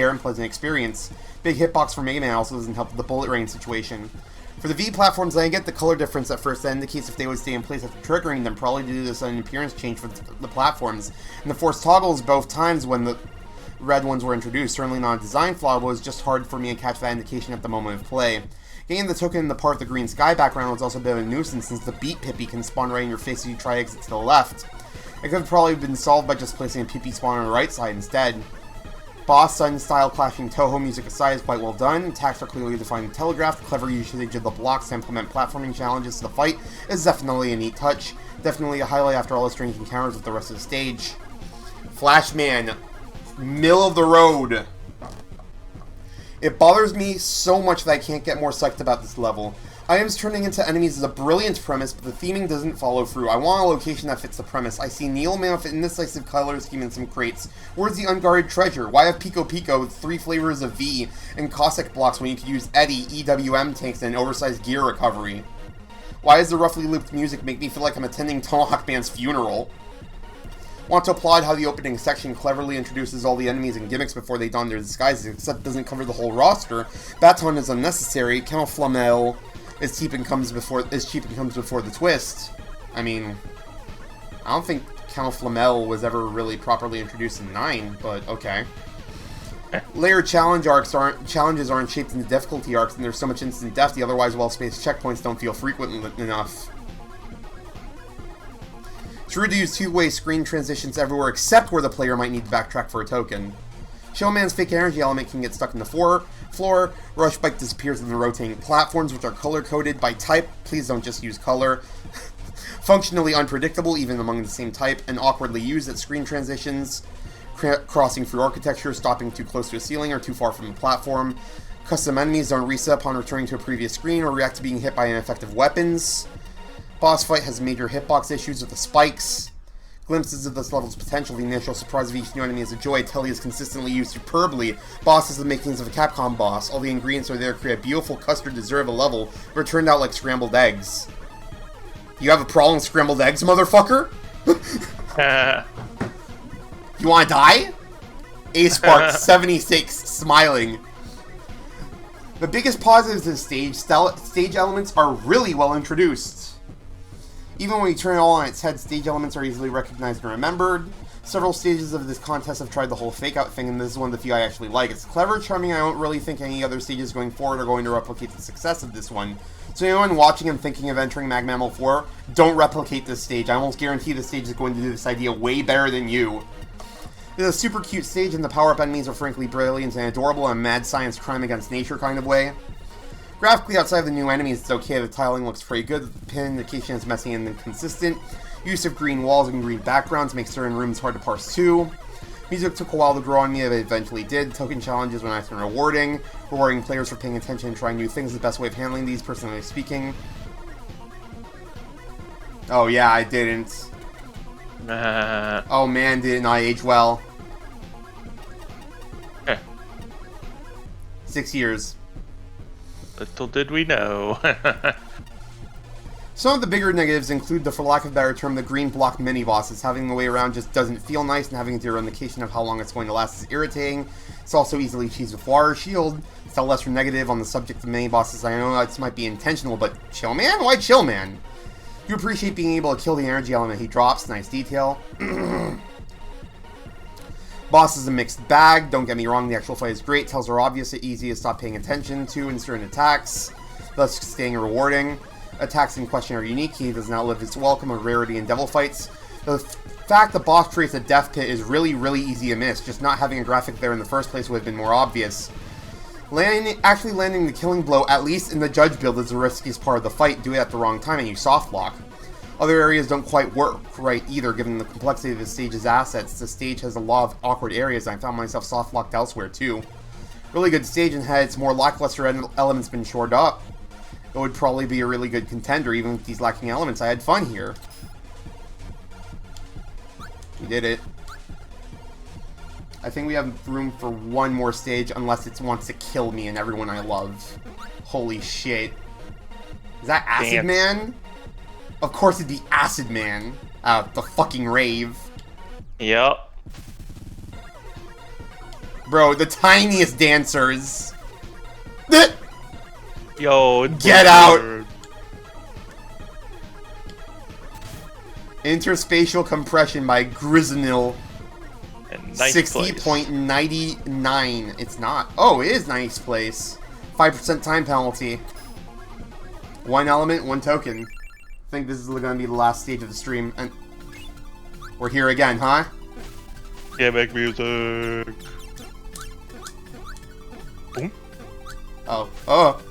and pleasant experience. Big hitbox for Mega Man also doesn't help with the bullet rain situation. For the V platforms, I get the color difference at first. That indicates if they would stay in place after triggering them, probably due to the sudden appearance change for the platforms. And the force toggles both times when the red ones were introduced. Certainly not a design flaw, but it was just hard for me to catch that indication at the moment of play. Getting the token in the part of the green sky background was also a bit of a nuisance, since the beat Pippi can spawn right in your face if you try to exit to the left. It could have probably been solved by just placing a Pippi spawn on the right side instead. Boss Sun style clashing Toho music aside is quite well done. Attacks are clearly defined and telegraphed. Clever usage of the blocks to implement platforming challenges to the fight is definitely a neat touch. Definitely a highlight after all the strange encounters with the rest of the stage. Flashman, middle of the road. It bothers me so much that I can't get more psyched about this level. Items turning into enemies is a brilliant premise, but the theming doesn't follow through. I want a location that fits the premise. I see Neil Man with an indecisive color scheme in some crates. Where's the unguarded treasure? Why have Pico Pico with 3 flavors of V and Cossack blocks when you could use Eddie, EWM tanks, and oversized gear recovery? Why does the roughly looped music make me feel like I'm attending Tomahawk Man's funeral? Want to applaud how the opening section cleverly introduces all the enemies and gimmicks before they don their disguises, except it doesn't cover the whole roster. Baton is unnecessary. Count Flamel is cheap and comes before the twist. I mean, I don't think Count Flamel was ever really properly introduced in 9, but okay. Layered challenges aren't shaped into difficulty arcs, and there's so much instant death the otherwise well-spaced checkpoints don't feel frequent enough. It's rude to use two-way screen transitions everywhere except where the player might need to backtrack for a token. Showman's fake energy element can get stuck in the floor. Rush Bike disappears in the rotating platforms, which are color-coded by type. Please don't just use color. Functionally unpredictable, even among the same type, and awkwardly used at screen transitions. Crossing through architecture, stopping too close to a ceiling or too far from the platform. Custom enemies don't reset upon returning to a previous screen or react to being hit by ineffective weapons. Boss fight has major hitbox issues with the spikes. Glimpses of this level's potential. The initial surprise of each new enemy is a joy. Telly is consistently used superbly. Boss is the makings of a Capcom boss. All the ingredients are there to create a beautiful custard dessert of a level, but it turned out like scrambled eggs. You have a problem with scrambled eggs, motherfucker? You wanna die? A-Spark76, smiling. The biggest positives of this stage elements are really well introduced. Even when you turn it all on its head, stage elements are easily recognized and remembered. Several stages of this contest have tried the whole fake-out thing, and this is one of the few I actually like. It's clever, charming, I don't really think any other stages going forward are going to replicate the success of this one. So anyone watching and thinking of entering MAGMML3, don't replicate this stage. I almost guarantee this stage is going to do this idea way better than you. It's a super cute stage, and the power-up enemies are frankly brilliant and adorable in a mad science crime against nature kind of way. Graphically, outside of the new enemies, it's okay. The tiling looks pretty good. The pin indication is messy and inconsistent. Use of green walls and green backgrounds makes certain rooms hard to parse too. Music took a while to grow on me, but it eventually did. Token challenges were nice and rewarding. Rewarding players for paying attention and trying new things is the best way of handling these, personally speaking. Oh yeah, I didn't. Oh man, didn't I age well. 6 years. Little did we know. Some of the bigger negatives include the, for lack of a better term, the green block mini-bosses. Having the way around just doesn't feel nice, and having zero indication of how long it's going to last is irritating. It's also easily cheesed with water shield. It's a lesser negative on the subject of mini-bosses. I know this might be intentional, but chill, man? Why chill, man? You appreciate being able to kill the energy element he drops. Nice detail. Boss is a mixed bag. Don't get me wrong, the actual fight is great. Tells are obvious and easy to stop paying attention to in certain attacks, thus staying rewarding. Attacks in question are unique. He does not live its welcome of rarity in devil fights. The fact the boss creates a death pit is really, really easy to miss. Just not having a graphic there in the first place would have been more obvious. Actually landing the killing blow, at least in the judge build, is the riskiest part of the fight. Do it at the wrong time and you soft lock. Other areas don't quite work right either, given the complexity of the stage's assets. The stage has a lot of awkward areas, and I found myself soft-locked elsewhere, too. Really good stage, and had its more lackluster elements been shored up, it would probably be a really good contender. Even with these lacking elements, I had fun here. We did it. I think we have room for one more stage, unless it wants to kill me and everyone I love. Holy shit. Is that Acid Dance. Man? Of course it'd be Acid Man. The fucking rave. Yep. Bro, the tiniest dancers. Yo, Get out! Interspatial compression by Griznil. Nice 60.99. It's not. Oh, it is nice place. 5% time penalty. One element, one token. I think this is going to be the last stage of the stream. And we're here again, huh? Gimmick music. Boom. Oh. Oh.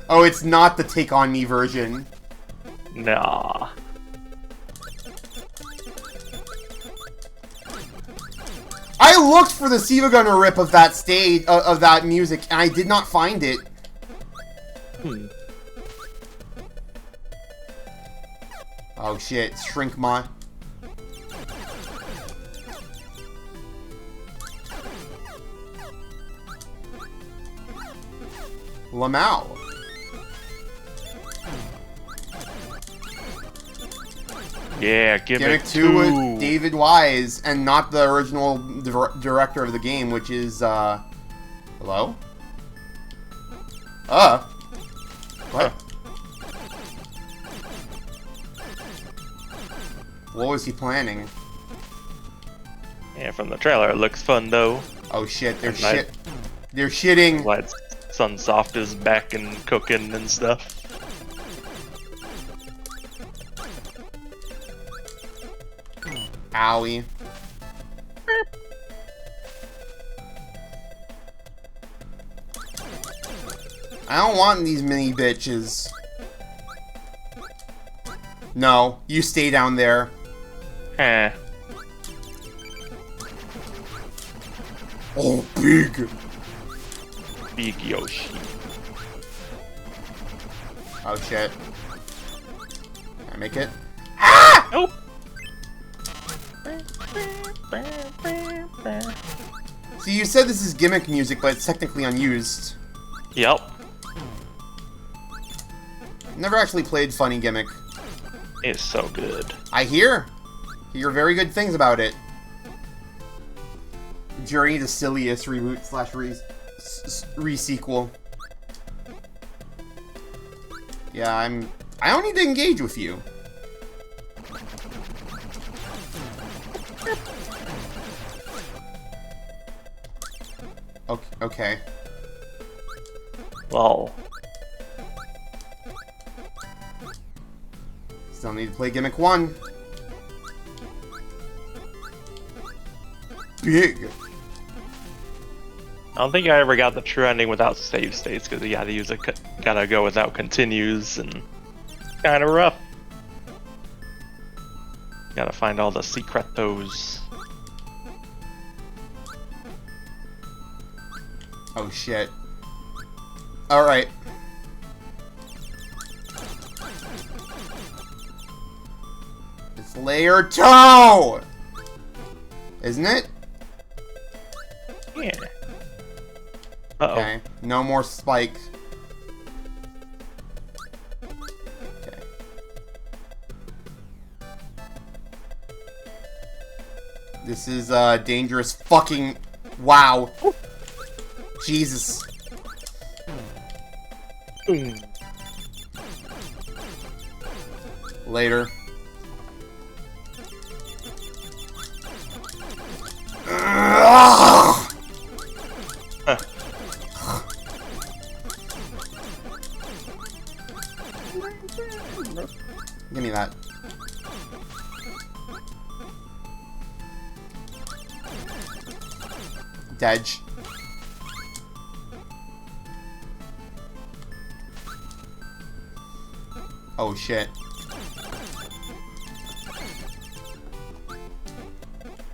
Oh, it's not the Take On Me version. Nah. I looked for the Siva Gunner rip of that stage, of that music, and I did not find it. Oh shit, Shrink Ma. Lamau. Yeah, Gimmick 2 with David Wise, and not the original director of the game, which is, hello? What? What was he planning? Yeah, from the trailer, it looks fun though. Oh shit, they're Nice. They're shitting. Glad Sunsoft is back and cooking and stuff. Owie. I don't want these mini bitches. No, you stay down there. Eh. Oh, big. Big Yoshi. Oh shit. Can I make it? Nope. See, you said this is gimmick music, but it's technically unused. Yep. Never actually played Funny Gimmick. It's so good. I hear very good things about it. Journey to Silliest reboot slash re-sequel. Yeah, I don't need to engage with you. Okay. Lol. Still need to play Gimmick 1. Big. I don't think I ever got the true ending without save states because you gotta use gotta go without continues and kind of rough. Gotta find all the secretos. Oh shit. Alright. It's layer 2! Isn't it? Yeah. Uh-oh. Okay. No more spike. Okay. This is dangerous fucking... Wow. Jesus. Later. Give me that. Dedge. Oh shit.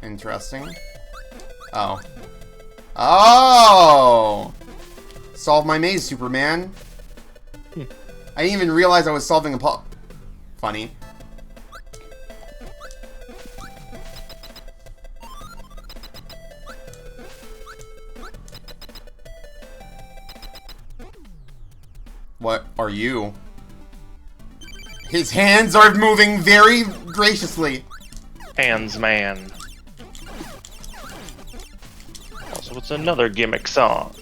Interesting. Oh. Oh! Solve my maze, Superman. I didn't even realize I was solving a Funny. What are you? His hands are moving very graciously. Hands man. Also, it's another gimmick song.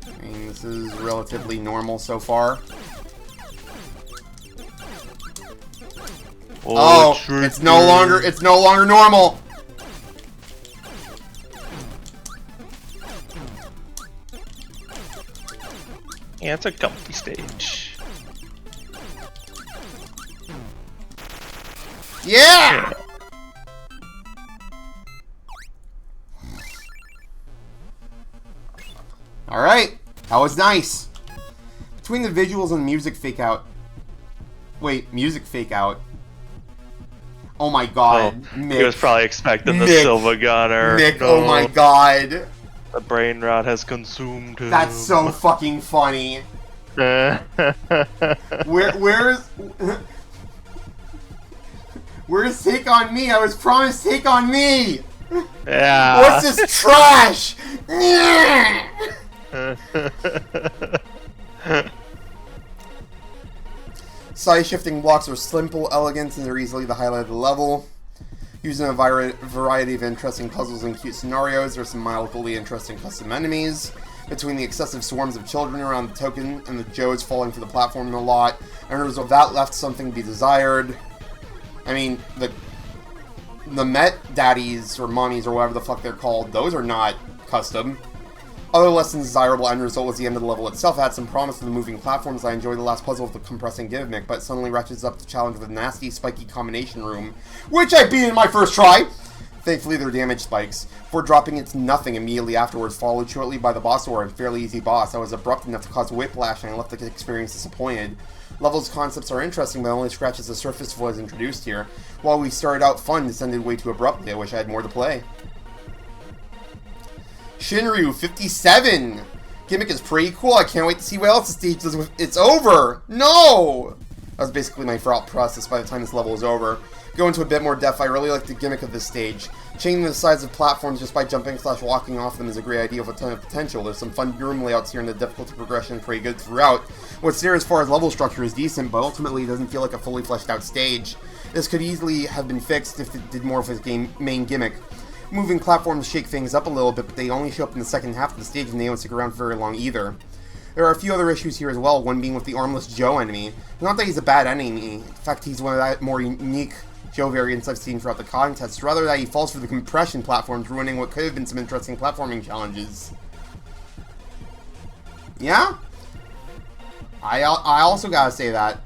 I mean, this is relatively normal so far. Oh, it's no longer normal. Yeah, it's a comfy stage. Yeah! Alright, that was nice. Between the visuals and music fake out. Wait, music fake out. Oh my god, Nick. He was probably expecting the silver gunner. Nick, no. Oh my god. The brain rot has consumed him. That's so fucking funny. Where's Take On Me? I was promised Take On Me! Yeah. What's this trash? Side-shifting blocks are simple, elegant, and they're easily the highlight of the level. Using a variety of interesting puzzles and cute scenarios, there's some mildly interesting custom enemies. Between the excessive swarms of children around the token and the Joes falling for the platform a lot, and as a result, that left something to be desired. I mean, the Met Daddies, or Mommies, or whatever the fuck they're called, those are not custom. Other less than desirable end result was the end of the level itself. It had some promise of the moving platforms. I enjoyed the last puzzle with the compressing gimmick, but it suddenly ratchets up the challenge with a nasty, spiky combination room, which I beat in my first try! Thankfully, they're damage spikes. Before dropping it to nothing immediately afterwards, followed shortly by the boss or a fairly easy boss. I was abrupt enough to cause whiplash, and I left the experience disappointed. Level's concepts are interesting, but only scratches the surface of what is introduced here. While we started out fun, this ended way too abruptly. I wish I had more to play. Shinryu 57! Gimmick is pretty cool. I can't wait to see what else the stage does with it's over! No! That was basically my thought process by the time this level was over. Go into a bit more depth, I really like the gimmick of this stage. Changing the size of platforms just by jumping / walking off them is a great idea with a ton of potential. There's some fun room layouts here and the difficulty progression is pretty good throughout. What's there as far as level structure is decent, but ultimately it doesn't feel like a fully fleshed out stage. This could easily have been fixed if it did more of its main gimmick. Moving platforms shake things up a little bit, but they only show up in the second half of the stage and they don't stick around for very long either. There are a few other issues here as well, one being with the armless Joe enemy. Not that he's a bad enemy, in fact he's one of the more unique Joe variants I've seen throughout the contest, rather that he falls for the compression platforms, ruining what could have been some interesting platforming challenges. Yeah? I also gotta say that.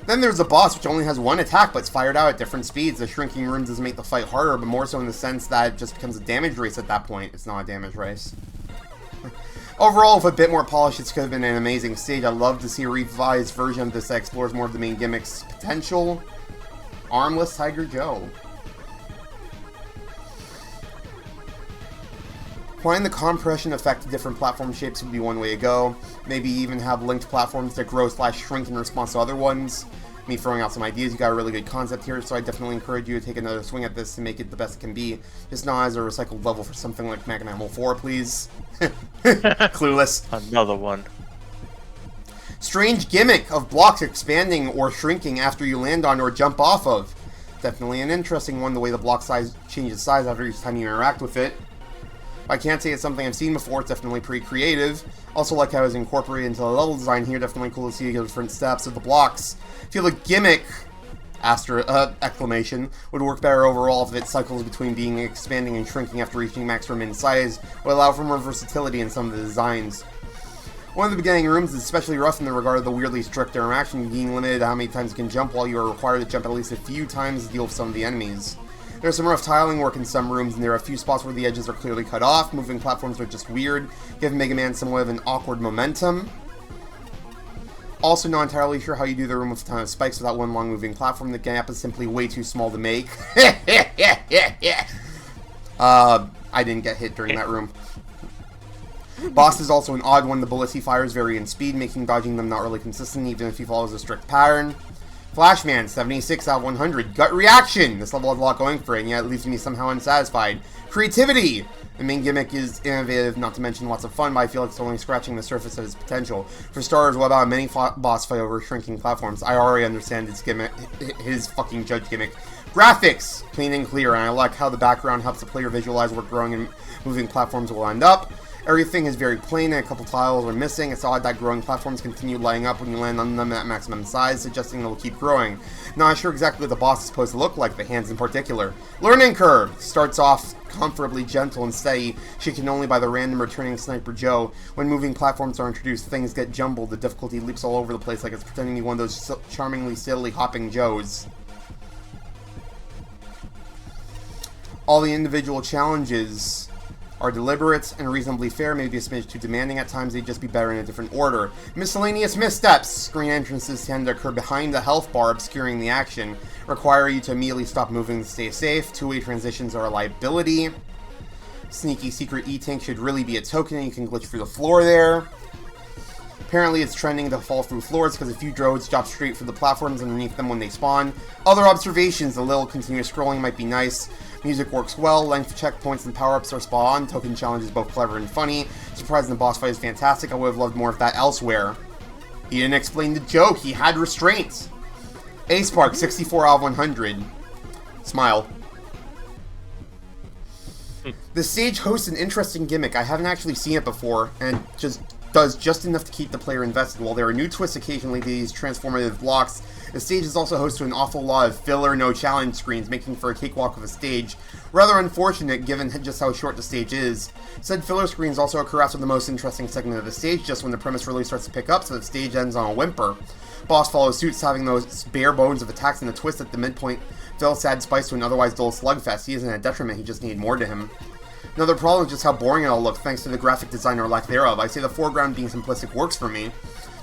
Then there's a boss which only has one attack, but it's fired out at different speeds. The shrinking rooms doesn't make the fight harder, but more so in the sense that it just becomes a damage race at that point. It's not a damage race. Overall, with a bit more polish, this could have been an amazing stage. I'd love to see a revised version of this that explores more of the main gimmick's potential. Armless Tiger Joe. Applying the compression effect to different platform shapes would be one way to go. Maybe even have linked platforms that grow / shrink in response to other ones. Me throwing out some ideas, you got a really good concept here, so I definitely encourage you to take another swing at this and make it the best it can be. Just not as a recycled level for something like MAGMML3, please. Clueless. Another one. Strange gimmick of blocks expanding or shrinking after you land on or jump off of. Definitely an interesting one, the way the block size changes size after each time you interact with it. I can't say it's something I've seen before, it's definitely pretty creative. Also like how it was incorporated into the level design here, definitely cool to see the different steps of the blocks. I feel the gimmick, exclamation, would work better overall if it cycles between being expanding and shrinking after reaching maximum in size, would allow for more versatility in some of the designs. One of the beginning rooms is especially rough in the regard of the weirdly strict interaction, being limited to how many times you can jump while you are required to jump at least a few times to deal with some of the enemies. There's some rough tiling work in some rooms, and there are a few spots where the edges are clearly cut off. Moving platforms are just weird, give Mega Man somewhat of an awkward momentum. Also not entirely sure how you do the room with a ton of spikes without one long moving platform. The gap is simply way too small to make. I didn't get hit during that room. Boss is also an odd one. The bullets he fires vary in speed, making dodging them not really consistent, even if he follows a strict pattern. Flashman, 76 out of 100. Gut reaction! This level has a lot going for it, and yet it leaves me somehow unsatisfied. Creativity! The main gimmick is innovative, not to mention lots of fun, but I feel like it's only scratching the surface of its potential. For starters, what about a mini boss fight over shrinking platforms? I already understand its gimmick, his fucking judge gimmick. Graphics! Clean and clear, and I like how the background helps the player visualize where growing and moving platforms will end up. Everything is very plain and a couple tiles are missing. It's odd that growing platforms continue lighting up when you land on them at maximum size, suggesting they'll keep growing. Not sure exactly what the boss is supposed to look like, the hands in particular. Learning curve! Starts off comfortably gentle and steady, shaken only by the random returning Sniper Joe. When moving platforms are introduced, things get jumbled, the difficulty leaps all over the place like it's pretending to be one of those charmingly steadily hopping Joes. All the individual challenges are deliberate and reasonably fair, maybe a smidge too demanding at times, they'd just be better in a different order. Miscellaneous missteps! Screen entrances tend to occur behind the health bar, obscuring the action. Require you to immediately stop moving to stay safe. Two-way transitions are a liability. Sneaky secret E-Tank should really be a token, and you can glitch through the floor there. Apparently it's trending to fall through floors because a few droids drop straight for the platforms underneath them when they spawn. Other observations, a little continuous scrolling might be nice. Music works well, length checkpoints and power-ups are spot on, token challenge is both clever and funny. Surprising the boss fight is fantastic, I would have loved more of that elsewhere. He didn't explain the joke, he had restraints. A-Spark, 64 out of 100. Smile. The stage hosts an interesting gimmick. I haven't actually seen it before, and just does just enough to keep the player invested. While there are new twists occasionally to these transformative blocks, the stage is also host to an awful lot of filler, no challenge screens, making for a cakewalk of a stage. Rather unfortunate given just how short the stage is. Said filler screens also occur after the most interesting segment of the stage, just when the premise really starts to pick up, so the stage ends on a whimper. Boss follows suit, having those bare bones of attacks and a twist at the midpoint fill sad spice to an otherwise dull slugfest. He isn't a detriment, he just needed more to him. Another problem is just how boring it all looks, thanks to the graphic design or lack thereof. I say the foreground being simplistic works for me.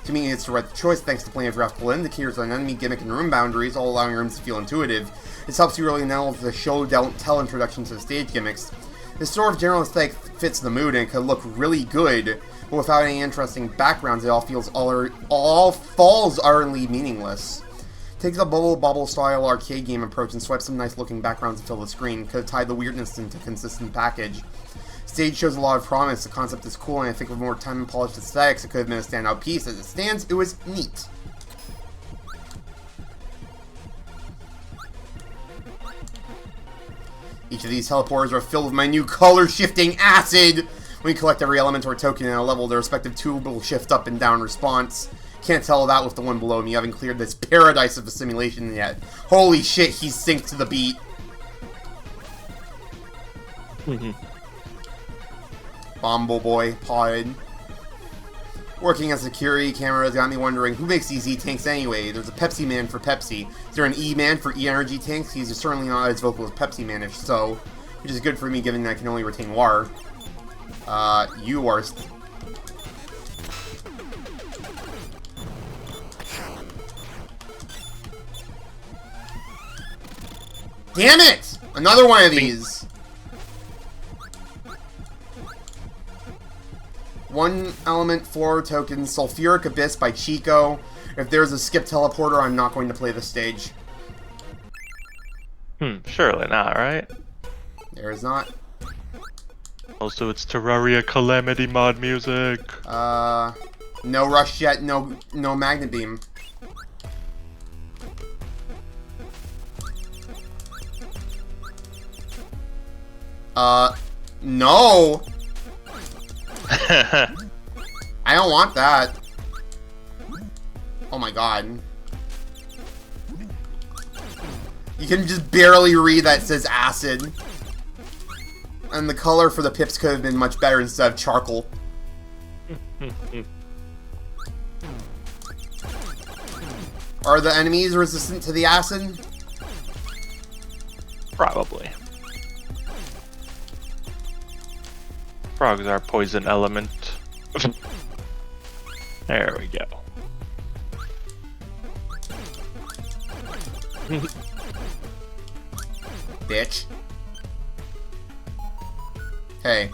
To me, it's the right choice thanks to plenty of graphical indicators on enemy gimmick and room boundaries, all allowing rooms to feel intuitive. This helps you really nail the show-don't-tell introduction to the stage gimmicks. This sort of general aesthetic fits the mood and it could look really good, but without any interesting backgrounds, it all falls utterly meaningless. Take the Bubble Bobble style arcade game approach and swipe some nice looking backgrounds to fill the screen. Could have tied the weirdness into a consistent package. Stage shows a lot of promise, the concept is cool, and I think with more time and polished aesthetics, it could have been a standout piece. As it stands, it was neat. Each of these teleporters are filled with my new color-shifting acid! When you collect every element or token in a level, their respective tube will shift up and down response. Can't tell that with the one below me. You haven't cleared this paradise of a simulation yet. Holy shit, he's synced to the beat. Bombo Boy, Pod. Working as a security camera has got me wondering, who makes these E-Tanks anyway? There's a Pepsi Man for Pepsi. Is there an E-Man for E-Energy tanks? He's certainly not as vocal as Pepsi Man-ish, so... which is good for me given that I can only retain water. You are... Damn it! Another one of these! One element, 4 tokens, Sulfuric Abyss by Chico. If there's a skip teleporter, I'm not going to play this stage. Surely not, right? There is not. Also, it's Terraria Calamity mod music. No Rush yet, no Magnet Beam. No! I don't want that. Oh my god. You can just barely read that it says acid. And the color for the pips could have been much better instead of charcoal. Are the enemies resistant to the acid? Probably. Frogs are poison element. There we go. Bitch. Hey.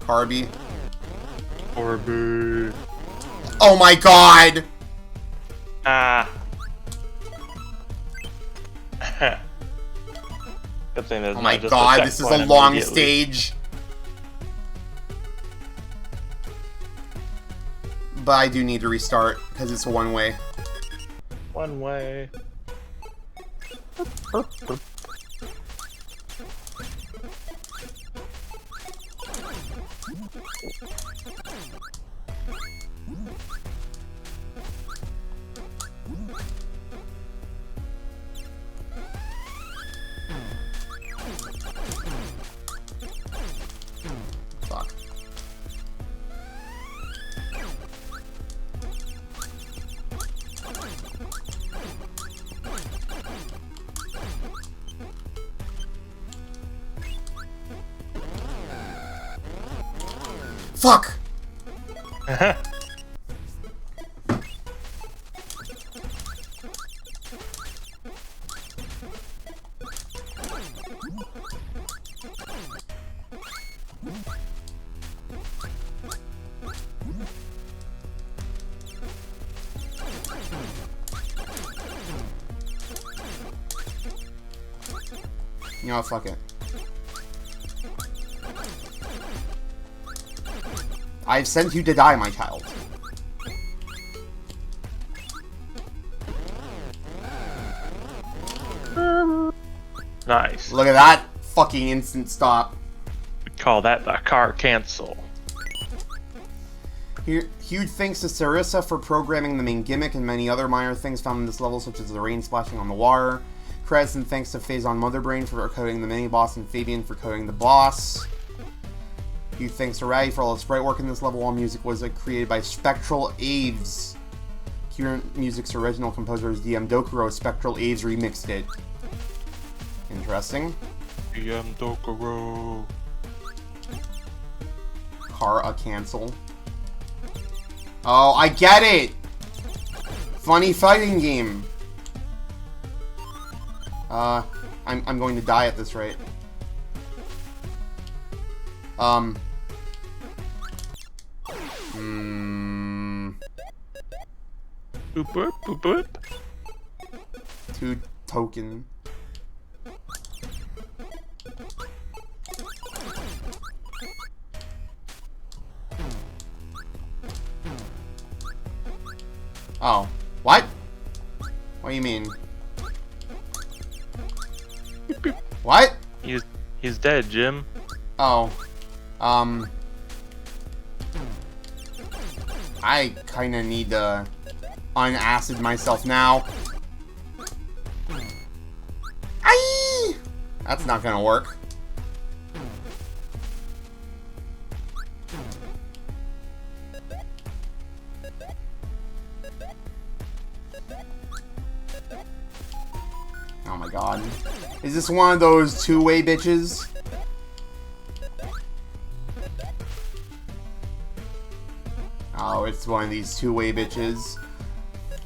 Carby. Orby. Oh my god! Ah. Good thing there's Oh my not just god, this is a checkpoint long immediately. stage. But I do need to restart, because it's a one-way. One way. Fuck. Fuck! You know, fuck it. I've sent you to die, my child. Nice. Look at that fucking instant stop. We call that the car cancel. Huge thanks to Sarissa for programming the main gimmick and many other minor things found in this level, such as the rain splashing on the water. Credits and thanks to Phazon Motherbrain for coding the mini-boss and Fabian for coding the boss. Huge thanks to RAVE for all the sprite work in this level. All music was created by Spectral Aves. Current Music's original composer is DM Dokuro. Spectral Aves remixed it. Interesting. DM Dokuro. Car cancel. Oh, I get it! Funny fighting game. I'm going to die at this rate. Boop, boop, boop, boop. 2 token. Oh. What? What do you mean? What? He's dead, Jim. Oh. I kinda need to unacid myself now. Aye! That's not gonna work. Oh my god. Is this one of those two-way bitches? Oh, it's one of these two-way bitches.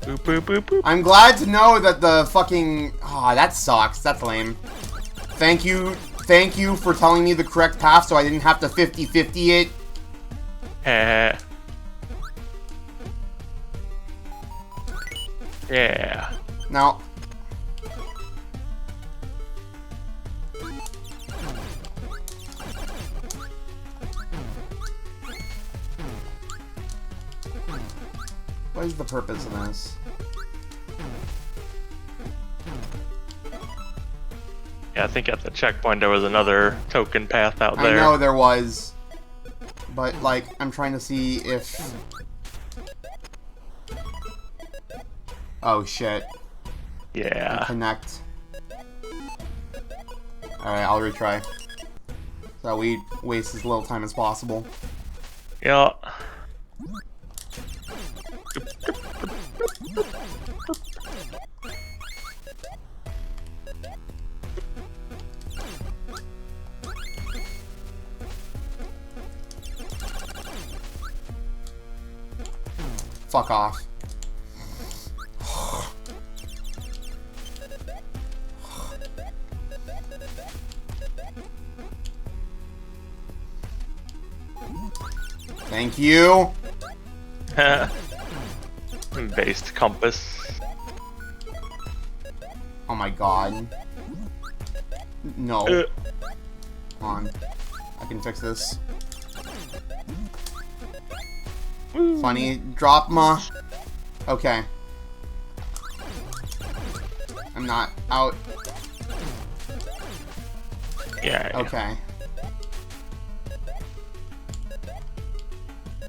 Boop, boop, boop, boop. I'm glad to know that the fucking... Oh, that sucks. That's lame. Thank you for telling me the correct path so I didn't have to 50-50 it. Yeah. Now... What is the purpose of this? Yeah, I think at the checkpoint there was another token path out there. I know there was. But, like, I'm trying to see if... Oh, shit. Yeah. Connect. Alright, I'll retry. So we waste as little time as possible. Yeah. Fuck off. Thank you. Based compass. Oh my god. No. Come on. I can fix this. Funny. Drop ma. Okay. I'm not out. Yeah. Okay.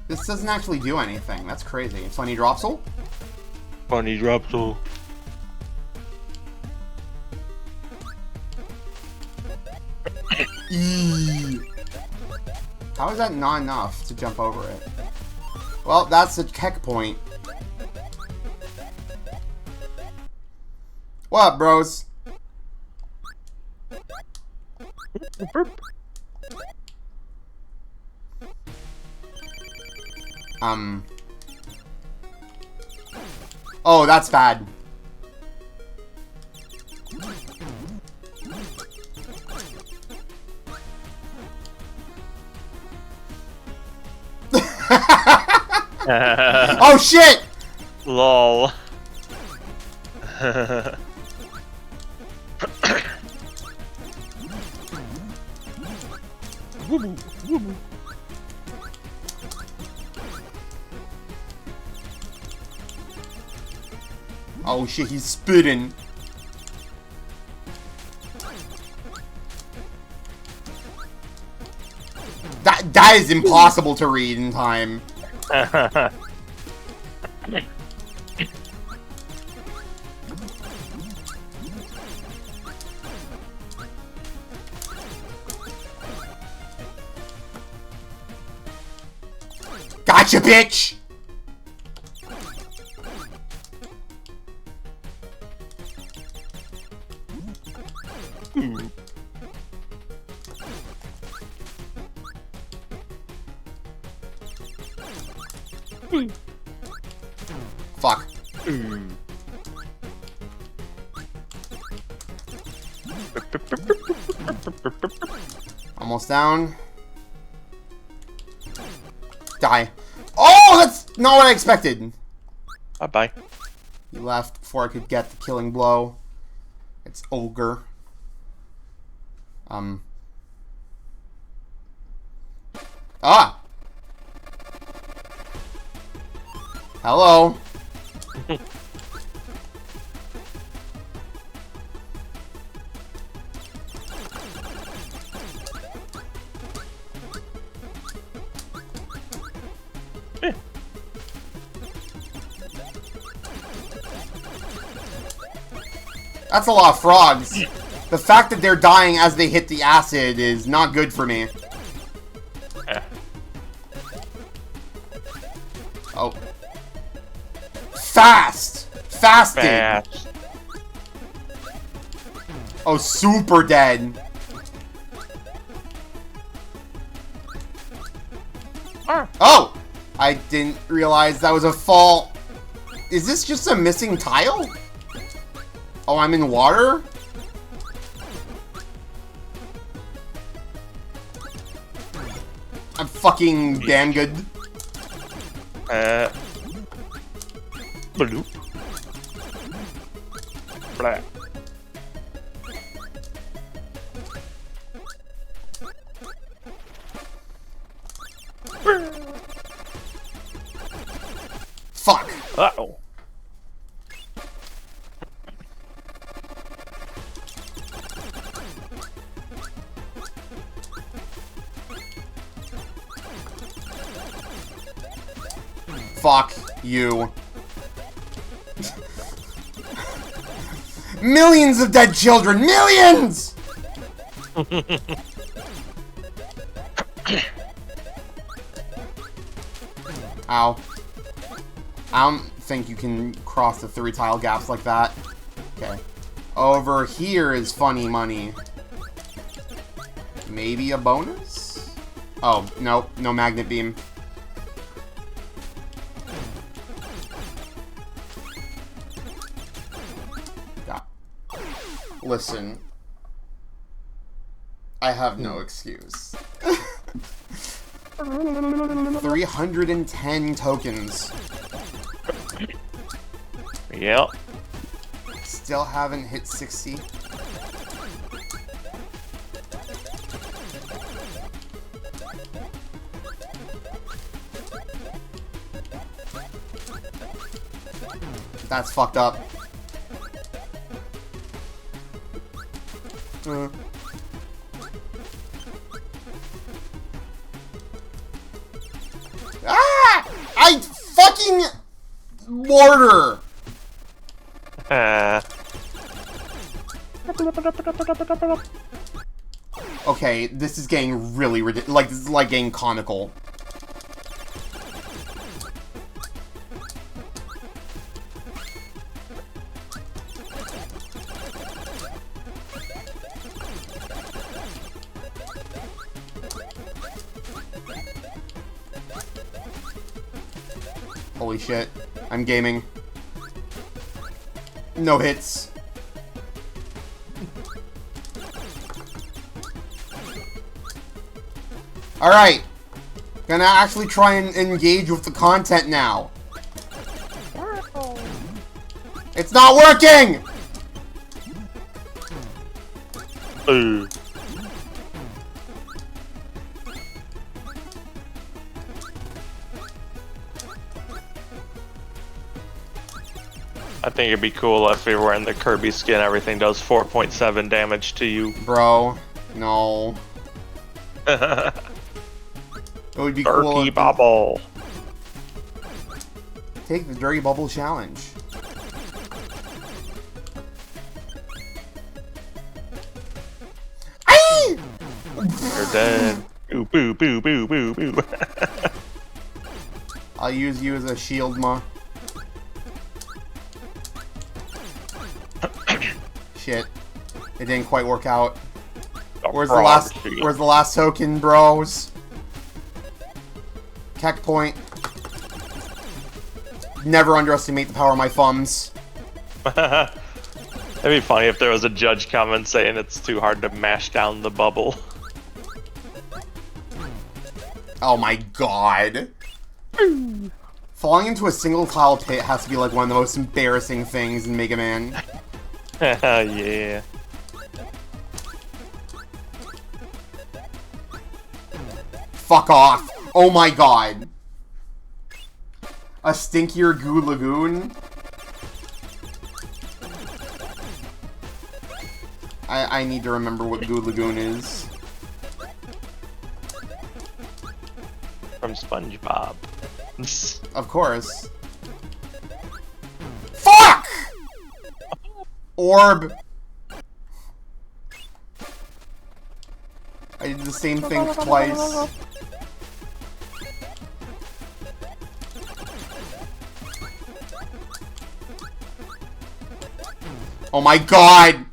This doesn't actually do anything. That's crazy. Funny dropsel? Funny dropsel. How is that not enough to jump over it? Well, that's a heck point. What up, bros? Oh, that's bad. Oh shit! Lol. Oh shit, he's spitting. That is impossible to read in time. Gotcha, bitch! Fuck. Almost down. Die. Oh, that's not what I expected. Bye-bye. He left before I could get the killing blow. It's ogre. Ah! Hello. That's a lot of frogs. The fact that they're dying as they hit the acid is not good for me. Oh. Fast! Fasted! Fast. Oh, super dead. Oh! I didn't realize that was a fall. Is this just a missing tile? Oh, I'm in water? I'm fucking damn good. Bloop. Blah. Fuck. Uh-oh. Fuck you. Millions of dead children! Millions! Ow. I don't think you can cross the 3 tile gaps like that. Okay. Over here is funny money. Maybe a bonus? Oh, nope. No magnet beam. Listen, I have no excuse. 310 tokens. Yep. Still haven't hit 60. That's fucked up. Ah! I fucking mortar. Okay, this is getting really ridiculous. Like, this is like getting comical. Holy shit. I'm gaming. No hits. Alright. Gonna actually try and engage with the content now. It's not working! I think it'd be cool if you're wearing the Kirby skin, everything does 4.7 damage to you. Bro, no. It would be cool. Dirty Bubble. Take the Dirty Bubble challenge. Aye! You're dead. Boo, boo, boo, boo, boo, boo. I'll use you as a shield, ma. Shit. It didn't quite work out. Where's the last token, bros? Keck point. Never underestimate the power of my thumbs. It'd be funny if there was a judge comment saying it's too hard to mash down the bubble. Oh my god. Falling into a single tile pit has to be like one of the most embarrassing things in Mega Man. Yeah. Fuck off. Oh my god. A stinkier Goo Lagoon? I need to remember what Goo Lagoon is. From SpongeBob. Of course. Fuck! Orb! I did the same thing twice. Oh my god!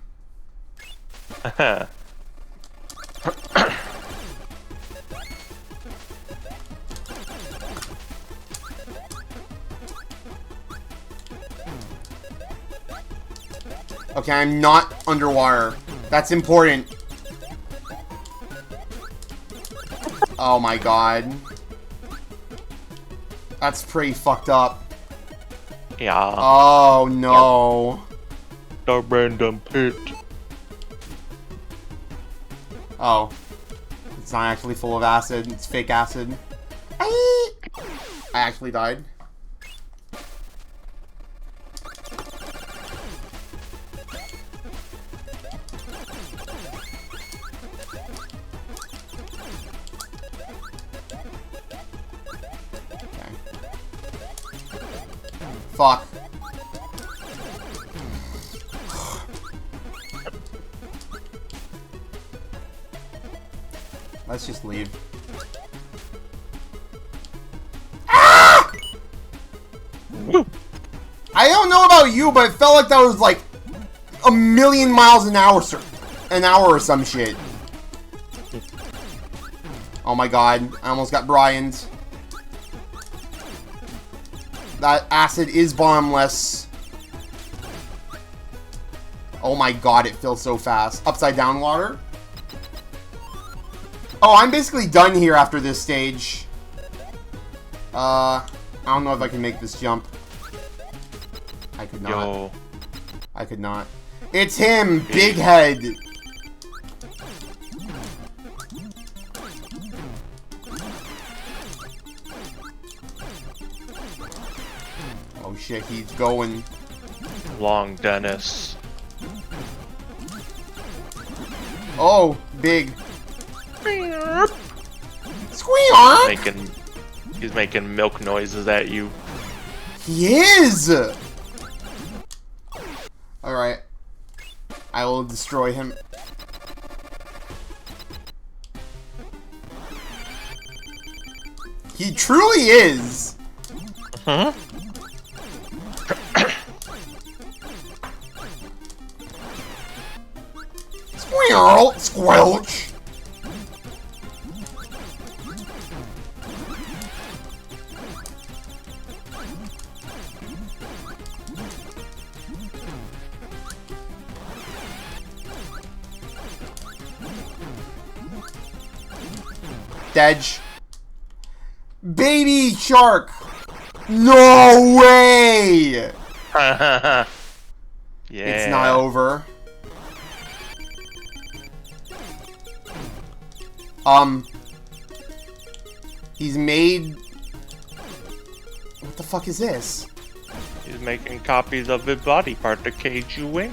Okay, I'm not underwater. That's important. Oh my god. That's pretty fucked up. Yeah. Oh no. The random pit. Oh. It's not actually full of acid, it's fake acid. I actually died. Okay. Fuck. Let's just leave. Ah! I don't know about you, but it felt like that was like a million miles an hour or some shit. Oh my god, I almost got Brian's. That acid is bottomless. Oh my god, it fills so fast. Upside down water? Oh, I'm basically done here after this stage. I don't know if I can make this jump. I could not. Yo. I could not. It's him, Big Head. Oh shit, he's going. Long Dennis. Oh, big. Squeak! He's making milk noises at you. He is! Alright. I will destroy him. He truly is! Huh? Squirrel! Squelch! Dedge. Baby shark! No way! Yeah. It's not over. He's made... What the fuck is this? He's making copies of his body part to cage you in.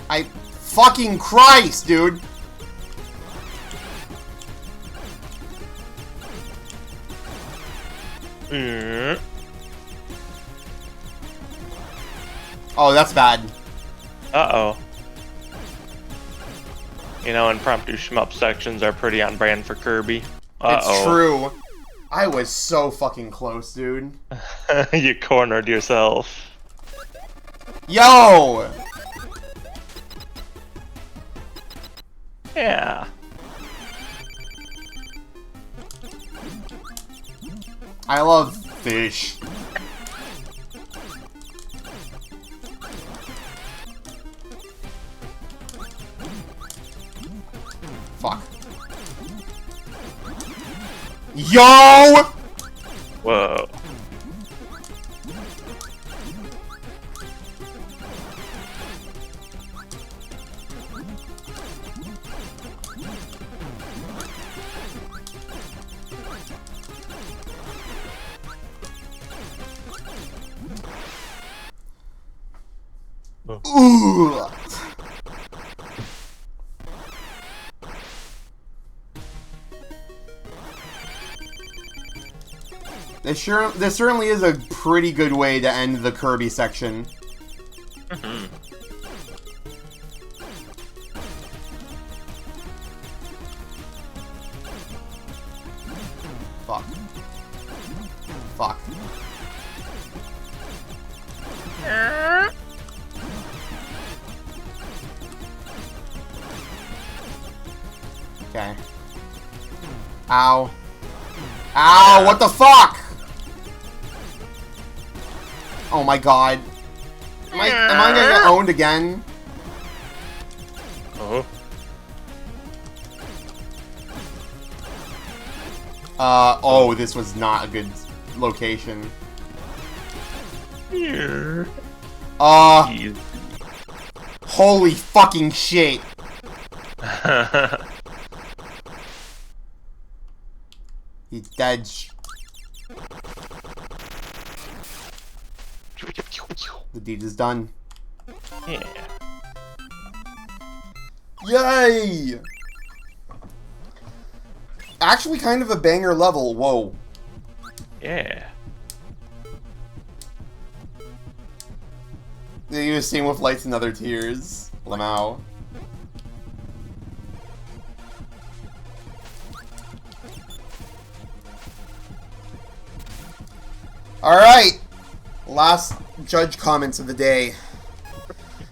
I fucking Christ, dude. Oh, that's bad. Uh-oh. You know, impromptu shmup sections are pretty on brand for Kirby. Uh-oh. It's true. I was so fucking close, dude. You cornered yourself. Yo! Yeah. I love fish. Fuck. Yo! Whoa. Ooh. This certainly is a pretty good way to end the Kirby section. Fuck. Fuck. Okay. Ow. Ow, what the fuck? Oh my god. Am I gonna get owned again? Oh. Oh, this was not a good location. Here. Holy fucking shit. He's dead. The deed is done. Yeah. Yay! Actually kind of a banger level. Whoa. Yeah. You just seen with lights and other tears. Lamau. Alright! Last judge comments of the day.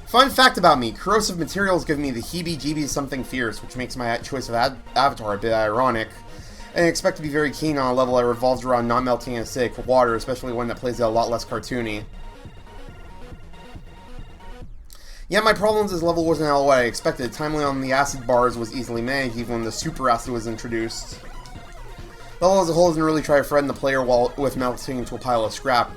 Fun fact about me, corrosive materials give me the heebie-jeebies something fierce, which makes my choice of avatar a bit ironic. And expect to be very keen on a level that revolves around not melting in acidic water, especially one that plays it a lot less cartoony. Yeah, my problem with this level wasn't all what I expected. Timely on the acid bars was easily managed, even when the super acid was introduced. The level as a whole doesn't really try to frighten the player with melting into a pile of scrap.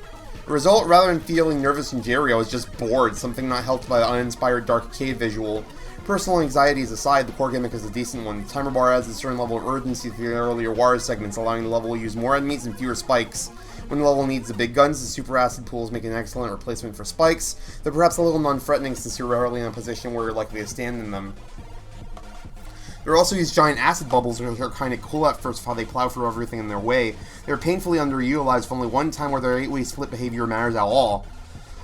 The result, rather than feeling nervous and jittery, I was just bored, something not helped by the uninspired dark cave visual. Personal anxieties aside, the core gimmick is a decent one. The timer bar adds a certain level of urgency to the earlier water segments, allowing the level to use more enemies and fewer spikes. When the level needs the big guns, the super acid pools make an excellent replacement for spikes, though perhaps a little non-threatening since you're rarely in a position where you're likely to stand in them. There are also these giant acid bubbles, which are kind of cool at first for how they plow through everything in their way. They're painfully underutilized for only one time where their 8-way split behavior matters at all.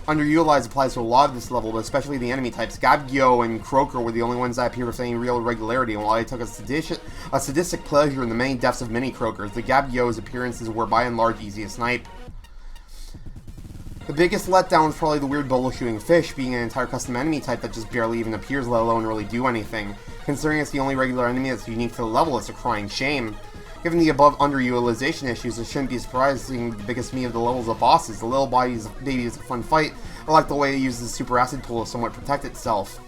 Underutilized applies to a lot of this level, but especially the enemy types. Gabgyo and Croaker were the only ones that appear with any real regularity, and while I took a sadistic pleasure in the many deaths of mini Croakers, the Gabgyo's appearances were by and large easy to snipe. The biggest letdown was probably the weird bubble-shooting fish, being an entire custom enemy type that just barely even appears, let alone really do anything. Considering it's the only regular enemy that's unique to the level, it's a crying shame. Given the above underutilization issues, it shouldn't be surprising the biggest me of the levels of bosses. The little baby is a fun fight. I like the way it uses the super acid pool to somewhat protect itself.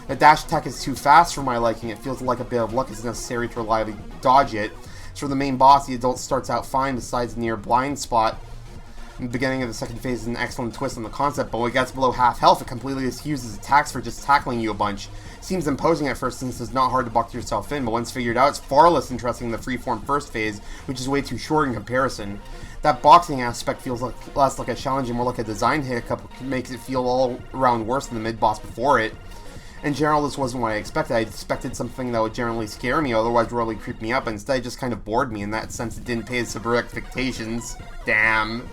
The dash attack is too fast for my liking. It feels like a bit of luck is necessary to reliably dodge it. As for the main boss, the adult starts out fine besides the near blind spot. In the beginning of the second phase is an excellent twist on the concept, but when it gets below half health, it completely excuses attacks for just tackling you a bunch. Seems imposing at first since it's not hard to box yourself in, but once figured out, it's far less interesting than the freeform first phase, which is way too short in comparison. That boxing aspect feels less like a challenge and more like a design hiccup, which makes it feel all around worse than the mid-boss before it. In general, this wasn't what I expected. I expected something that would generally scare me, otherwise really creep me up, but instead it just kind of bored me. In that sense, it didn't pay the super expectations. Damn.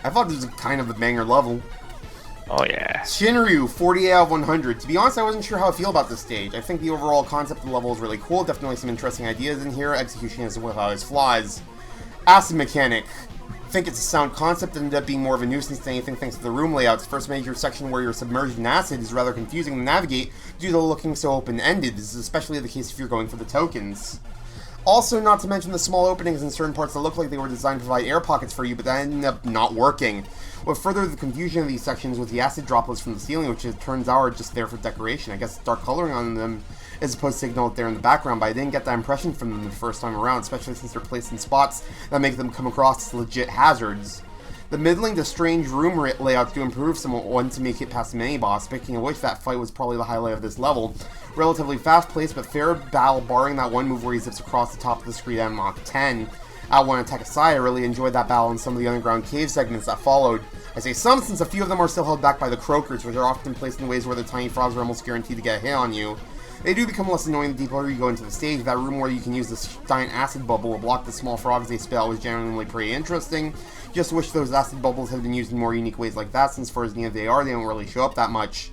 I thought this was kind of a banger level. Oh yeah. Shinryu, 48 out of 100. To be honest, I wasn't sure how I feel about this stage. I think the overall concept of the level is really cool. Definitely some interesting ideas in here. Execution is without its flaws. Acid mechanic. I think it's a sound concept, ended up being more of a nuisance than anything thanks to the room layouts. The first major section where you're submerged in acid is rather confusing to navigate due to looking so open-ended. This is especially the case if you're going for the tokens. Also, not to mention the small openings in certain parts that look like they were designed to provide air pockets for you, but that ended up not working. What furthered the confusion of these sections was the acid droplets from the ceiling, which it turns out are just there for decoration. I guess dark coloring on them is supposed to signal that they're in the background, but I didn't get that impression from them the first time around, especially since they're placed in spots that make them come across as legit hazards. The middling to strange room layouts do improve somewhat once you make it past the mini-boss. Speaking of which, that fight was probably the highlight of this level. Relatively fast-paced, but fair battle, barring that one move where he zips across the top of the screen at Mach 10. One attack aside, I really enjoyed that battle and some of the underground cave segments that followed. I say some since a few of them are still held back by the croakers, which are often placed in ways where the tiny frogs are almost guaranteed to get a hit on you. They do become less annoying the deeper you go into the stage. That room where you can use the giant acid bubble to block the small frogs they spit out was genuinely pretty interesting. Just wish those acid bubbles had been used in more unique ways like that, since for as neat as they are, they don't really show up that much.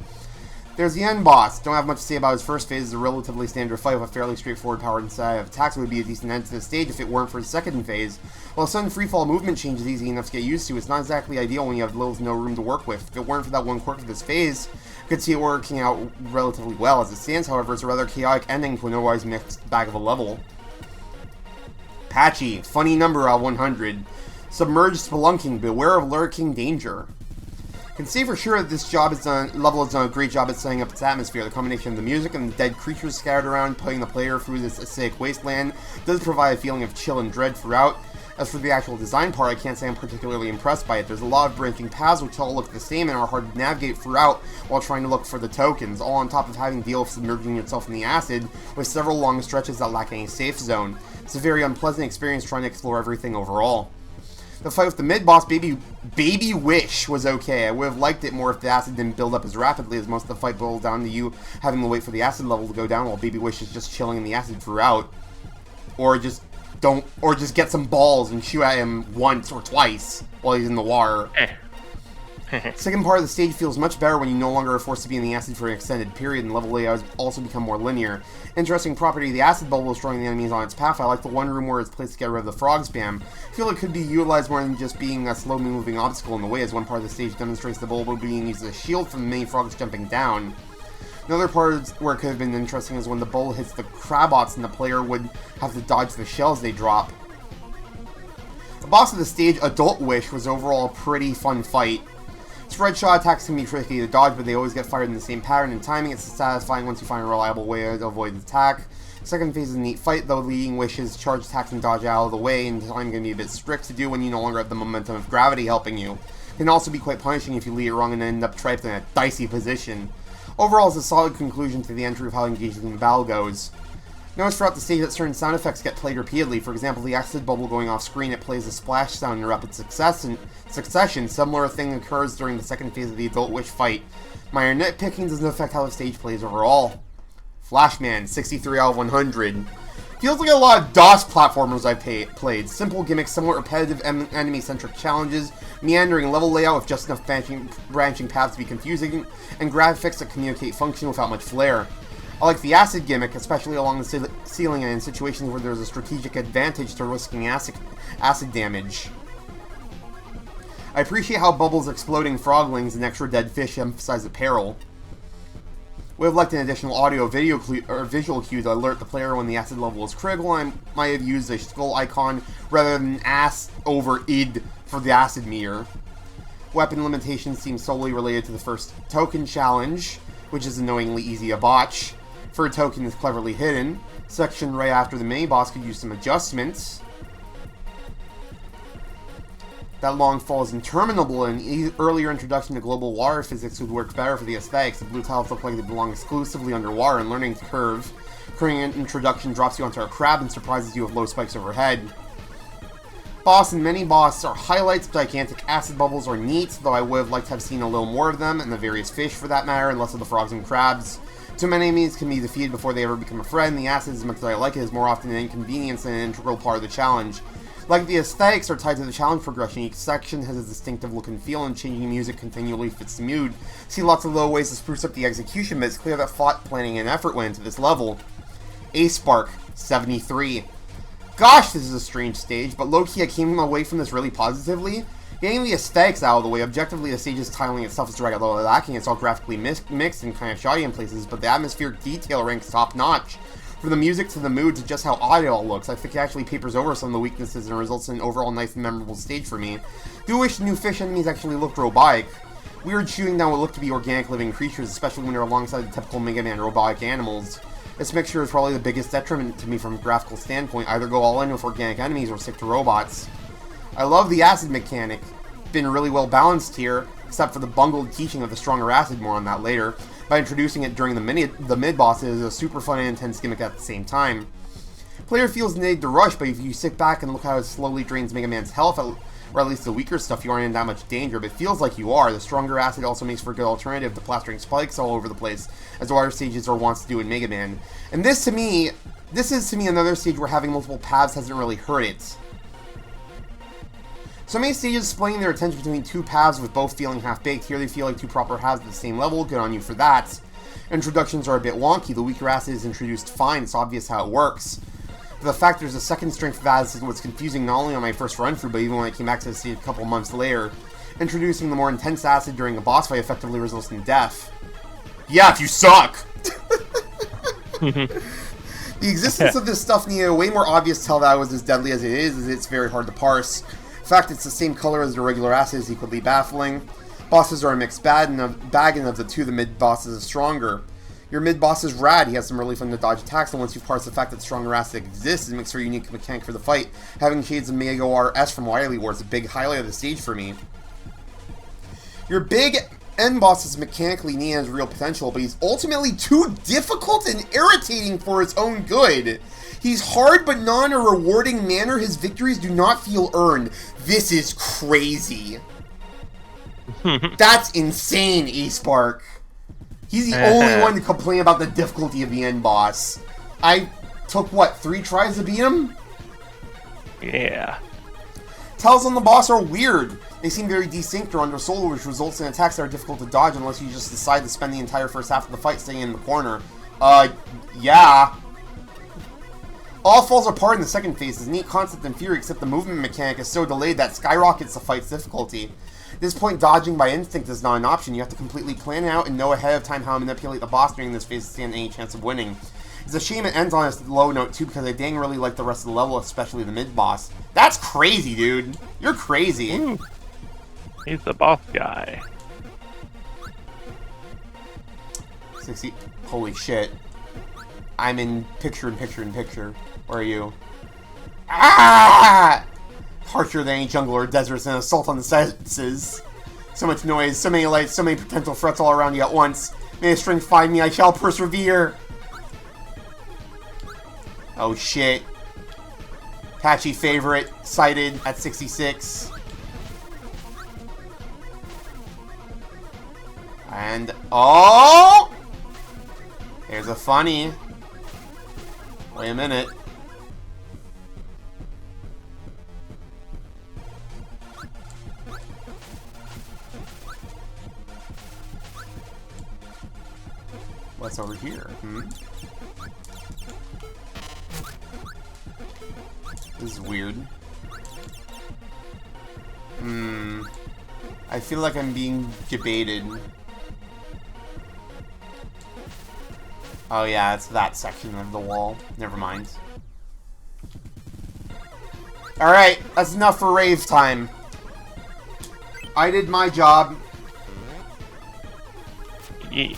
There's the end boss. Don't have much to say about his first phase. It's a relatively standard fight with a fairly straightforward power and set of attacks. It would be a decent end to the stage if it weren't for his second phase. While sudden freefall movement change is easy enough to get used to, it's not exactly ideal when you have little to no room to work with. If it weren't for that one quirk of this phase, I could see it working out relatively well. As it stands, however, it's a rather chaotic ending to an otherwise mixed bag of a level. Patchy, funny number out of 100. Submerged spelunking, beware of lurking danger. I can say for sure that this level has done a great job at setting up its atmosphere. The combination of the music and the dead creatures scattered around, putting the player through this acidic wasteland, does provide a feeling of chill and dread throughout. As for the actual design part, I can't say I'm particularly impressed by it. There's a lot of branching paths which all look the same and are hard to navigate throughout while trying to look for the tokens, all on top of having to deal with submerging yourself in the acid with several long stretches that lack any safe zone. It's a very unpleasant experience trying to explore everything overall. The fight with the mid-boss, Baby Wish, was okay. I would have liked it more if the acid didn't build up as rapidly, as most of the fight boils down to you having to wait for the acid level to go down while Baby Wish is just chilling in the acid throughout. Or just get some balls and shoot at him once or twice while he's in the water. Second part of the stage feels much better when you no longer are forced to be in the acid for an extended period, and level layouts also become more linear. Interesting property, the acid bubble destroying the enemies on its path. I like the one room where it's placed to get rid of the frog spam. I feel it could be utilized more than just being a slowly moving obstacle in the way, as one part of the stage demonstrates the bubble being used as a shield from the many frogs jumping down. Another part where it could have been interesting is when the bull hits the Crabots and the player would have to dodge the shells they drop. The boss of the stage, Adult Wish, was overall a pretty fun fight. Spread shot attacks can be tricky to dodge, but they always get fired in the same pattern and timing. It's satisfying once you find a reliable way to avoid the attack. Second phase is a neat fight, though leading Wish's charge attacks and dodge out of the way, and time can be a bit strict to do when you no longer have the momentum of gravity helping you. It can also be quite punishing if you lead it wrong and end up trapped in a dicey position. Overall, it's a solid conclusion to the entry of how engaging the battle goes. Notice throughout the stage that certain sound effects get played repeatedly. For example, the acid bubble going off screen, it plays a splash sound in rapid succession. Similar thing occurs during the second phase of the Adult Wish fight. Minor nitpicking doesn't affect how the stage plays overall. Flashman, 63 out of 100. Feels like a lot of DOS platformers I've played. Simple gimmicks, somewhat repetitive enemy-centric challenges, meandering level layout with just enough branching paths to be confusing, and graphics that communicate function without much flair. I like the acid gimmick, especially along the ceiling and in situations where there's a strategic advantage to risking acid damage. I appreciate how bubbles, exploding froglings, and extra dead fish emphasize the peril. Would have liked an additional audio, video, or visual cue to alert the player when the acid level is critical. I might have used a skull icon rather than ass over id for the acid meter. Weapon limitations seem solely related to the first token challenge, which is annoyingly easy to botch. Third token is cleverly hidden. Section right after the mini-boss could use some adjustments. That long fall is interminable, and an earlier introduction to global water physics would work better for the aesthetics. The blue tiles look like they belong exclusively underwater, and learning to curve. Current introduction drops you onto a crab and surprises you with low spikes overhead. Boss and mini-boss are highlights. Gigantic acid bubbles are neat, though I would have liked to have seen a little more of them, and the various fish for that matter, and less of the frogs and crabs. Too many enemies can be defeated before they ever become a friend. The acid, as much as I like it, is more often an inconvenience than an integral part of the challenge. Like the aesthetics are tied to the challenge progression, each section has a distinctive look and feel, and changing music continually fits the mood. See lots of little ways to spruce up the execution, but it's clear that thought, planning, and effort went into this level. A-Spark, 73. Gosh, this is a strange stage, but low-key I came away from this really positively. Getting the aesthetics out of the way, objectively the stage's tiling itself is rather lacking. It's all graphically mixed and kind of shoddy in places, but the atmospheric detail ranks top-notch. From the music to the mood to just how odd it all looks, I think it actually papers over some of the weaknesses and results in an overall nice and memorable stage for me. Do wish the new fish enemies actually looked robotic. Weird shooting down what look to be organic living creatures, especially when they're alongside the typical Mega Man robotic animals. This mixture is probably the biggest detriment to me from a graphical standpoint. Either go all in with organic enemies or stick to robots. I love the acid mechanic. Been really well balanced here, except for the bungled teaching of the stronger acid, more on that later. By introducing it during the mid-bosses, a super fun and intense gimmick at the same time. Player feels the need to rush, but if you sit back and look how it slowly drains Mega Man's health, or at least the weaker stuff, you aren't in that much danger, but it feels like you are. The stronger acid also makes for a good alternative to plastering spikes all over the place, as water stages are wants to do in Mega Man. And this is to me another stage where having multiple paths hasn't really hurt it. So many stages splitting their attention between two paths with both feeling half-baked. Here they feel like two proper halves at the same level. Good on you for that. Introductions are a bit wonky. The weaker acid is introduced fine. It's obvious how it works. But the fact there's a second strength of acid was confusing not only on my first run through, but even when I came back to the stage a couple months later. Introducing the more intense acid during a boss fight effectively results in death. Yeah, if you suck! The existence of this stuff needed a way more obvious tell that it was as deadly as it is, as it's very hard to parse. The fact it's the same color as the regular acid is equally baffling. Bosses are a mixed bag, and of the two, the mid-boss is stronger. Your mid-boss is rad, he has some really fun to dodge attacks, and once you parse the fact that stronger acid exists, it makes for a unique mechanic for the fight. Having shades of Mega RS from Wily War is a big highlight of the stage for me. Your big end boss is mechanically neat and has real potential, but he's ultimately too difficult and irritating for its own good. He's hard, but not in a rewarding manner. His victories do not feel earned. This is crazy. That's insane, A-Spark. He's the only one to complain about the difficulty of the end boss. I took, what, 3 tries to beat him? Yeah. Tells on the boss are weird. They seem very desynced or under solo, which results in attacks that are difficult to dodge unless you just decide to spend the entire first half of the fight staying in the corner. Yeah. All falls apart in the second phase. It's a neat concept in theory, except the movement mechanic is so delayed that skyrockets the fight's difficulty. At this point, dodging by instinct is not an option. You have to completely plan out and know ahead of time how to manipulate the boss during this phase to stand any chance of winning. It's a shame it ends on a low note, too, because I dang really like the rest of the level, especially the mid-boss. That's crazy, dude. You're crazy. Ooh. He's the boss guy. 60. Holy shit. I'm in picture. Where are you? Ah! Harsher than any jungle or desert is an assault on the senses. So much noise, so many lights, so many potential threats all around you at once. May the strength find me, I shall persevere. Oh shit. Patchy favorite, sighted at 66. And, oh! There's a funny. Wait a minute. What's over here? This is weird. I feel like I'm being debated. Oh yeah, it's that section of the wall. Never mind. Alright, that's enough for rave time. I did my job. Yeah.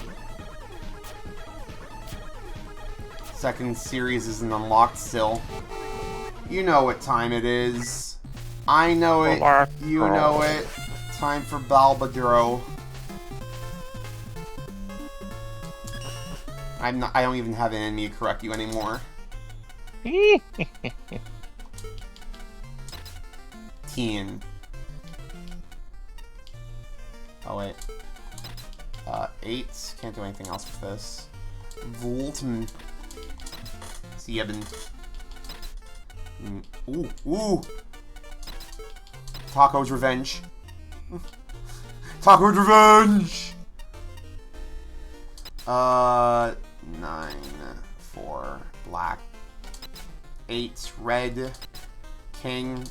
Second series isn't unlocked still. You know what time it is. I know it. You know it. Time for Balbadro. I don't even have an enemy to correct you anymore. Teen. Oh wait. 8. Can't do anything else with this. Voltman. Sieben. Ooh. Taco's revenge. Taco's revenge! 9, 4, black. 8, red. King.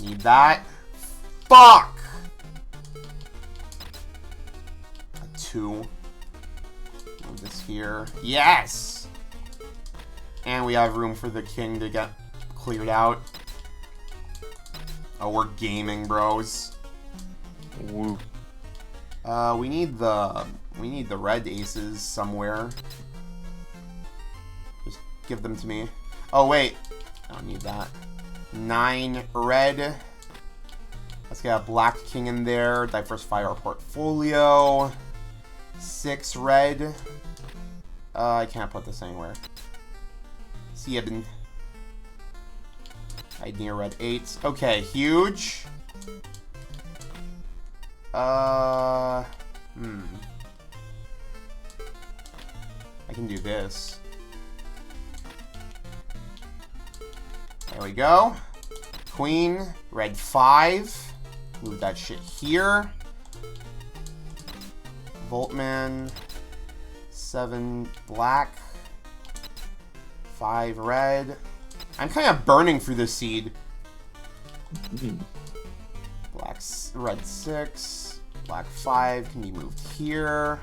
Need that. Fuck! 2. Move this here. Yes! And we have room for the king to get cleared out. Oh, we're gaming, bros. Woo. We need the red aces somewhere. Just give them to me. Oh wait, I don't need that. 9 red. Let's get a black king in there. Diversify our portfolio. 6 red. I can't put this anywhere. Sieben. I need a red 8. Okay, huge. I can do this. There we go. Queen, red 5. Move that shit here. Voltman, 7 black. 5 red. I'm kind of burning through this seed. Red 6. Black 5 can be moved here.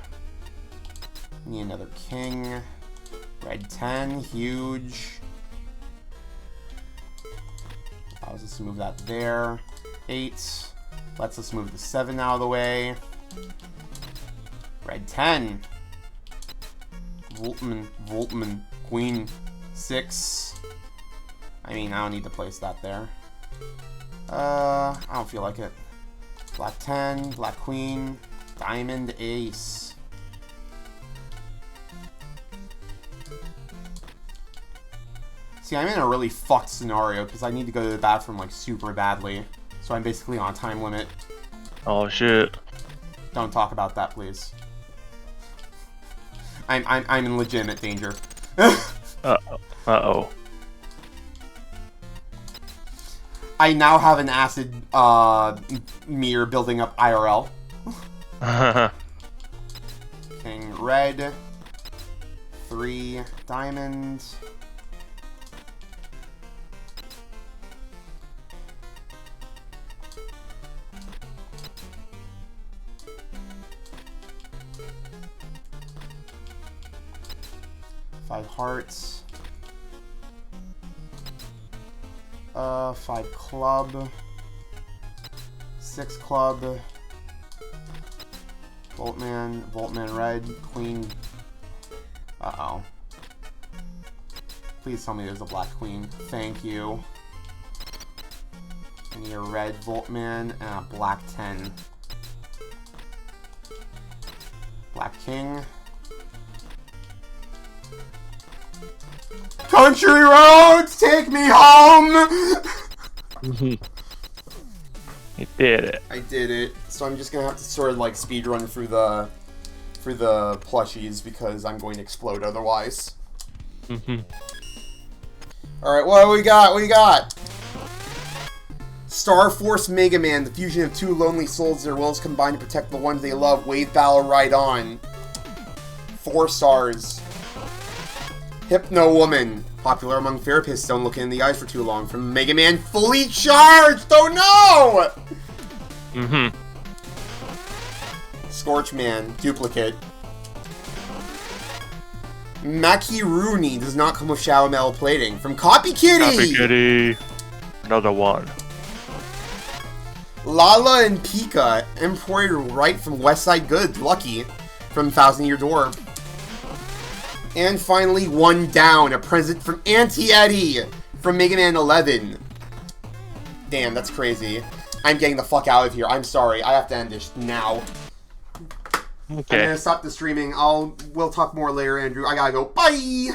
Need another king. Red 10, huge. Allows us to move that there. 8. Lets us move the 7 out of the way. Red 10. Voltman, queen. 6. I mean, I don't need to place that there. I don't feel like it. Black 10, black queen, diamond ace. See, I'm in a really fucked scenario because I need to go to the bathroom like super badly. So I'm basically on a time limit. Oh shit. Don't talk about that, please. I'm in legitimate danger. Uh-oh. I now have an acid meter building up IRL. King red. 3 diamond. 5 hearts. 5 club. 6 club. Voltman red, queen. Uh-oh. Please tell me there's a black queen. Thank you. I need a red Voltman and a black 10. Black king. Country roads, take me home! You did it. I did it. So I'm just gonna have to sort of like speedrun through the plushies because I'm going to explode otherwise. Alright, what do we got? What do you got? Star Force Mega Man, the fusion of 2 lonely souls, their wills combine to protect the ones they love. Wave battle right on. 4 stars. Hypno Woman, popular among therapists, don't look in the eyes for too long. From Mega Man Fully Charged! Oh no! Scorch Man, duplicate. Makiruni does not come with Shadow Metal plating. From Copy Kitty! Copy Kitty. Another one. Lala and Pika, imported right from Westside Goods, lucky, from Thousand Year Door. And finally, one down, a present from Auntie Eddie from Mega Man 11. Damn, that's crazy. I'm getting the fuck out of here. I'm sorry. I have to end this now. Okay. I'm gonna stop the streaming. We'll talk more later, Andrew. I gotta go. Bye!